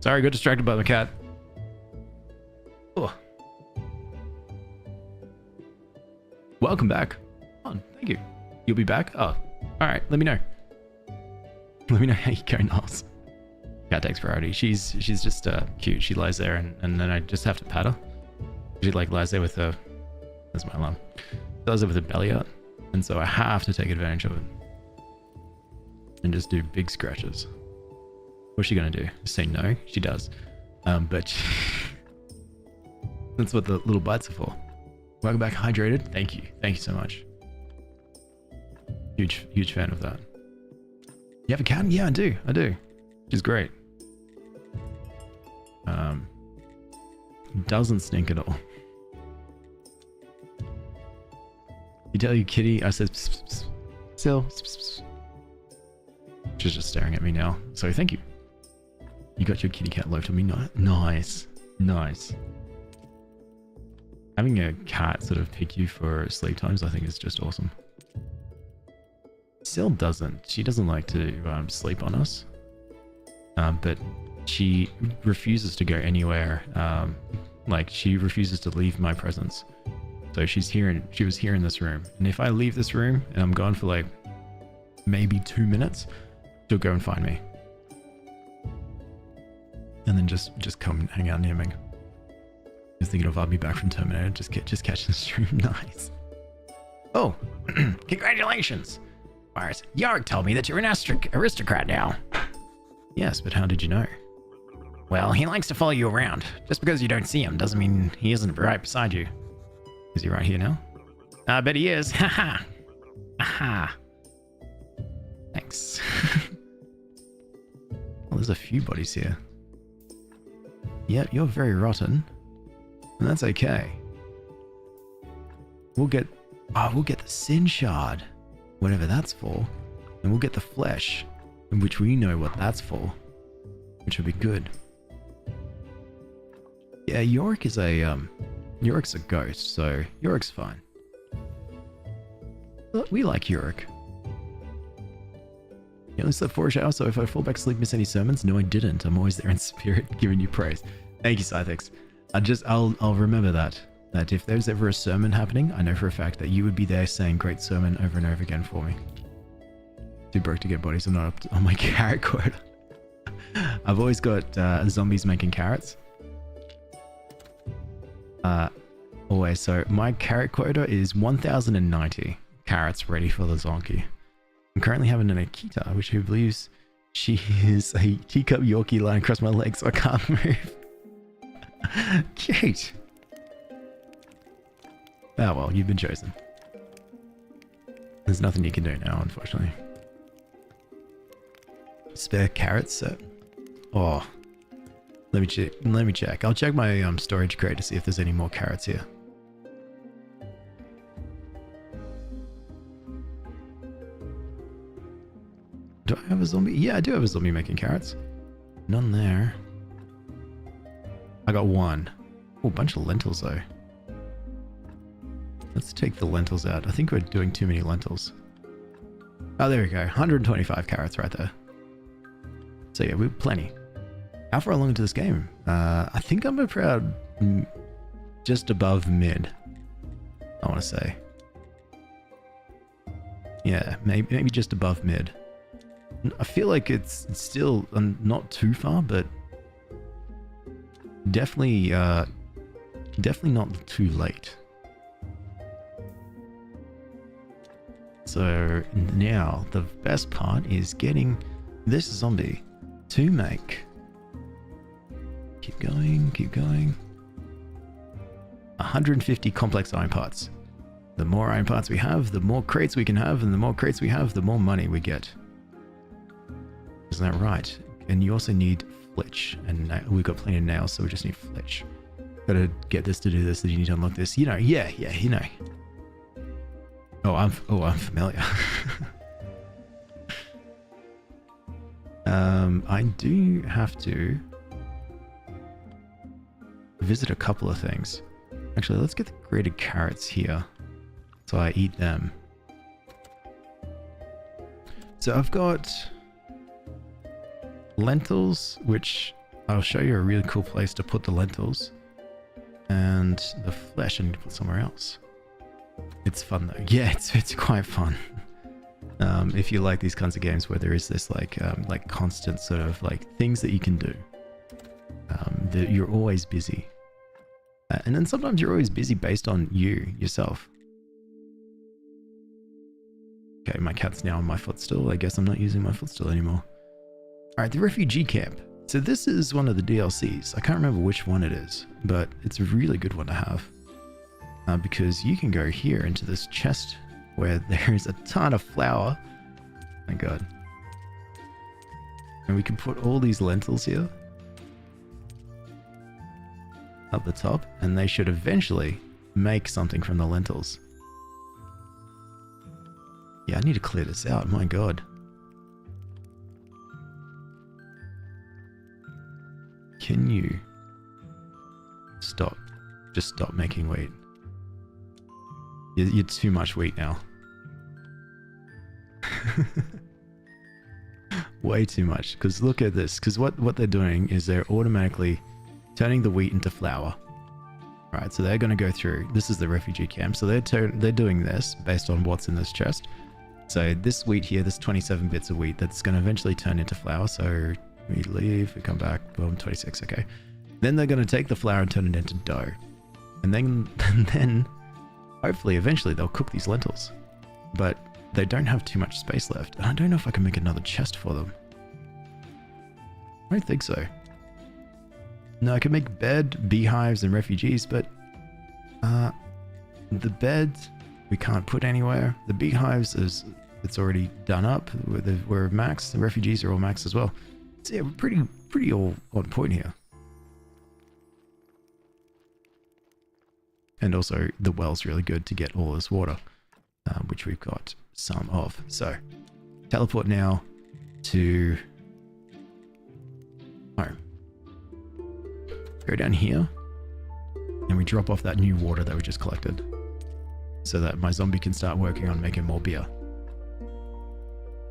Sorry, I got distracted by the cat. Oh. Welcome back. Oh, thank you. You'll be back? Oh, alright, let me know. Let me know how you go, Niles. Cat takes priority. She's just cute. She lies there and then I just have to pat her. She like lies there with her... That's my alarm. She lies there with her belly out. And so I have to take advantage of it. And just do big scratches. What's she gonna do? Just say no? She does. But that's what the little bites are for. Welcome back, hydrated. Thank you. Thank you so much. Huge fan of that. You have a cat? Yeah, I do. She's great. Doesn't stink at all. You tell your kitty, I said, pss, pss, pss. Still, pss, pss, pss. She's just staring at me now. So thank you. You got your kitty cat loafed on me. Nice. Having a cat sort of pick you for sleep times, I think is just awesome. Sil doesn't. She doesn't like to sleep on us. But she refuses to go anywhere. Like she refuses to leave my presence. So she was here in this room. And if I leave this room and I'm gone for like maybe 2 minutes, she'll go and find me. And then just come and hang out near me. Just thinking of I'll be back from Terminator. Just catching the stream. Nice. Oh, congratulations. Mars, Yarg told me that you're an aristocrat now. Yes, but how did you know? Well, he likes to follow you around. Just because you don't see him doesn't mean he isn't right beside you. Is he right here now? I bet he is. Haha. Aha. Thanks. Well, there's a few bodies here. Yep, you're very rotten. And that's okay. We'll get the sin shard. Whatever that's for. And we'll get the flesh. In which we know what that's for. Which would be good. Yeah, Yorick's a ghost, so Yorick's fine. But we like Yorick. You only slept 4 hours, so if I fall back asleep, miss any sermons? No, I didn't. I'm always there in spirit, giving you praise. Thank you, Scythex. I'll remember that. That if there's ever a sermon happening, I know for a fact that you would be there saying great sermon over and over again for me. Too broke to get bodies. I'm not up on my carrot quota. I've always got zombies making carrots. Always. So my carrot quota is 1090 carrots ready for the zonky. I'm currently having an Akita, which who believes she is a teacup Yorkie lying across my legs so I can't move. Cute. Oh well, you've been chosen. There's nothing you can do now, unfortunately. Spare carrots set. Oh. Let me check. I'll check my storage crate to see if there's any more carrots here. Do I have a zombie? Yeah, I do have a zombie making carrots. None there. I got one. Oh, a bunch of lentils though. Let's take the lentils out. I think we're doing too many lentils. Oh, there we go. 125 carrots right there. So yeah, we're plenty. How far along into this game? I think I'm a proud just above mid. I want to say. Yeah, maybe just above mid. I feel like it's still not too far, but definitely not too late. So now the best part is getting this zombie to make. Keep going. 150 complex iron parts. The more iron parts we have, the more crates we can have, and the more crates we have, the more money we get. Isn't that right? And you also need flitch, and we've got plenty of nails, so we just need flitch. Gotta get this to do this, you need to unlock this. You know, yeah, you know. Oh, I'm familiar. I do have to visit a couple of things. Actually, let's get the grated carrots here, so I eat them. So I've got lentils, which I'll show you a really cool place to put the lentils. And the flesh I need to put somewhere else. It's fun though. Yeah, it's quite fun. If you like these kinds of games where there is this like constant sort of like things that you can do. That you're always busy. And then sometimes you're always busy based on yourself. Okay, my cat's now on my footstool. I guess I'm not using my footstool anymore. Alright, the refugee camp. So this is one of the DLCs. I can't remember which one it is, but it's a really good one to have. Because you can go here into this chest where there is a ton of flour. My god. And we can put all these lentils here. Up the top, and they should eventually make something from the lentils. Yeah, I need to clear this out, my god. Can you stop? Just stop making wheat. You're too much wheat now. Way too much. Because look at this. Because what they're doing is they're automatically turning the wheat into flour. Alright, so they're going to go through. This is the refugee camp. So they're doing this based on what's in this chest. So this wheat here, this 27 bits of wheat, that's going to eventually turn into flour. So we leave, we come back, boom, 26, okay. Then they're going to take the flour and turn it into dough. And then hopefully, eventually, they'll cook these lentils. But they don't have too much space left. And I don't know if I can make another chest for them. I don't think so. No, I can make bed, beehives, and refugees, but the bed we can't put anywhere. The beehives it's already done up. We're max. The refugees are all max as well. So yeah, we're pretty all on point here. And also the well's really good to get all this water, which we've got some of. So teleport now to home. Go down here and we drop off that new water that we just collected so that my zombie can start working on making more beer.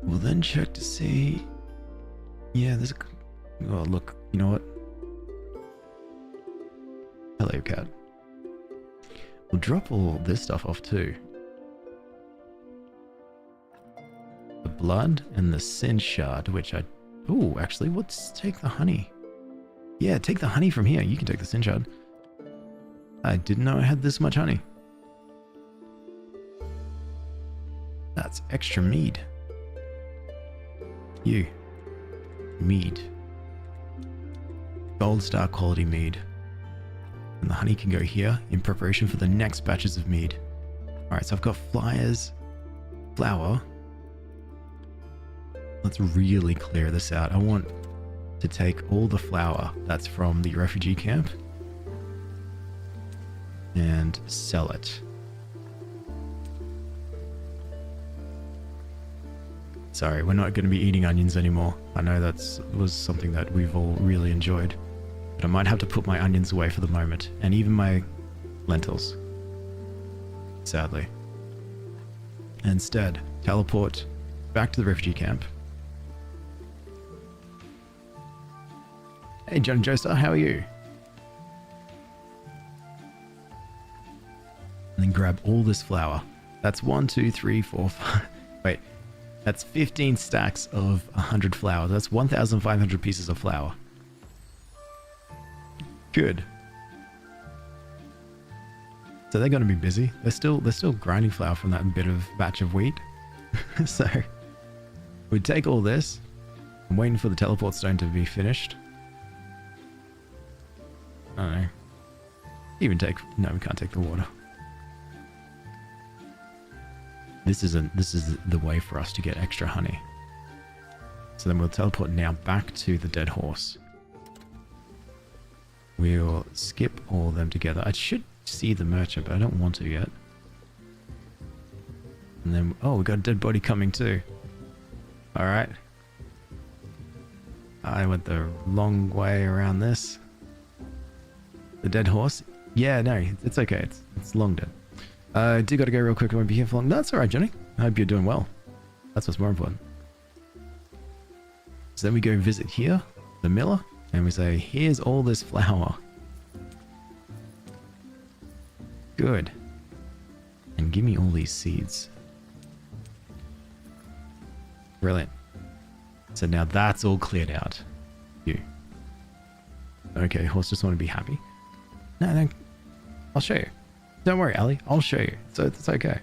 We'll then check to see. Yeah, there's a... Oh, look, you know what? Hello, cat. We'll drop all this stuff off too. The blood and the sin shard, which I... Oh, actually, let's take the honey. Yeah, take the honey from here. You can take the sin shard. I didn't know I had this much honey. That's extra mead. You. Mead. Gold star quality mead. And the honey can go here in preparation for the next batches of mead. Alright, so I've got flyers, flour. Let's really clear this out. I want to take all the flour that's from the refugee camp and sell it. Sorry, we're not going to be eating onions anymore. I know that was something that we've all really enjoyed. But I might have to put my onions away for the moment. And even my lentils. Sadly. Instead, teleport back to the refugee camp. Hey, John Joestar, how are you? And then grab all this flour. That's 1, 2, 3, 4, 5. Wait. That's 15 stacks of 100 flour. That's 1,500 pieces of flour. Good. So they're going to be busy. They're still grinding flour from that bit of batch of wheat. So we take all this. I'm waiting for the teleport stone to be finished. I don't know. Even take... No, we can't take the water. This is the way for us to get extra honey. So then we'll teleport now back to the dead horse. We'll skip all of them together. I should see the merchant, but I don't want to yet. And then... Oh, we got a dead body coming too. Alright. I went the long way around this. The dead horse? Yeah, no, it's okay. It's long dead. I do gotta go real quick. I won't be here for long. No, that's alright, Johnny. I hope you're doing well. That's what's more important. So then we go visit here, the miller. And we say, here's all this flour. Good. And give me all these seeds. Brilliant. So now that's all cleared out. You. Okay, horse just want to be happy. No, I'll show you. Don't worry, Ali. I'll show you. So it's okay.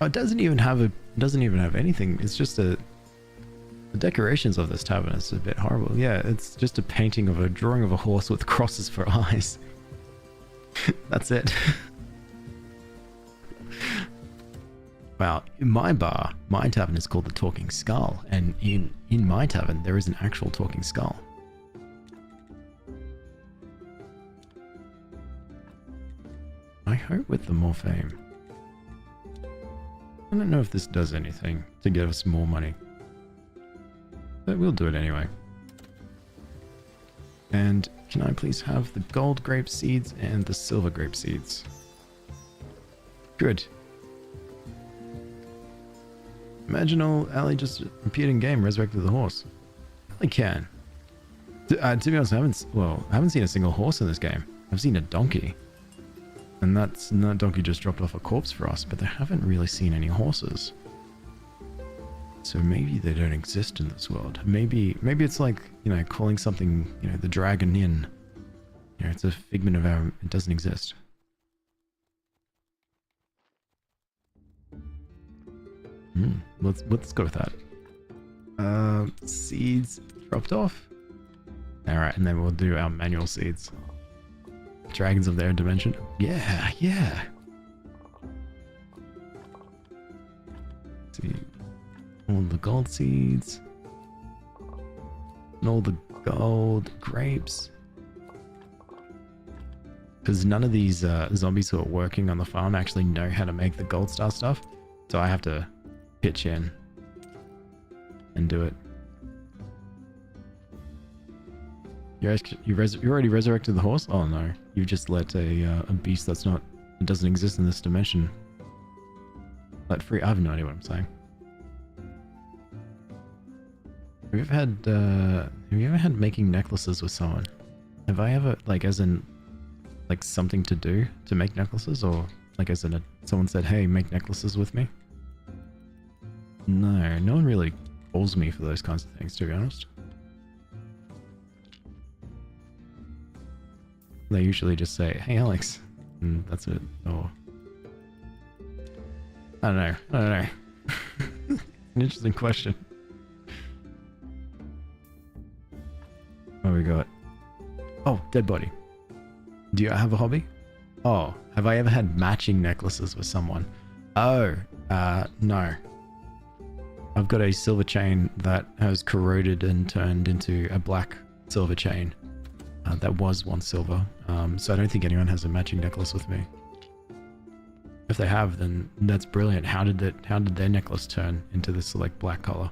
Oh, it doesn't even have anything. It's just the decorations of this tavern is a bit horrible. Yeah, it's just a painting of a drawing of a horse with crosses for eyes. That's it. Wow, in my bar, my tavern is called the Talking Skull, and in my tavern there is an actual talking skull. I hope with the more fame. I don't know if this does anything to give us more money, but we'll do it anyway. And can I please have the gold grape seeds and the silver grape seeds? Good. Imagine old Ali just appeared in game, resurrected the horse. I can. To be honest, I haven't seen a single horse in this game. I've seen a donkey. And that donkey just dropped off a corpse for us, but I haven't really seen any horses. So maybe they don't exist in this world. Maybe it's like, you know, calling something, you know, the Dragon Inn. You know, it's a figment of our... It doesn't exist. Let's go with that. Seeds dropped off. Alright, and then we'll do our manual seeds. Dragons of their dimension. Yeah. Let's see. All the gold seeds. And all the gold grapes. Because none of these zombies who are working on the farm actually know how to make the gold star stuff. So I have to pitch in and do it. You already resurrected the horse? Oh no, you just let a beast that doesn't exist in this dimension let free. I have no idea what I'm saying. Have you ever had making necklaces with someone? Have I ever, like, as in, like, something to do to make necklaces, or like as in someone said, hey, make necklaces with me? No one really calls me for those kinds of things, to be honest. They usually just say, hey Alex, and that's it. Or I don't know. An interesting question. What we got? Oh, dead body. Do you have a hobby? Oh, have I ever had matching necklaces with someone? Oh, no. I've got a silver chain that has corroded and turned into a black silver chain. That was once silver, so I don't think anyone has a matching necklace with me. If they have, then that's brilliant. How did their necklace turn into this like black color?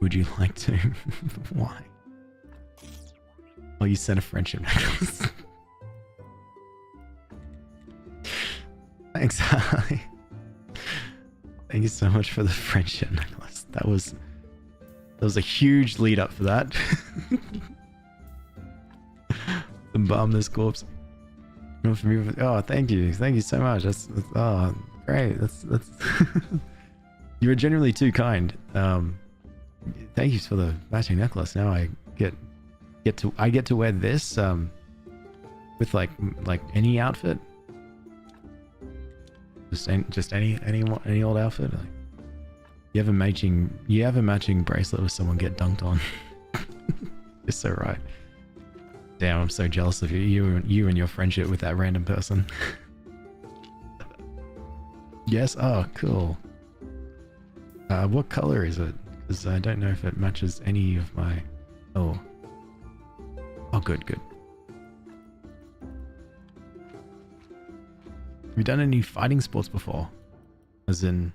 Would you like to? Why? Oh, you sent a friendship necklace. Thanks, Ali. Thank you so much for the friendship necklace. That was a huge lead up for that. Embalm this corpse. Oh, thank you so much. That's oh, great. That's you were genuinely too kind. Thank you for the matching necklace. Now I get to wear this with like any outfit. Just any old outfit. Like, you have a matching bracelet with someone get dunked on. You're so right. Damn, I'm so jealous of you and your friendship with that random person. Yes. Oh, cool. What color is it? Because I don't know if it matches any of my. Oh, good. Have you done any fighting sports before? As in,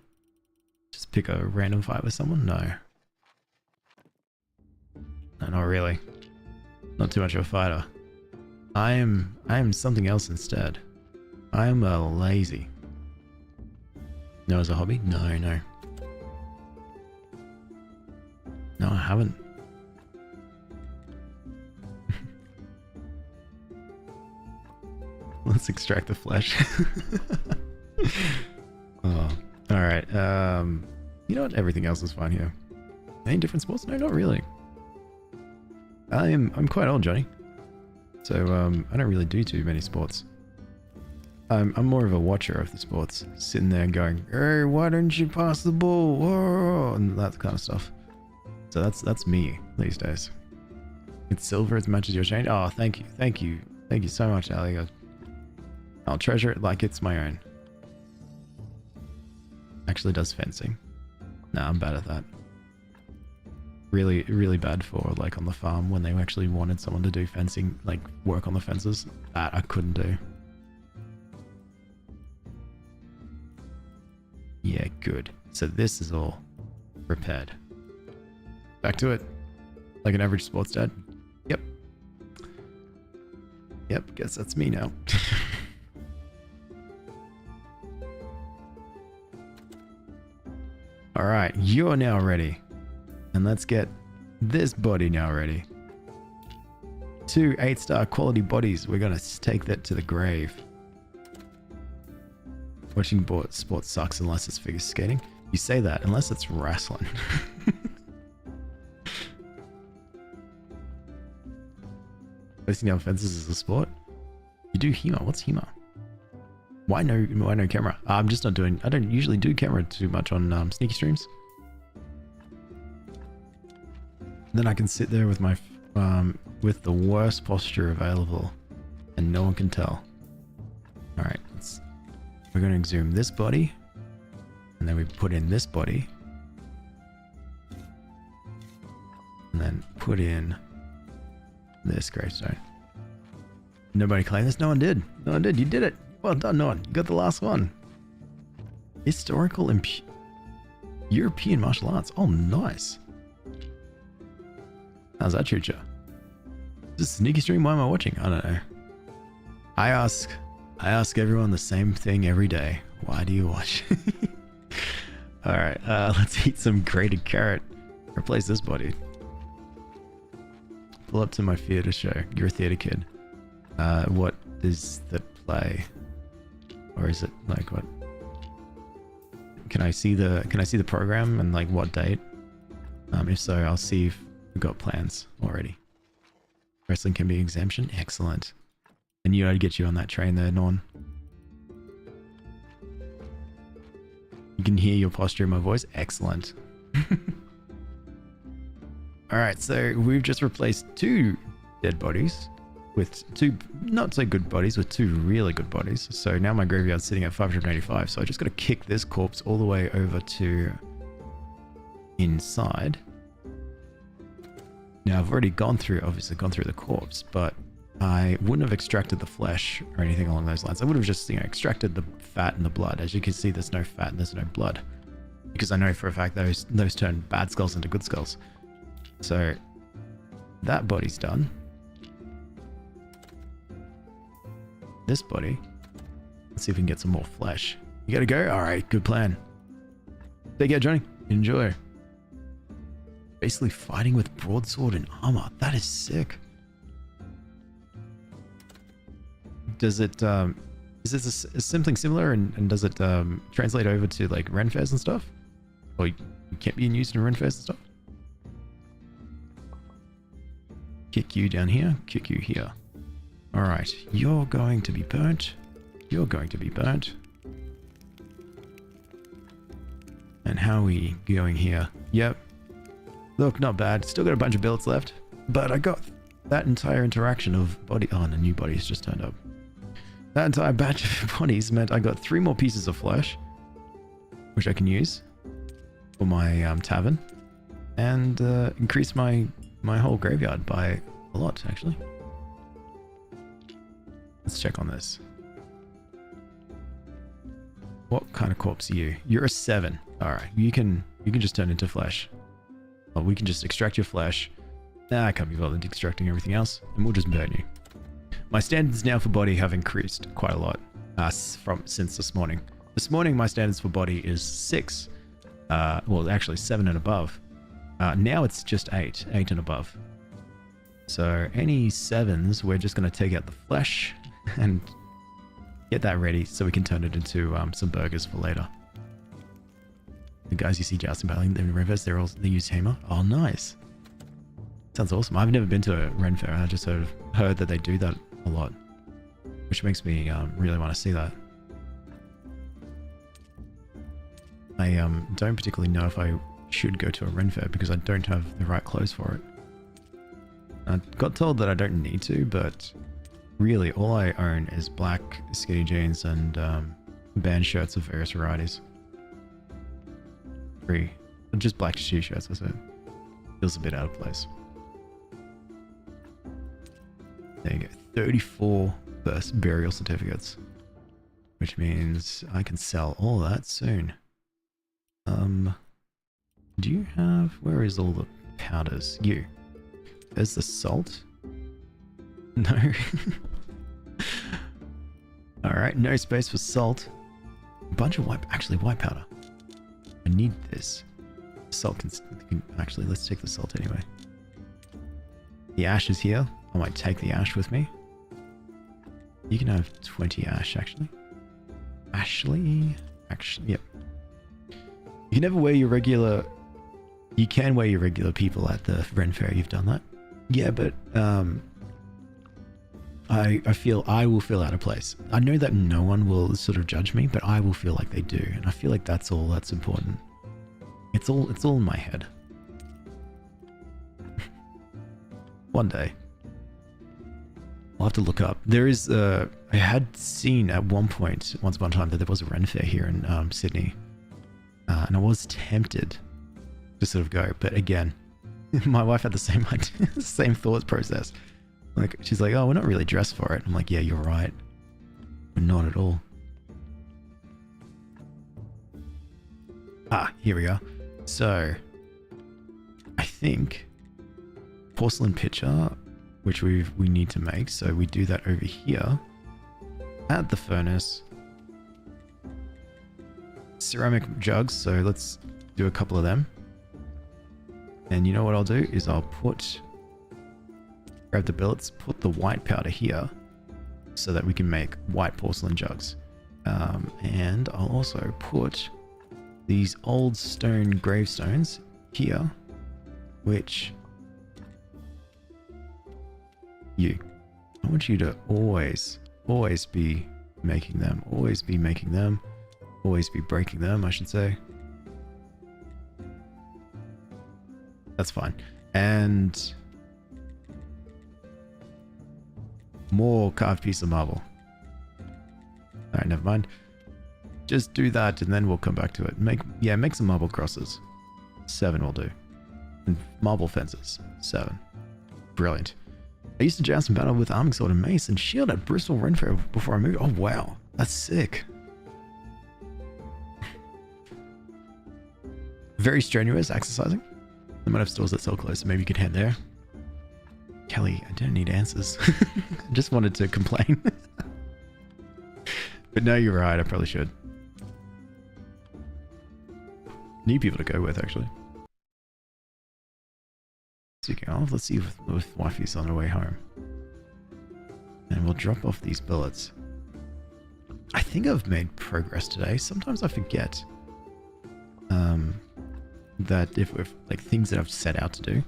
just pick a random fight with someone? No, not really. Not too much of a fighter. I am something else instead. I am a lazy. No, as a hobby? No. No, I haven't. Let's extract the flesh. Oh, all right. You know what? Everything else is fine here. Any different sports? No, not really. I'm quite old, Johnny. So I don't really do too many sports. I'm more of a watcher of the sports, sitting there going, "Hey, why don't you pass the ball?" Whoa, and that kind of stuff. So that's me these days. It's silver. It matches your change. Oh, thank you so much, Ali. I'll treasure it like it's my own. Actually does fencing. Nah, I'm bad at that. Really, really bad for like on the farm when they actually wanted someone to do fencing, like work on the fences. That I couldn't do. Yeah, good. So this is all repaired. Back to it. Like an average sports dad. Yep. Yep, guess that's me now. Alright, you're now ready. And let's get this body now ready. 2 8-star quality bodies. We're gonna take that to the grave. Watching sports sucks unless it's figure skating. You say that unless it's wrestling. Placing down fences is a sport. You do HEMA. What's HEMA? Why no camera? I'm just not doing. I don't usually do camera too much on sneaky streams. Then I can sit there with my with the worst posture available, and no one can tell. All right, we're going to exhume this body, and then we put in this body, and then put in this gravestone. Nobody claimed this. No one did. No one did. You did it. Well done, no one. You got the last one. Historical European martial arts. Oh, nice. How's that treat you? Is this a sneaky stream? Why am I watching? I don't know. I ask everyone the same thing every day. Why do you watch? All right, let's eat some grated carrot. Replace this body. Pull up to my theater show. You're a theater kid. What is the play? Or is it like what? Can I see the program and like what date? If so, I'll see if we've got plans already. Wrestling can be exemption. Excellent. I knew I'd get you on that train there, Norn. You can hear your posture in my voice. Excellent. Alright, so we've just replaced 2 dead bodies with 2 not so good bodies with 2 really good bodies. So now my graveyard's sitting at 585. So I just got to kick this corpse all the way over to inside. Now I've already obviously gone through the corpse, but I wouldn't have extracted the flesh or anything along those lines. I would have just, extracted the fat and the blood. As you can see, there's no fat and there's no blood. Because I know for a fact those turn bad skulls into good skulls. So that body's done. This body. Let's see if we can get some more flesh. You gotta go? Alright, good plan. Take care, Johnny. Enjoy. Basically fighting with broadsword and armor. That is sick. Does it, is this something similar and does it translate over to like Ren fairs and stuff? Or you can't be used in Ren fairs and stuff? Kick you down here, kick you here. Alright, you're going to be burnt. You're going to be burnt. And how are we going here? Yep. Look, not bad. Still got a bunch of billets left. But I got that entire interaction of body... Oh, and a new body has just turned up. That entire batch of bodies meant I got 3 more pieces of flesh, which I can use for my tavern, and increase my whole graveyard by a lot, actually. Let's check on this. What kind of corpse are you? You're a 7. All right, you can just turn into flesh. Well, we can just extract your flesh. Nah, I can't be bothered extracting everything else, and we'll just burn you. My standards now for body have increased quite a lot since this morning. This morning, my standards for body is 6. Well, actually 7 and above. Now it's just 8 and above. So any 7s, we're just going to take out the flesh and get that ready so we can turn it into some burgers for later. The guys you see jousting battling in rivers, they use hammer. Oh, nice. Sounds awesome. I've never been to a Ren Fair. I just heard that they do that a lot, which makes me really want to see that. I don't particularly know if I should go to a Ren Fair because I don't have the right clothes for it. I got told that I don't need to, but really all I own is black skinny jeans and band shirts of various varieties. Just black t-shirts, that's it. Feels a bit out of place. There you go. 34 first burial certificates. Which means I can sell all that soon. Do you have... Where is all the powders? You. There's the salt. No. Alright, no space for salt. A bunch of white... Actually, white powder. I need this. Salt can... Actually, let's take the salt anyway. The ash is here. I might take the ash with me. You can have 20 ash, actually. Actually, yep. You can never wear your regular... You can wear your regular people at the Ren Fair. You've done that. Yeah, but I feel I will feel out of place. I know that no one will sort of judge me, but I will feel like they do, and I feel like that's all that's important. It's all in my head. One day. I'll have to look up. There is I had seen at one point, once upon a time, that there was a Ren Fair here in Sydney. And I was tempted to sort of go, but again, my wife had the same idea, the same thought process. Like, she's like, oh, we're not really dressed for it. I'm like, yeah, you're right. We're not at all. Ah, here we are. So, I think porcelain pitcher, which we need to make. So we do that over here at the furnace. Ceramic jugs. So let's do a couple of them. And you know what I'll do is I'll grab the billets, put the white powder here so that we can make white porcelain jugs. And I'll also put these old stone gravestones here, which I want you to always be making them, always be breaking them, I should say. That's fine. And more carved piece of marble. Alright, never mind. Just do that and then we'll come back to it. Make some marble crosses. 7 will do. And marble fences. 7. Brilliant. I used to joust and battle with arming sword and mace and shield at Bristol Ren Fair before I moved. Oh wow, that's sick. Very strenuous exercising. They might have stores that sell clothes, so maybe you could head there. Kelly, I don't need answers. I just wanted to complain. But no, you're right, I probably should. Need people to go with, actually. Speaking of, let's see if wifey's on her way home. And we'll drop off these billets. I think I've made progress today. Sometimes I forget that if like things that I've set out to do,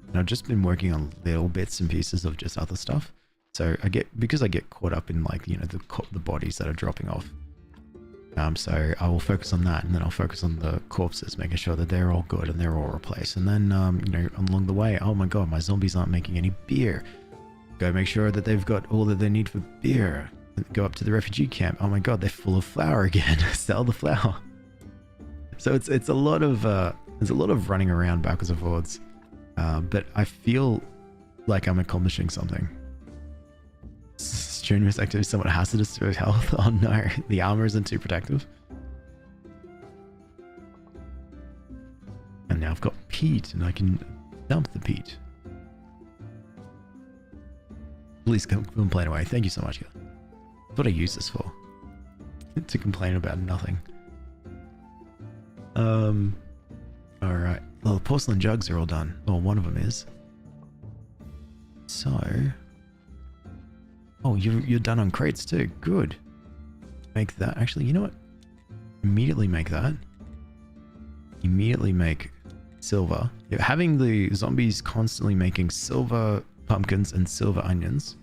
and I've just been working on little bits and pieces of just other stuff. So because I get caught up in like, you know, the bodies that are dropping off. So I will focus on that, and then I'll focus on the corpses, making sure that they're all good and they're all replaced. And then, you know, along the way, oh my god, my zombies aren't making any beer. Go make sure that they've got all that they need for beer. Go up to the refugee camp. Oh my god, they're full of flour again. Sell the flour. So it's a lot of there's a lot of running around backwards and forwards, but I feel like I'm accomplishing something. Strenuous activity somewhat hazardous to his health. Oh no, the armor isn't too protective. And now I've got peat and I can dump the peat. Please complain away. Thank you so much. That's what I use this for. To complain about nothing. Alright. Well, the porcelain jugs are all done. Well, one of them is. So... Oh, you're done on crates too. Good. Make that. Actually, you know what? Immediately make that. Immediately make silver. Yeah, having the zombies constantly making silver pumpkins and silver onions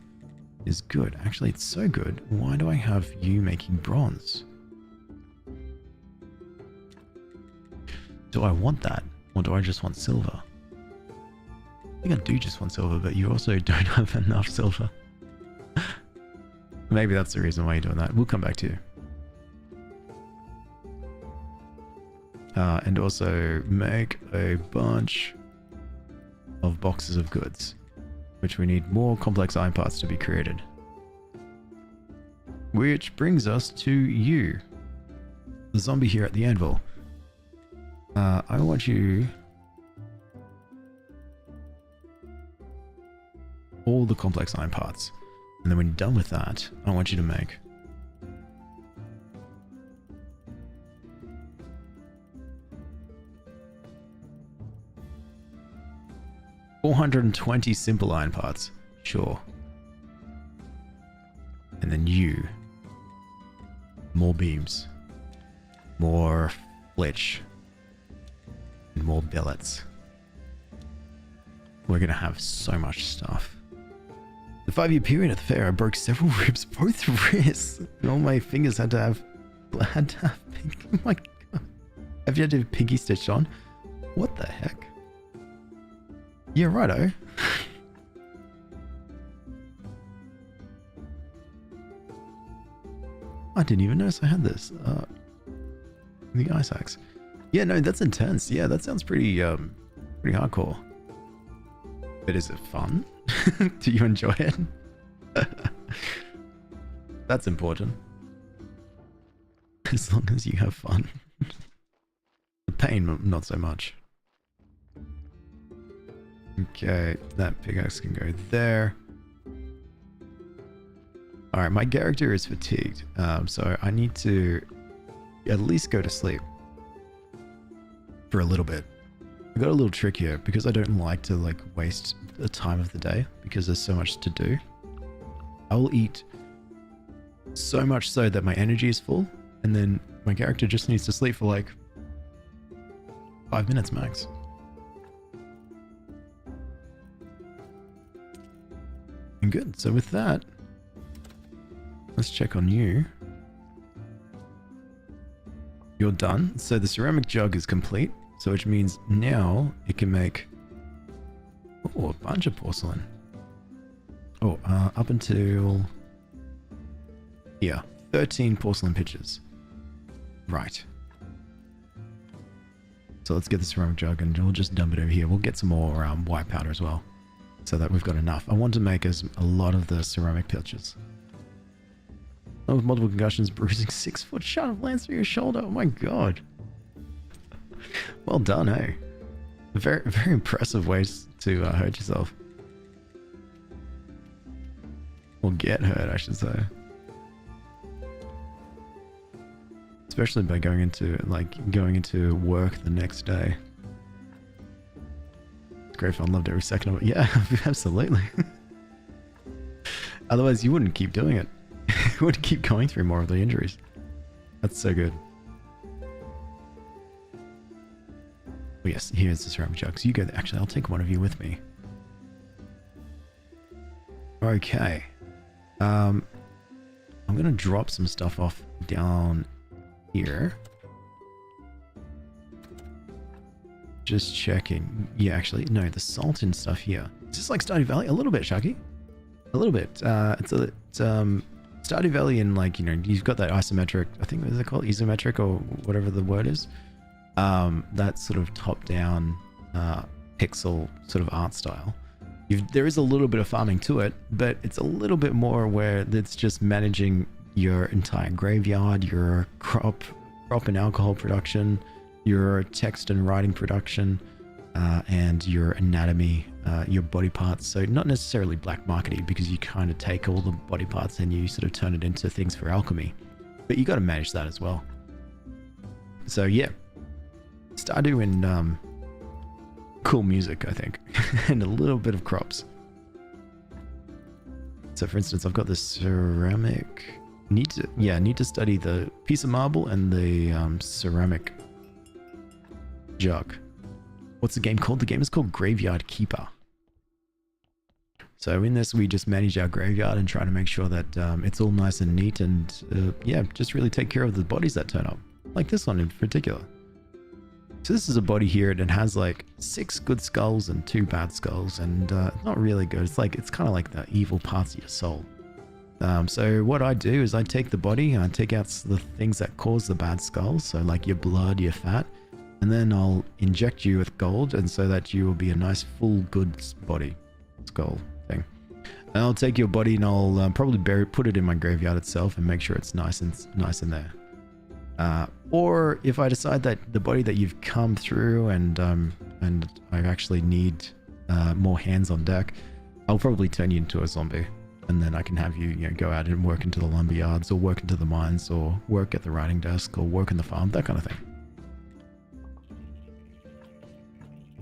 is good. Actually, it's so good. Why do I have you making bronze? Do I want that? Or do I just want silver? I think I do just want silver, but you also don't have enough silver. Maybe that's the reason why you're doing that. We'll come back to you. And also make a bunch of boxes of goods, which we need more complex iron parts to be created. Which brings us to you, the zombie here at the anvil. I want you... all the complex iron parts. And then when you're done with that, I want you to make... 420 simple iron parts. Sure. And then you. More beams. More flitch. And more billets. We're gonna have so much stuff. The 5-year period at the fair, I broke several ribs, both wrists. And all my fingers had to have pink. Oh my god. Have you had to have pinky stitched on? What the heck? Yeah, righto. I didn't even notice I had this. The ice axe. Yeah, no, that's intense. Yeah, that sounds pretty hardcore. But is it fun? Do you enjoy it? That's important. As long as you have fun. The pain, not so much. Okay, that pickaxe can go there. Alright, my character is fatigued, so I need to at least go to sleep. For a little bit. I got a little trick here, because I don't like to waste the time of the day, because there's so much to do. I will eat so much so that my energy is full, and then my character just needs to sleep for 5 minutes max. And good, so with that, let's check on you. You're done. So the ceramic jug is complete, so which means now it can make a bunch of porcelain. Up until here, 13 porcelain pitchers. Right. So let's get the ceramic jug and we'll just dump it over here. We'll get some more white powder as well, so that we've got enough. I want to make a lot of the ceramic pitchers. Oh, with multiple concussions, bruising, 6-foot shot of lance through your shoulder. Oh my god. Well done, hey. Very, very impressive ways to hurt yourself. Or get hurt, I should say. Especially by going into work the next day. It's great fun, loved every second of it. Yeah, absolutely. Otherwise you wouldn't keep doing it. You wouldn't keep going through more of the injuries. That's so good. Oh yes, here's the ceramic jugs. You go there. Actually, I'll take one of you with me. Okay. I'm gonna drop some stuff off down here. Just checking. Yeah, actually, no, the salt and stuff here. Is this like Stardew Valley? A little bit, Shaggy. A little bit. It's Stardew Valley and you've got that isometric, I think, what is it called? Isometric or whatever the word is. That sort of top-down pixel sort of art style. There is a little bit of farming to it, but it's a little bit more where it's just managing your entire graveyard, your crop and alcohol production, your text and writing production, and your anatomy, your body parts. So not necessarily black markety, because you kind of take all the body parts and you sort of turn it into things for alchemy, but you got to manage that as well. So yeah, Stardew and cool music, I think, and a little bit of crops. So for instance, I've got this ceramic. Need to study the piece of marble and the ceramic jug. What's the game called? The game is called Graveyard Keeper. So in this, we just manage our graveyard and try to make sure that it's all nice and neat, and yeah, just really take care of the bodies that turn up. Like this one in particular. So this is a body here, and it has like 6 good skulls and 2 bad skulls, and not really good. It's kind of like the evil parts of your soul. So what I do is I take the body and I take out the things that cause the bad skulls, so like your blood, your fat, and then I'll inject you with gold, and so that you will be a nice full good body skull thing. And I'll take your body and I'll probably put it in my graveyard itself and make sure it's nice in there. Or if I decide that the body that you've come through and I actually need more hands on deck, I'll probably turn you into a zombie, and then I can have you, go out and work into the lumber yards, or work into the mines, or work at the writing desk, or work in the farm, that kind of thing.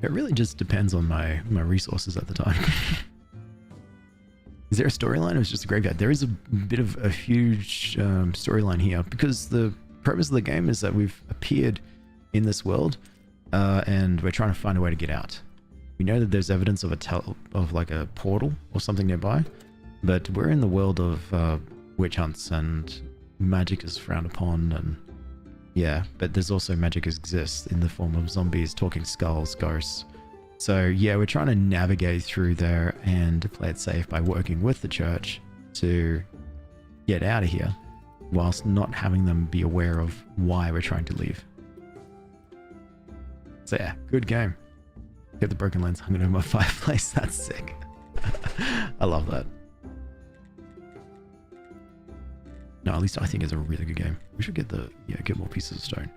It really just depends on my resources at the time. Is there a storyline, or is it just a graveyard? There is a bit of a huge storyline here, because the premise of the game is that we've appeared in this world, and we're trying to find a way to get out. We know that there's evidence of like a portal or something nearby, but we're in the world of witch hunts, and magic is frowned upon, and yeah, but there's also magic exists in the form of zombies, talking skulls, ghosts. So yeah, we're trying to navigate through there and play it safe by working with the church to get out of here, whilst not having them be aware of why we're trying to leave. So yeah, good game. Get the broken lens hung over my fireplace. That's sick. I love that. No, at least I think it's a really good game. We should get get more pieces of stone.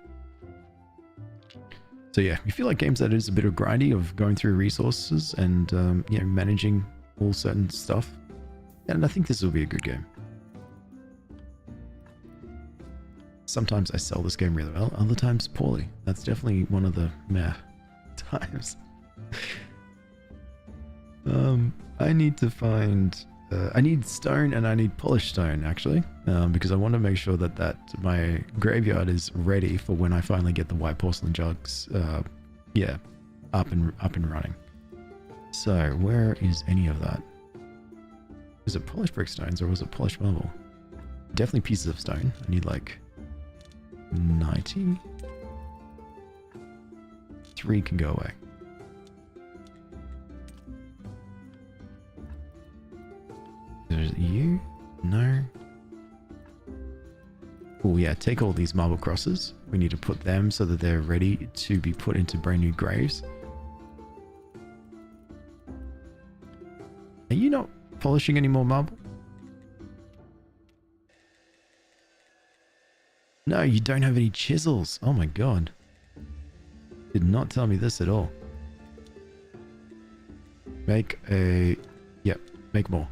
So yeah, you feel like games that is a bit of grindy, of going through resources and managing all certain stuff. And I think this will be a good game. Sometimes I sell this game really well, other times poorly. That's definitely one of the meh times. I need to find... I need stone, and I need polished stone, actually, because I want to make sure that my graveyard is ready for when I finally get the white porcelain jugs, up and running. So, where is any of that? Was it polished brick stones, or was it polished marble? Definitely pieces of stone. I need like 90. 3 can go away. There's you? No. Oh yeah, take all these marble crosses. We need to put them so that they're ready to be put into brand new graves. Are you not polishing any more marble? No, you don't have any chisels. Oh my god. Did not tell me this at all. Make more.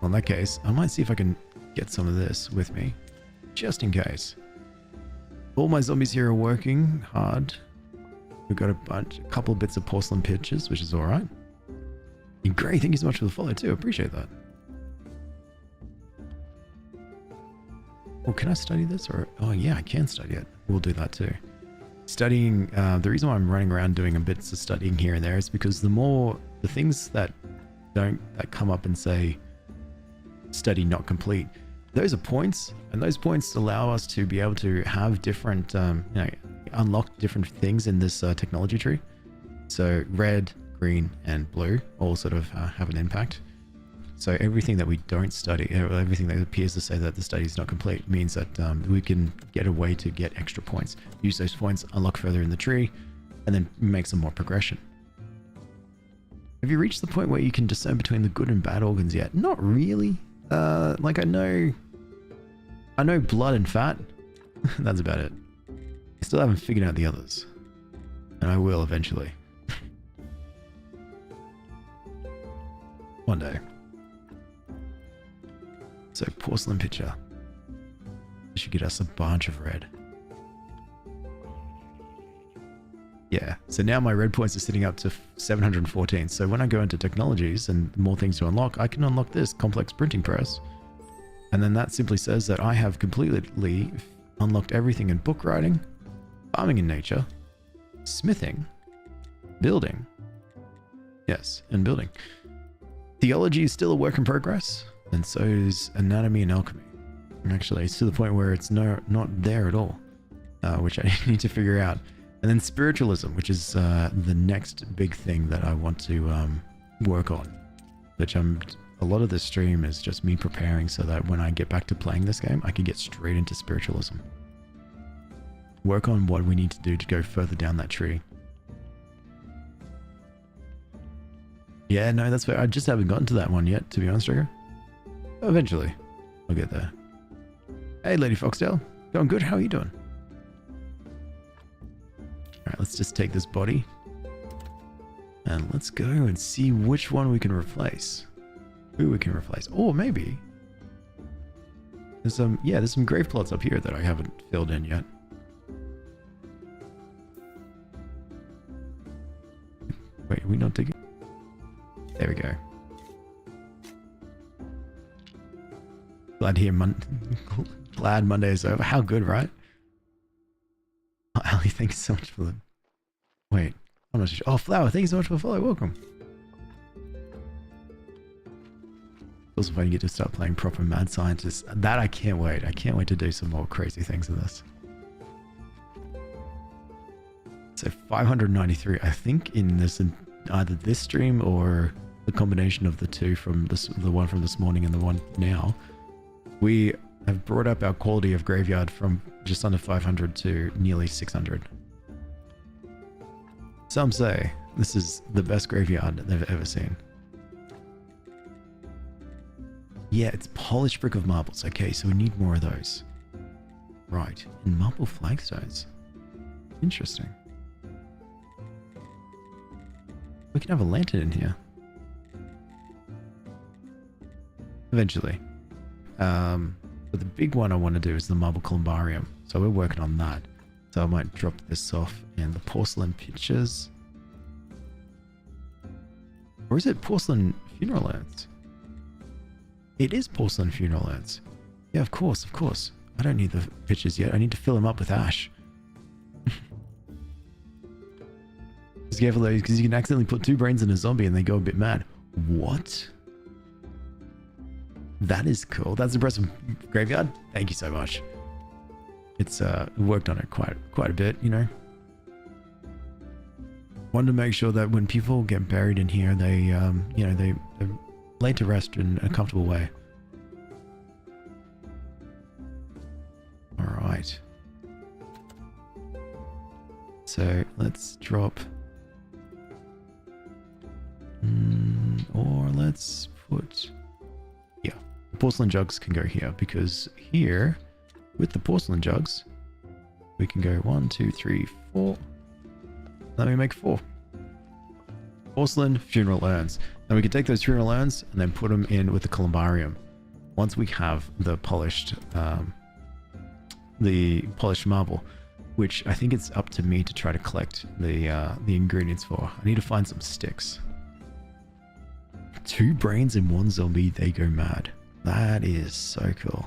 Well, in that case, I might see if I can get some of this with me, just in case. All my zombies here are working hard. We've got a couple bits of porcelain pitchers, which is alright. Great, thank you so much for the follow too, appreciate that. Oh, can I study this? Or oh yeah, I can study it. We'll do that too. Studying, the reason why I'm running around doing a bits of studying here and there is because the things that come up and say study not complete, those are points, and those points allow us to be able to have different unlock different things in this technology tree. So red, green and blue all sort of have an impact. So everything that we don't study, everything that appears to say that the study is not complete, means that we can get a way to get extra points, use those points, unlock further in the tree, and then make some more progression. Have you reached the point where you can discern between the good and bad organs yet? Not really. Like I know blood and fat. That's about it. I still haven't figured out the others, and I will eventually. One day. So porcelain pitcher. This should get us a bunch of red. Yeah, so now my red points are sitting up to 714. So when I go into technologies and more things to unlock, I can unlock this complex printing press. And then that simply says that I have completely unlocked everything in book writing, farming in nature, smithing, building. Yes, and building. Theology is still a work in progress, and so is anatomy and alchemy. And actually, it's to the point where it's not there at all, which I need to figure out. And then spiritualism, which is the next big thing that I want to work on, which a lot of this stream is just me preparing so that when I get back to playing this game, I can get straight into spiritualism. Work on what we need to do to go further down that tree. Yeah, no, that's fair. I just haven't gotten to that one yet, to be honest, Trigger. Eventually, I'll get there. Hey, Lady Foxtail. Going good? How are you doing? Alright, let's just take this body. And let's go and see which one we can replace. Who we can replace. Or maybe... There's some grave plots up here that I haven't filled in yet. Wait, are we not digging? There we go. Glad Monday is over. How good, right? Oh, Ali, thanks so much for the... Wait, I'm not sure. Oh, Flower, thank you so much for the follow. Welcome. Also, if I get to start playing proper mad scientists, that I can't wait. I can't wait to do some more crazy things in this. So 593. I think in this, either this stream or the combination of the two from this, the one from this morning and the one now, we have brought up our quality of graveyard from just under 500 to nearly 600. Some say this is the best graveyard they've ever seen. Yeah, it's polished brick of marbles. Okay, so we need more of those. Right, and marble flagstones. Interesting. We can have a lantern in here. Eventually. But the big one I want to do is the marble columbarium. So we're working on that. So I might drop this off and the porcelain pictures. Or is it porcelain funeral urns? It is porcelain funeral urns. Yeah, of course, of course. I don't need the pictures yet. I need to fill them up with ash. Just careful though, because you can accidentally put 2 brains in a zombie and they go a bit mad. What? That is cool. That's impressive. Graveyard, thank you so much. It's worked on it quite a bit, you know. Wanted to make sure that when people get buried in here, they you know, they're laid to rest in a comfortable way. All right. So let's drop, or let's put, yeah, the porcelain jugs can go here because here with the porcelain jugs we can go 1, 2, 3, 4. Let me make 4 porcelain funeral urns. Now we can take those funeral urns and then put them in with the columbarium once we have the polished marble, which I think it's up to me to try to collect the ingredients for. I need to find some sticks. 2 brains in 1 zombie, they go mad. That is so cool.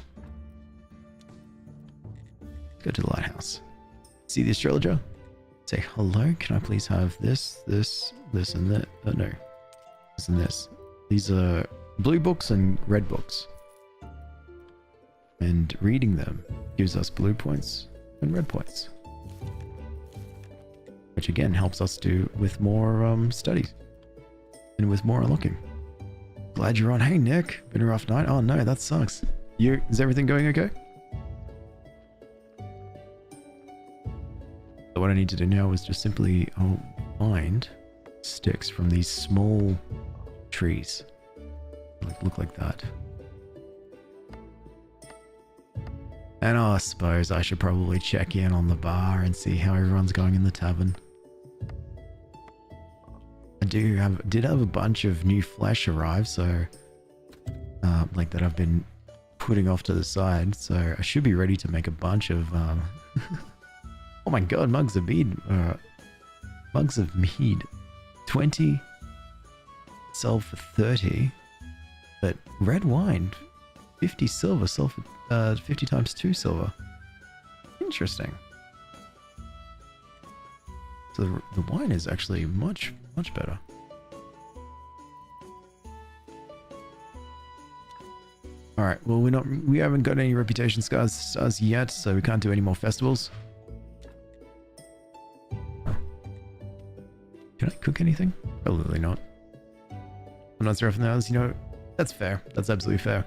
Let's go to the lighthouse. See the astrologer? Say hello. Can I please have this, and that? Oh no, this and this. These are blue books and red books, and reading them gives us blue points and red points, which again helps us do with more studies and with more unlocking. Glad you're on. Hey Nick, been a rough night. Oh no, that sucks. Is everything going okay? So what I need to do now is just simply find sticks from these small trees. Look like that. And I suppose I should probably check in on the bar and see how everyone's going in the tavern. I did have a bunch of new flesh arrive, so like that I've been putting off to the side, so I should be ready to make a bunch of oh my god, Mugs of Bead mugs of mead. 20 sell for 30. But red wine, 50 silver, sell for 50 times 2 silver. Interesting. So the wine is actually much better. All right. Well, we haven't got any reputation stars yet, so we can't do any more festivals. Can I cook anything? Probably not. I'm not sure if others, you know, that's fair. That's absolutely fair.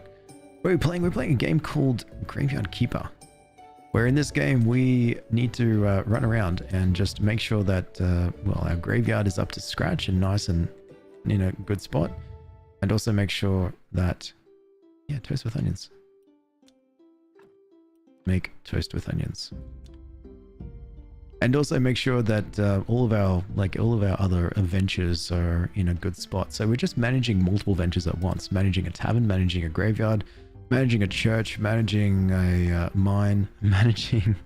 What are we playing? We're playing a game called Graveyard Keeper, where in this game we need to run around and just make sure that, well, our graveyard is up to scratch and nice and in a good spot. And also make sure that, yeah, toast with onions. Make toast with onions. And also make sure that all of our other ventures are in a good spot. So we're just managing multiple ventures at once. Managing a tavern, managing a graveyard, managing a church, managing a mine, managing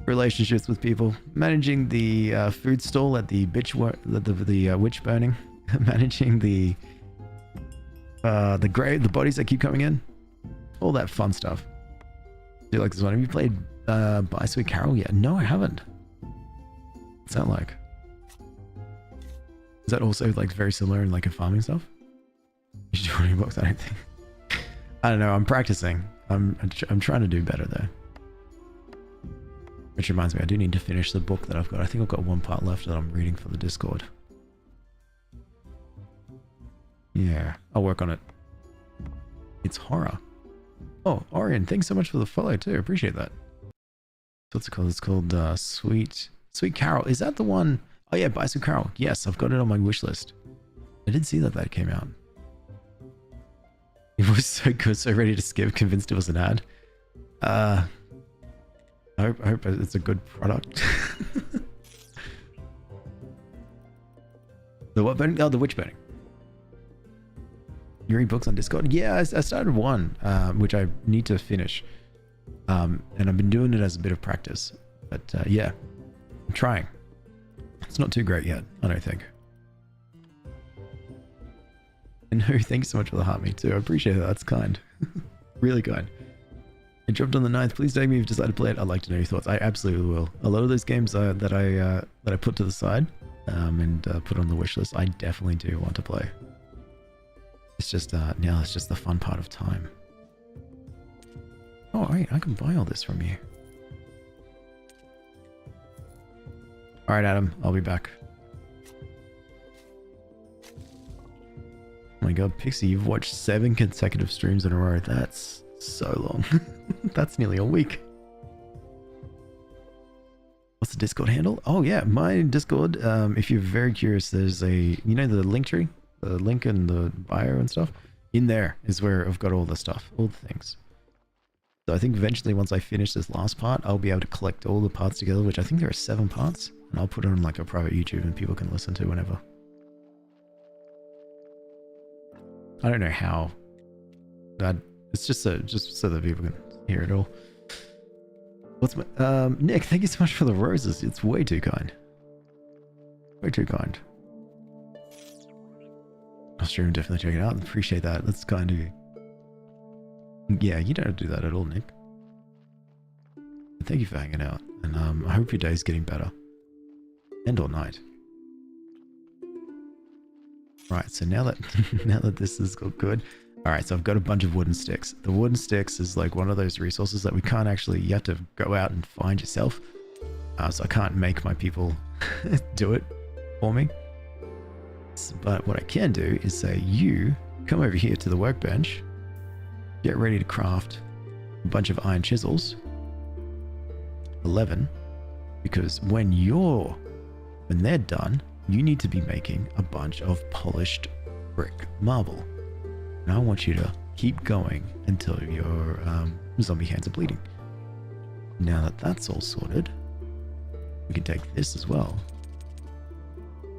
relationships with people, managing the food stall at the witch burning, managing the bodies that keep coming in, all that fun stuff. Do you like this one? Have you played By Sweet Carol yet? No, I haven't. What's that like? Is that also like very similar in like a farming stuff? You should do 20 bucks, I don't think. I don't know, I'm practicing. I'm trying to do better there. Which reminds me, I do need to finish the book that I've got. I think I've got one part left that I'm reading for the Discord. Yeah, I'll work on it. It's horror. Oh, Orion, thanks so much for the follow too. Appreciate that. What's it called? It's called Sweet Carol. Is that the one? Oh yeah, By Sweet Carol. Yes, I've got it on my wish list. I did see that came out. It was so good, so ready to skip, convinced it was an ad. I hope it's a good product. The what burning? Oh, the witch burning. You read books on Discord? Yeah, I started one, which I need to finish. And I've been doing it as a bit of practice. But yeah, I'm trying. It's not too great yet, I don't think. And no, thanks so much for the heart, me too. I appreciate that. That's kind. Really kind. I dropped on the 9th. Please tag me if you've decided to play it. I'd like to know your thoughts. I absolutely will. A lot of those games that I put to the side and put on the wish list, I definitely do want to play. It's just now it's just the fun part of time. Oh, alright, I can buy all this from you. Alright, Adam, I'll be back. Oh my god, Pixie, you've watched 7 consecutive streams in a row. That's so long. That's nearly a week. What's the Discord handle? Oh yeah, my Discord, if you're very curious, there's you know the link tree? The link in the bio and stuff? In there is where I've got all the stuff, all the things. So I think eventually once I finish this last part, I'll be able to collect all the parts together, which I think there are 7 parts. And I'll put it on like a private YouTube and people can listen to whenever. I don't know how. It's just so that people can hear it all. What's my Nick, thank you so much for the roses. It's way too kind. Way too kind. I'll stream, definitely check it out. Appreciate that. That's kind of you. Yeah, you don't do that at all, Nick. But thank you for hanging out. And I hope your day's getting better. And or night. Right, so now that this is good. Alright, so I've got a bunch of wooden sticks. The wooden sticks is like one of those resources that we can't actually, you have to go out and find yourself. So I can't make my people do it for me. But what I can do is say, you come over here to the workbench, get ready to craft a bunch of iron chisels. 11, because when they're done, you need to be making a bunch of polished brick marble. And I want you to keep going until your zombie hands are bleeding. Now that that's all sorted, we can take this as well.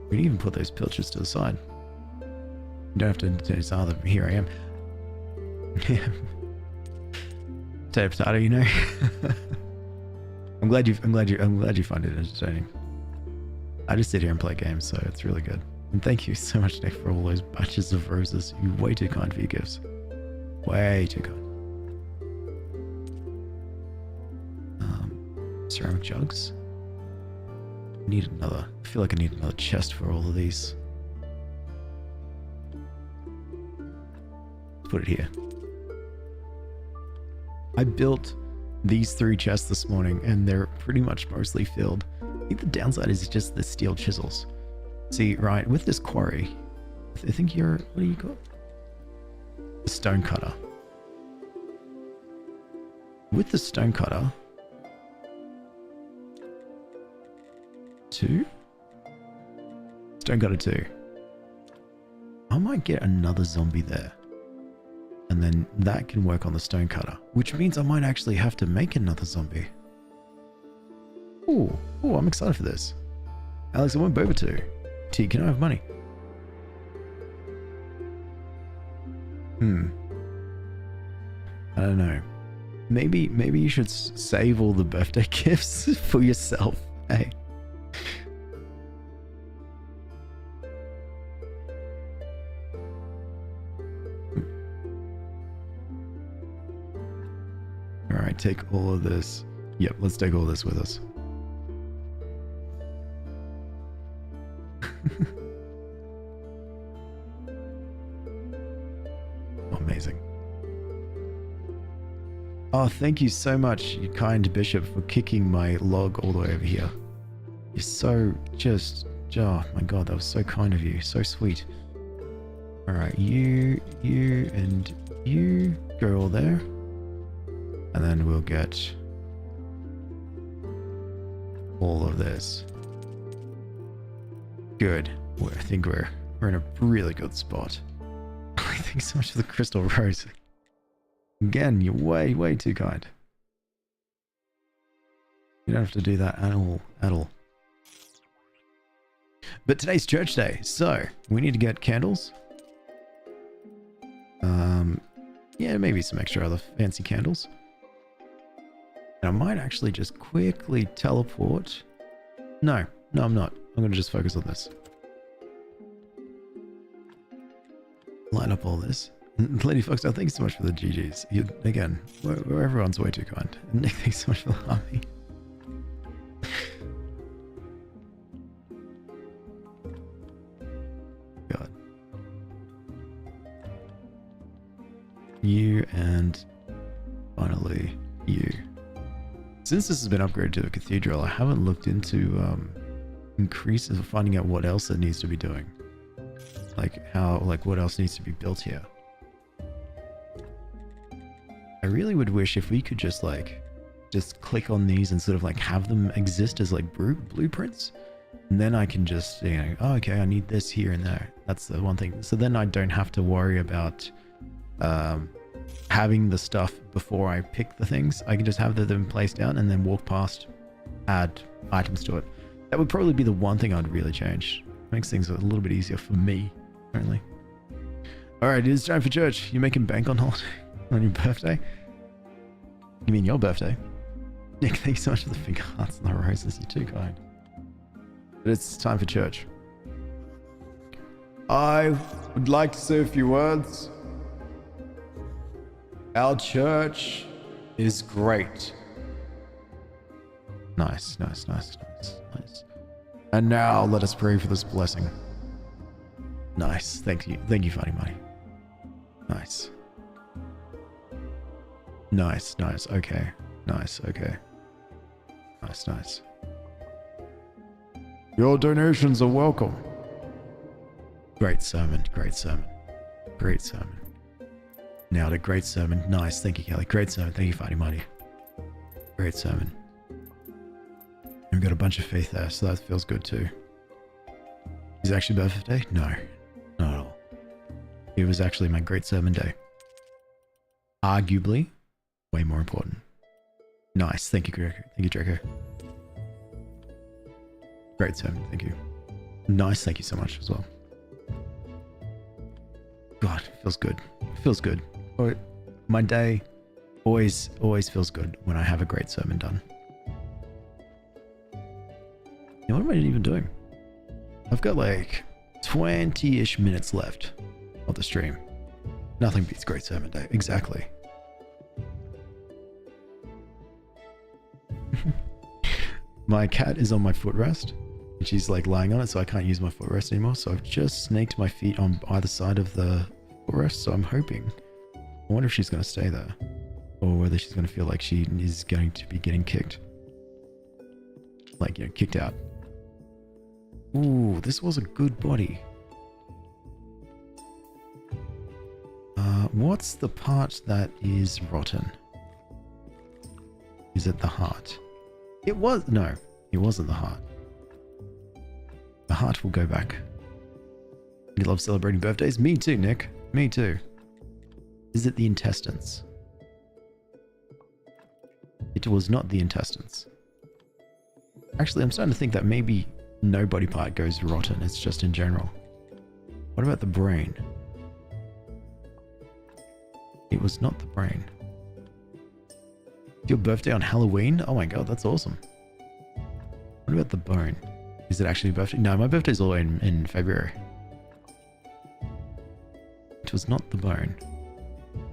We can even put those pilchards to the side. You don't have to decide that here I am. Yeah. Potato, you know. I'm glad you find it entertaining. I just sit here and play games, so it's really good. And thank you so much, Nick, for all those batches of roses. You're way too kind for your gifts. Way too kind. Ceramic jugs. Need another. I feel like I need another chest for all of these. Put it here. I built these 3 chests this morning and they're pretty much mostly filled. I think the downside is just the steel chisels. See, right, with this quarry, I think you're, what do you got? The stone cutter. With the stone cutter, 2? Stone cutter 2. I might get another zombie there. And then that can work on the stone cutter, which means I might actually have to make another zombie. Ooh, I'm excited for this. Alex, I want boba too. T, can I have money? I don't know. Maybe you should save all the birthday gifts for yourself. Hey. Alright, take all of this. Yep, let's take all this with us. Amazing. Oh, thank you so much, you kind bishop, for kicking my log all the way over here. You're so just... Oh my god, that was so kind of you. So sweet. Alright, you, and you go all there. And then we'll get all of this. Good. I think we're in a really good spot. Thanks so much for the crystal rose. Again, you're way too kind. You don't have to do that at all. But today's church day, so we need to get candles. Yeah, maybe some extra other fancy candles. And I might actually just quickly teleport. No, I'm not. I'm going to just focus on this. Light up all this. Lady Foxtail, thank you so much for the GGs. Again, everyone's way too kind. And Nick, thanks so much for the army. God. You and finally you. Since this has been upgraded to a cathedral, I haven't looked into increases or finding out what else it needs to be doing. Like what else needs to be built here. I really would wish if we could just click on these and sort of like have them exist as like blueprints. And then I can just, oh, okay, I need this here and there. That's the one thing. So then I don't have to worry about having the stuff before I pick the things. I can just have them placed down and then walk past, add items to it. That would probably be the one thing I'd really change. Makes things a little bit easier for me, apparently. Alright, it is time for church. You making bank on holiday? On your birthday? You mean your birthday? Nick, thanks so much for the finger hearts and the roses. You're too kind. But it's time for church. I would like to say a few words. Our church is great. Nice. And now let us pray for this blessing. Nice. Thank you, Funny Money. Nice. Okay. Nice. Your donations are welcome. Great sermon. Nailed it. Great sermon. Nice. Thank you, Kelly. Great sermon. Thank you, Funny Money. Great sermon. We've got a bunch of faith there, so that feels good too. Is it actually birthday? No, not at all. It was actually my great sermon day. Arguably, way more important. Nice. Thank you, Draco. Great sermon. Thank you. Nice. Thank you so much as well. God, it feels good. My day always feels good when I have a great sermon done. What am I even doing? I've got like 20-ish minutes left of the stream. Nothing beats Great Sermon Day. Exactly. My cat is on my footrest. And she's like lying on it, so I can't use my footrest anymore. So I've just snaked my feet on either side of the footrest. So I'm hoping. I wonder if she's going to stay there. Or whether she's going to feel like she is going to be getting kicked. Like, you know, kicked out. Ooh, this was a good body. What's the part that is rotten? Is it the heart? It was... No, it wasn't the heart. The heart will go back. You love celebrating birthdays? Me too, Nick. Me too. Is it the intestines? It was not the intestines. Actually, I'm starting to think that maybe no body part goes rotten. It's just in general. What about the brain? It was not the brain. Your birthday on Halloween? Oh my god, that's awesome. What about the bone? Is it actually a birthday? No, my birthday's all in February. It was not the bone.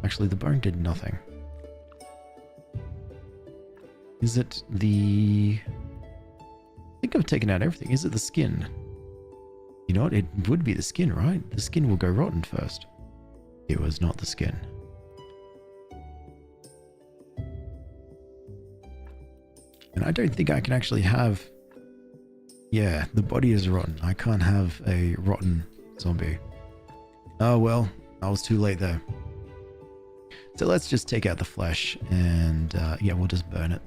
Actually, the bone did nothing. Is it the... I think I've taken out everything. Is it the skin? You know what? It would be the skin, right? The skin will go rotten first. It was not the skin. And I don't think I can actually have... Yeah, the body is rotten. I can't have a rotten zombie. Oh well, I was too late there. So let's just take out the flesh and yeah, we'll just burn it.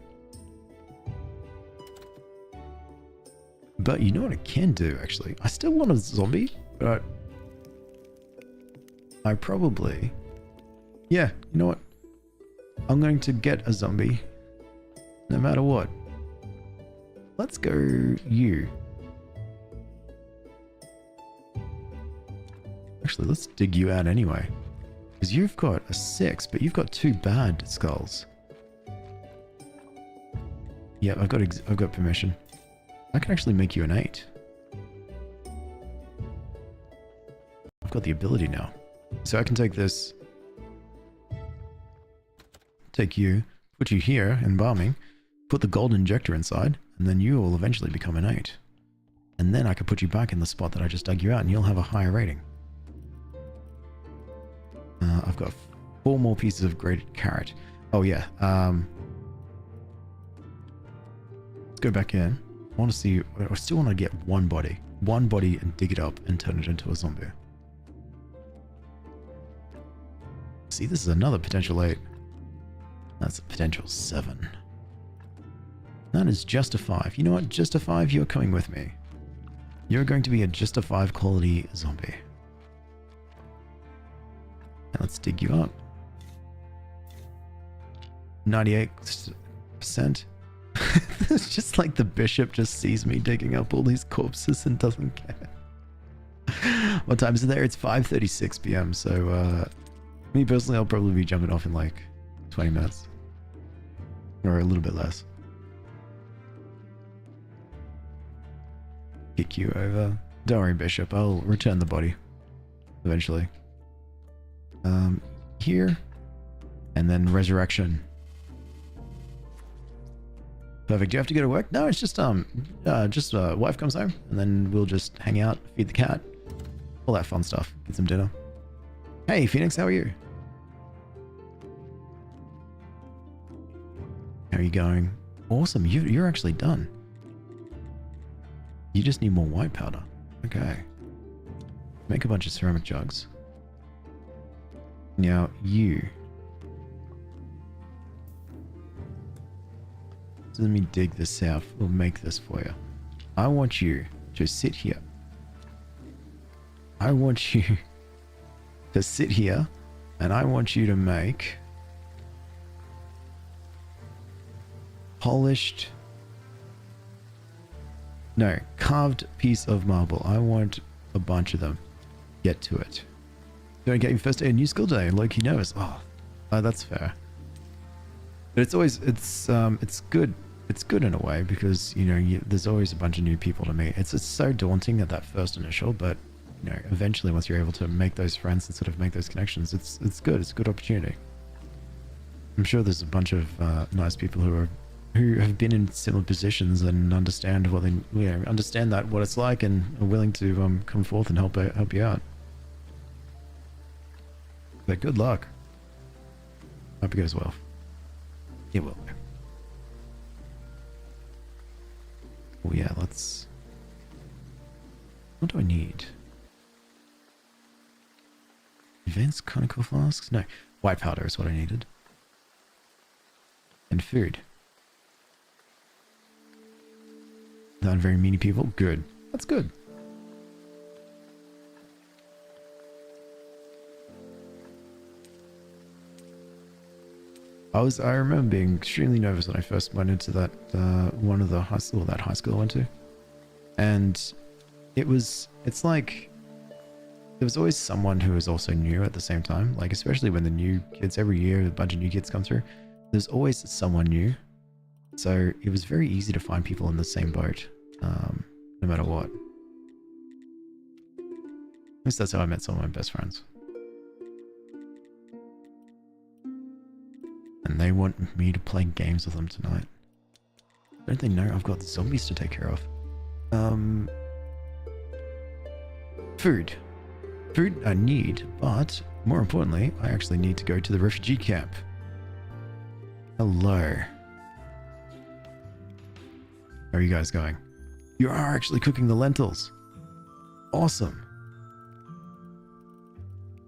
But you know what I can do, actually? I still want a zombie, but I probably... Yeah, you know what? I'm going to get a zombie no matter what. Let's go you. Actually, let's dig you out anyway. Because you've got a 6, but you've got 2 bad skulls. Yeah, I've got permission. I can actually make you an 8. I've got the ability now. So I can take this, take you, put you here, embalming, put the gold injector inside, and then you will eventually become an 8. And then I can put you back in the spot that I just dug you out, and you'll have a higher rating. I've got 4 more pieces of grated carrot. Oh yeah, let's go back in. I want to see, I still want to get one body and dig it up and turn it into a zombie. See, this is another potential 8. That's a potential 7. That is just a 5. You know what? Just a 5, you're coming with me. You're going to be a just a 5 quality zombie. And let's dig you up. 98%. It's just like the bishop just sees me digging up all these corpses and doesn't care. What time is it there? It's 5:36 p.m. So, me personally, I'll probably be jumping off in like 20 minutes. Or a little bit less. Kick you over. Don't worry, bishop. I'll return the body. Eventually. Here. And then resurrection. Perfect. Do you have to go to work? No, it's just wife comes home and then we'll just hang out, feed the cat, all that fun stuff. Get some dinner. Hey, Phoenix, how are you? How are you going? Awesome. You're actually done. You just need more white powder. Okay. Make a bunch of ceramic jugs. Now you. So let me dig this out. We'll make this for you. I want you to sit here. I want you to sit here and I want you to make polished, no, carved piece of marble. I want a bunch of them. Get to it. Don't get your first day of new skill today. Low-key nervous. Oh, that's fair. But it's always, it's good it's good in a way because, you know, there's always a bunch of new people to meet. It's so daunting at that first initial, but, you know, eventually once you're able to make those friends and sort of make those connections, it's good. It's a good opportunity. I'm sure there's a bunch of nice people who have been in similar positions and understand what they, you know, understand that what it's like and are willing to come forth and help you out. But good luck. Hope it goes well. It will. Oh yeah, let's... What do I need? Advanced conical flasks? No, white powder is what I needed. And food. Not very many people? Good. That's good. I remember being extremely nervous when I first went into that one of the high school I went to, and it's like there was always someone who was also new at the same time. Like especially when the new kids, every year a bunch of new kids come through, there's always someone new. So it was very easy to find people in the same boat, no matter what. At least that's how I met some of my best friends. And they want me to play games with them tonight. Don't they know I've got zombies to take care of? Food. Food I need, but more importantly, I actually need to go to the refugee camp. Hello. How are you guys going? You are actually cooking the lentils. Awesome.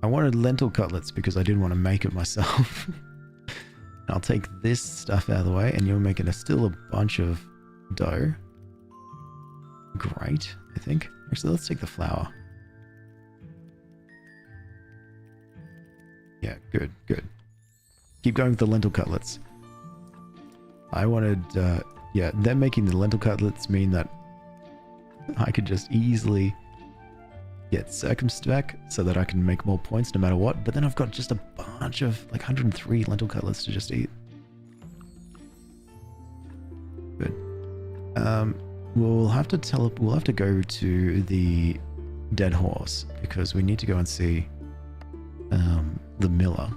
I wanted lentil cutlets because I didn't want to make it myself. I'll take this stuff out of the way and you're making still a bunch of dough. Great, I think. Actually, let's take the flour. Yeah, good, good. Keep going with the lentil cutlets. I wanted, yeah, them making the lentil cutlets mean that I could just easily get circumspect so that I can make more points no matter what, but then I've got just a bunch of like 103 lentil cutlets to just eat. Good. We'll have to go to the dead horse because we need to go and see the miller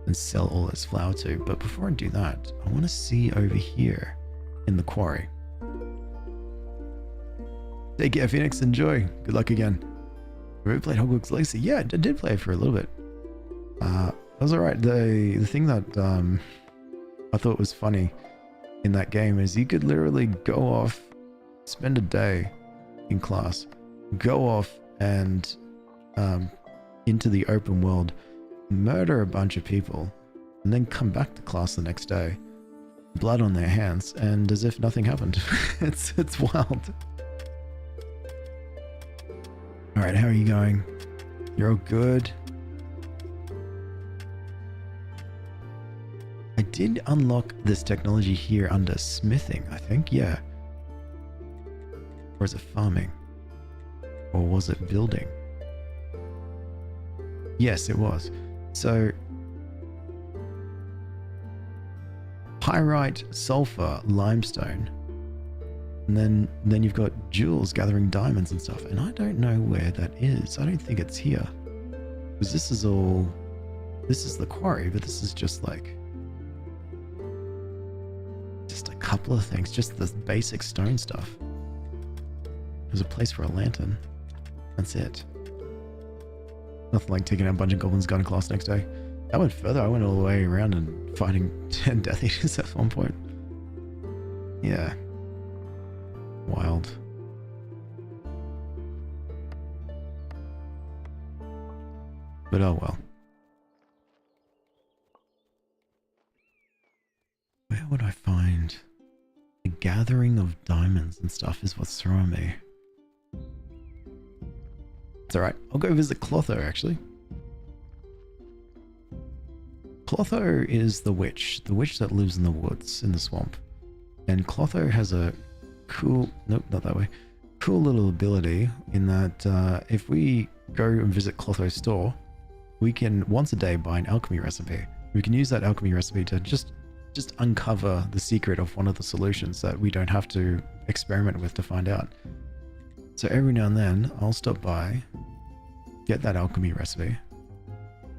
and sell all this flour too. But before I do that, I want to see over here in the quarry. Take care, Phoenix. Enjoy. Good luck again. Have you ever played Hogwarts Legacy? Yeah, I did play it for a little bit. That was alright. The thing that I thought was funny in that game is you could literally go off, spend a day in class, go off and into the open world, murder a bunch of people, and then come back to class the next day, blood on their hands, and as if nothing happened. It's wild. Alright, how are you going? You're all good? I did unlock this technology here under smithing, I think, yeah. Or is it farming? Or was it building? Yes, it was. So, pyrite, sulfur, limestone, and then you've got jewels gathering diamonds and stuff, and I don't know where that is. I don't think it's here, because this is the quarry, but this is just like a couple of things, just the basic stone stuff. There's a place for a lantern. That's it. Nothing like taking out a bunch of goblins, going to class next day. I went further. I went all the way around and fighting 10 Death Eaters at one point. Yeah. Wild. But oh well. Where would I find the gathering of diamonds and stuff is what's throwing me. It's alright. I'll go visit Clotho, actually. Clotho is the witch that lives in the woods, in the swamp. And Clotho has a cool, nope, not that way, cool little ability in that if we go and visit Clotho's store, we can once a day buy an alchemy recipe. We can use that alchemy recipe to just just uncover the secret of one of the solutions that we don't have to experiment with to find out. So every now and then, I'll stop by, get that alchemy recipe,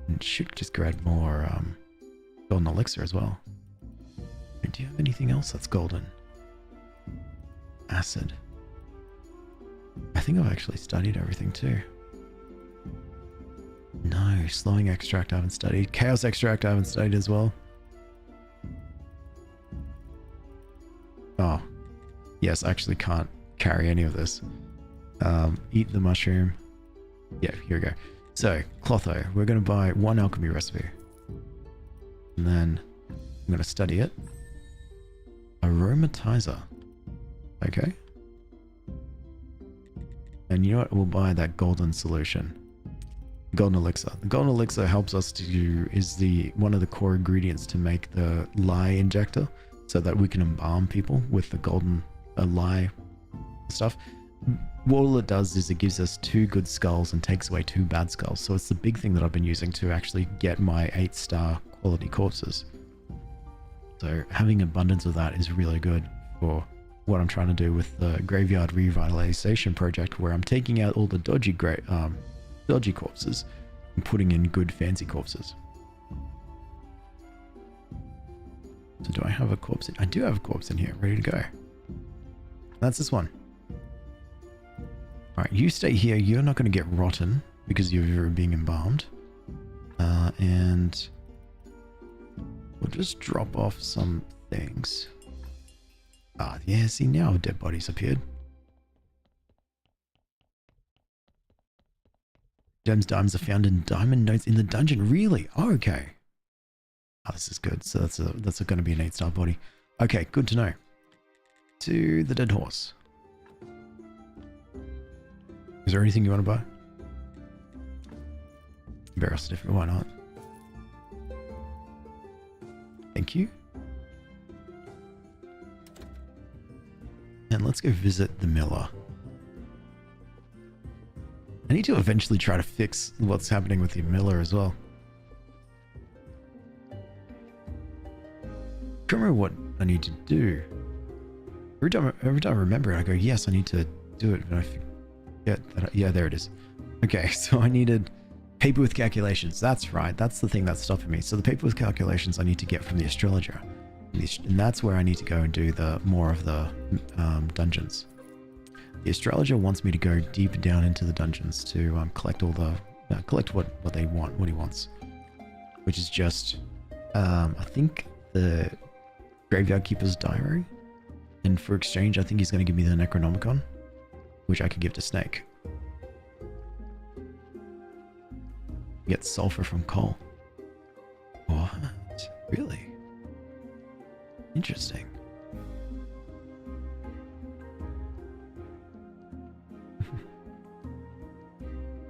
and should just grab more golden elixir as well. And do you have anything else that's golden? Acid. I think I've actually studied everything too. No, slowing extract I haven't studied. Chaos extract I haven't studied as well. Oh, yes, I actually can't carry any of this. Eat the mushroom. Yeah, here we go. So, Clotho, we're going to buy one alchemy recipe. And then I'm going to study it. Aromatizer. Okay. And you know what? We'll buy that golden solution. Golden elixir. The golden elixir helps us to one of the core ingredients to make the lye injector, so that we can embalm people with the golden lye stuff. All it does is it gives us 2 good skulls and takes away 2 bad skulls. So it's the big thing that I've been using to actually get my 8-star quality corpses. So having abundance of that is really good for what I'm trying to do with the graveyard revitalization project, where I'm taking out all the dodgy corpses and putting in good fancy corpses. So do I have a corpse? I do have a corpse in here, ready to go. That's this one. Alright, you stay here. You're not going to get rotten because you're being embalmed. And we'll just drop off some things. Ah, yeah, see, now dead bodies appeared. Gems, diamonds are found in diamond notes in the dungeon. Really? Oh, okay. Oh, this is good. So that's going to be an 8-star body. Okay, good to know. To the dead horse. Is there anything you want to buy? Burial certificate, why not? Thank you. And let's go visit the miller. I need to eventually try to fix what's happening with the miller as well. I can't remember what I need to do. Every time I remember it, I go, yes, I need to do it, but I forget that. Yeah, there it is. Okay, so I needed paper with calculations. That's right. That's the thing that's stopping me. So the paper with calculations I need to get from the astrologer. And that's where I need to go and do more of the dungeons. The astrologer wants me to go deep down into the dungeons to collect all the collect what he wants, which is just I think the graveyard keeper's diary, and for exchange I think he's going to give me the Necronomicon, which I could give to Snake. Get sulfur from coal. What? Really? Interesting.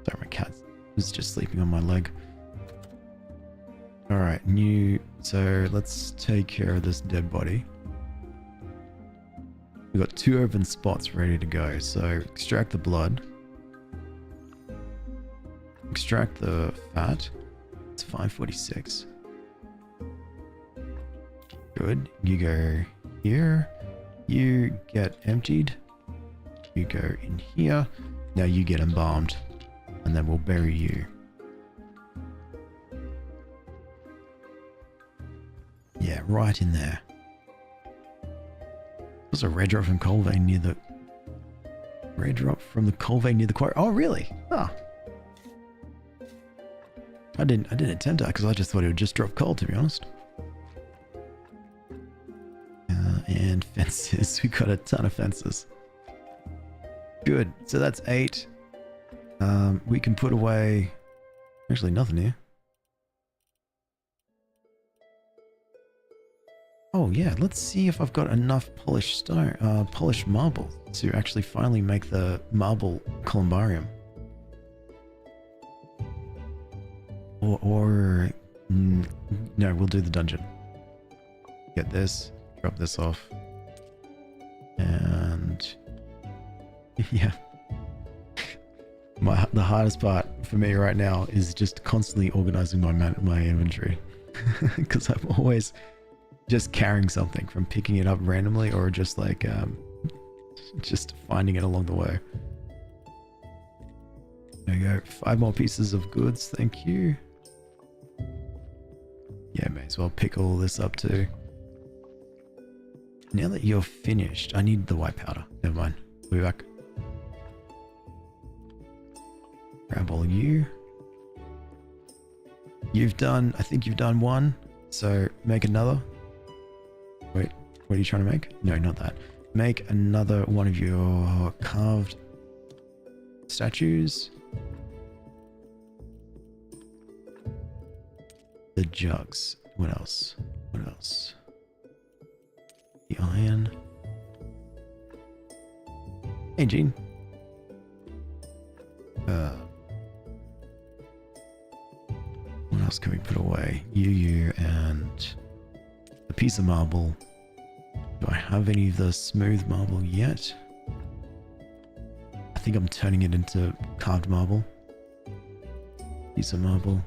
Sorry, my cat was just sleeping on my leg. Alright, so let's take care of this dead body. We've got 2 open spots ready to go. So extract the blood. Extract the fat. It's 546. Good. You go here. You get emptied. You go in here. Now you get embalmed. And then we'll bury you. Yeah, right in there. There's a red drop from coal vein near the... Red drop from the coal vein near the quarry. Oh, really? Ah. I didn't attempt that because I just thought it would just drop coal, to be honest. And fences. We got a ton of fences. Good. So that's 8. We can put away... Actually, nothing here. Oh yeah, let's see if I've got enough polished stone, polished marble to actually finally make the marble columbarium. No, we'll do the dungeon. Get this, drop this off, and yeah. The hardest part for me right now is just constantly organizing my inventory, because I'm always just carrying something, from picking it up randomly or just like just finding it along the way. There you go. 5 more pieces of goods, thank you. Yeah, may as well pick all this up too. Now that you're finished, I need the white powder. Never mind. We'll be back. Grab all you. I think you've done 1. So make another. Wait, what are you trying to make? No, not that. Make another one of your carved statues. The jugs. What else? What else? The iron. Hey, Gene. What else can we put away? You, and the piece of marble. Do I have any of the smooth marble yet? I think I'm turning it into carved marble. Piece of marble.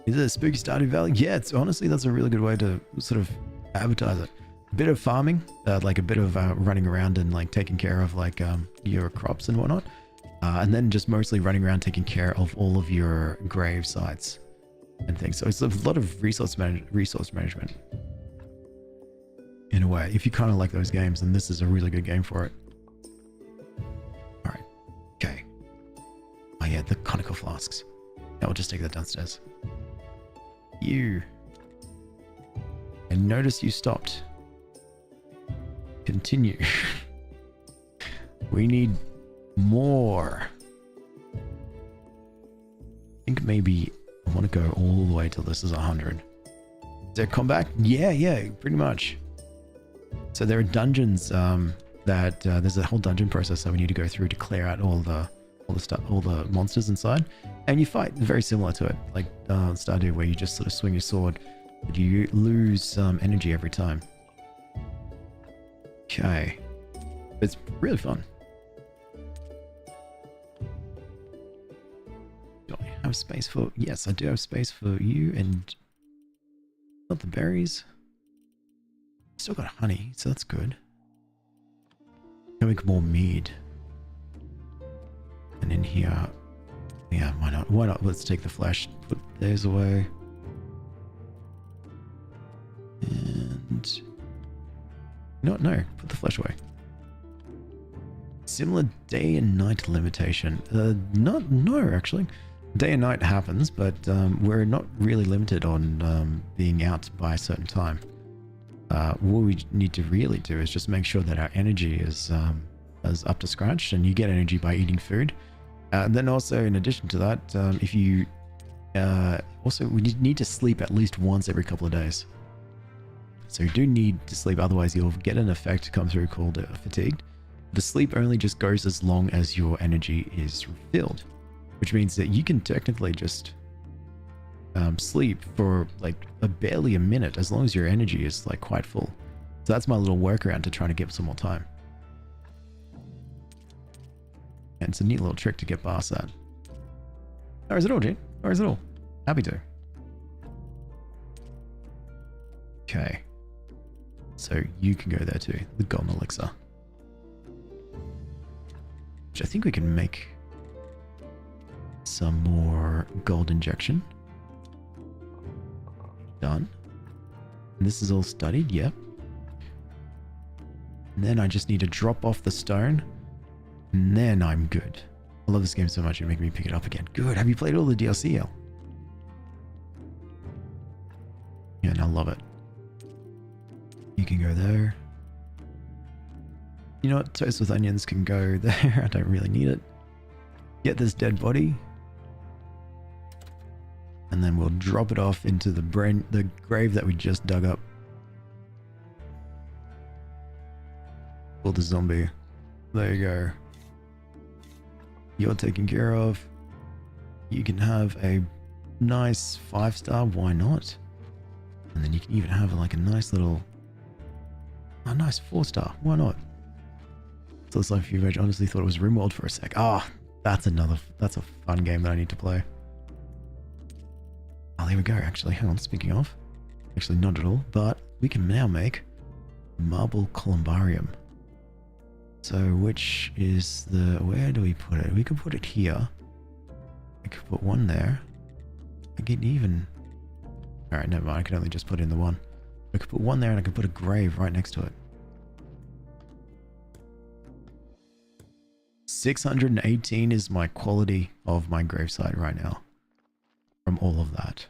Is it a spooky Stardew Valley? Yeah, it's honestly, that's a really good way to sort of advertise it. A bit of farming, like a bit of running around and like taking care of like your crops and whatnot. And then just mostly running around taking care of all of your grave sites and things. So it's a lot of resource management. In a way, if you kind of like those games, then this is a really good game for it. Alright. Okay. Oh yeah, the conical flasks. Now we'll just take that downstairs. You. And notice you stopped. Continue. We need more. I think maybe I want to go all the way till this is 100. Is there combat? Yeah, pretty much. So there are dungeons that there's a whole dungeon process that we need to go through to clear out all the stuff, all the monsters inside, and you fight very similar to it, like Stardew, where you just sort of swing your sword, but you lose energy every time. Okay, it's really fun. Do I have space for? Yes, I do have space for you and not the berries. Still got honey, so that's good. Can make more mead. And in here, yeah, why not? Why not? Let's take the flesh, put those away. And no, put the flesh away. Similar day and night limitation. No, actually. Day and night happens, but we're not really limited on being out by a certain time. What we need to really do is just make sure that our energy is up to scratch, and you get energy by eating food. Then also, in addition to that, if you we need to sleep at least once every couple of days. So you do need to sleep, otherwise you'll get an effect come through called fatigued. The sleep only just goes as long as your energy is filled, which means that you can technically just sleep for like barely a minute as long as your energy is like quite full. So that's my little workaround to try to give some more time. And it's a neat little trick to get past that. No worries at all, Gene. No worries at all. Happy to. Okay. So you can go there too. The golden elixir. Which I think we can make some more gold injection. Done. And this is all studied, yep. And then I just need to drop off the stone. And then I'm good. I love this game so much, it'd make me pick it up again. Good. Have you played all the DLC, El? Yeah, and I love it. You can go there. You know what? Toast with onions can go there. I don't really need it. Get this dead body. And then we'll drop it off into the grave that we just dug up. Pull the zombie. There you go. You're taken care of. You can have a nice 5-star. Why not? And then you can even have like a nice little... a nice 4-star. Why not? So it's like if you honestly thought it was RimWorld for a sec. Ah, that's a fun game that I need to play. Oh, there we go, actually. Hang on, speaking of. Actually, not at all. But we can now make marble columbarium. So which is the... Where do we put it? We can put it here. I could put one there. I could even... Alright, never mind. I can only just put in the one. I could put one there and I could put a grave right next to it. 618 is my quality of my gravesite right now. From all of that.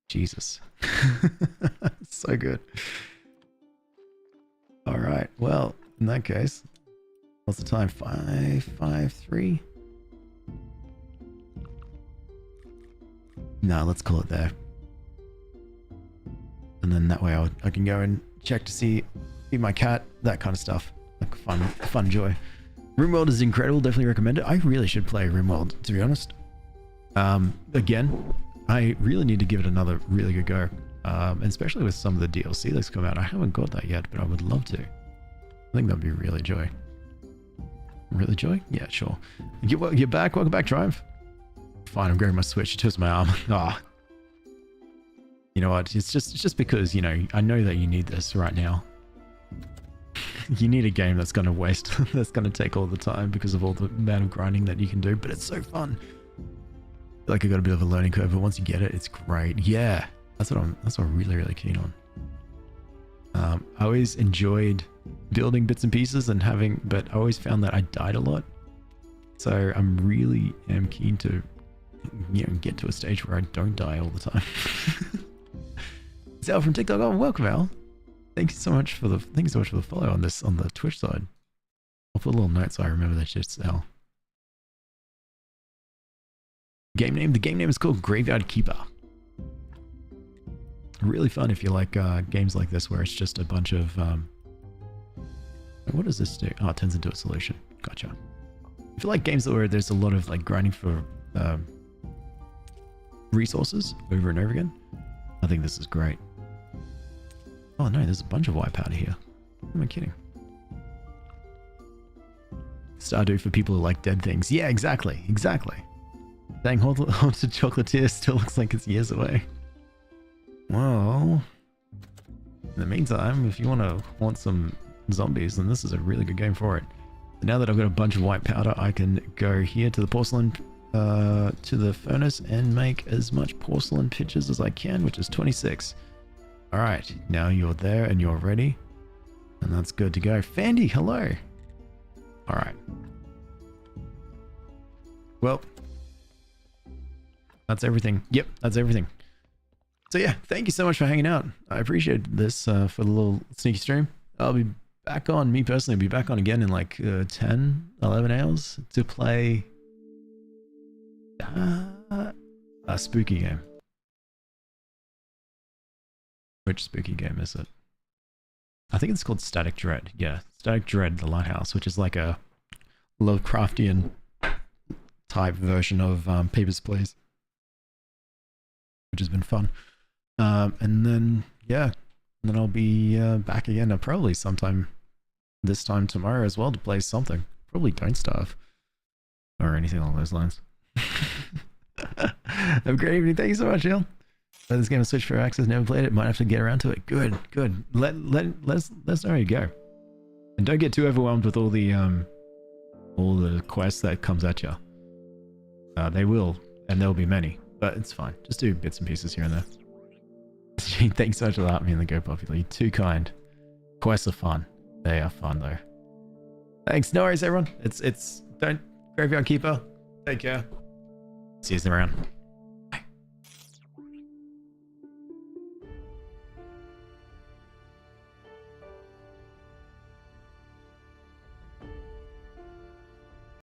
Jesus. So good. Alright, well, in that case, what's the time? 5:53? No, let's call it there. And then that way I can go and check to see, feed my cat, that kind of stuff. Like fun joy. RimWorld is incredible, definitely recommend it. I really should play RimWorld, to be honest. Again, I really need to give it another really good go. Especially with some of the DLC that's come out. I haven't got that yet, but I would love to. I think that'd be really joy. Really joy? Yeah, sure. You're back. Welcome back, Triumph. Fine, I'm grabbing my Switch. It twists my arm. Ah. You know what? It's just because, you know, I know that you need this right now. You need a game that's going to waste, that's going to take all the time because of all the amount of grinding that you can do, but it's so fun. Like I got a bit of a learning curve, but once you get it, it's great. Yeah, that's what I'm really keen on. I always enjoyed building bits and pieces and but I always found that I died a lot. So I'm really keen to, you know, get to a stage where I don't die all the time. It's Al from TikTok. Oh, welcome, Al. Thank you so much for the follow on the Twitch side. I'll put a little note so I remember that shit's Al. Game name? The game name is called Graveyard Keeper. Really fun if you like games like this where it's just a bunch of what does this do? Oh, it turns into a solution. Gotcha. If you like games where there's a lot of like grinding for resources over and over again, I think this is great. Oh no, there's a bunch of white powder here. Who am I kidding? Stardew for people who like dead things. Yeah, exactly. Dang, Haunted Chocolatier still looks like it's years away. Well, in the meantime, if you want to haunt some zombies, then this is a really good game for it. And now that I've got a bunch of white powder, I can go here to the porcelain, to the furnace and make as much porcelain pitchers as I can, which is 26. All right, now you're there and you're ready. And that's good to go. Fandy, hello. All right. Well, that's everything. Yep, that's everything. So yeah, thank you so much for hanging out. I appreciate this for the little sneaky stream. I'll be back on, me personally, I'll be back on again in like 10, 11 hours to play a spooky game. Which spooky game is it? I think it's called Static Dread. Yeah, Static Dread, the Lighthouse, which is like a Lovecraftian type version of Papers, Please, which has been fun. And then, yeah, and then I'll be back again probably sometime this time tomorrow as well to play something. Probably Don't Starve or anything along those lines. Have a great evening. Thank you so much, Jill. This game is Switch for access. Never played it. Might have to get around to it. Good. Let's know how you go. And don't get too overwhelmed with all the quests that comes at you. They will, and there'll be many, but it's fine. Just do bits and pieces here and there. Thanks so much for that, me and the Go Popular. You're too kind. Quests are fun. They are fun though. Thanks. No worries, everyone. It's Graveyard Keeper. Take care. See you around.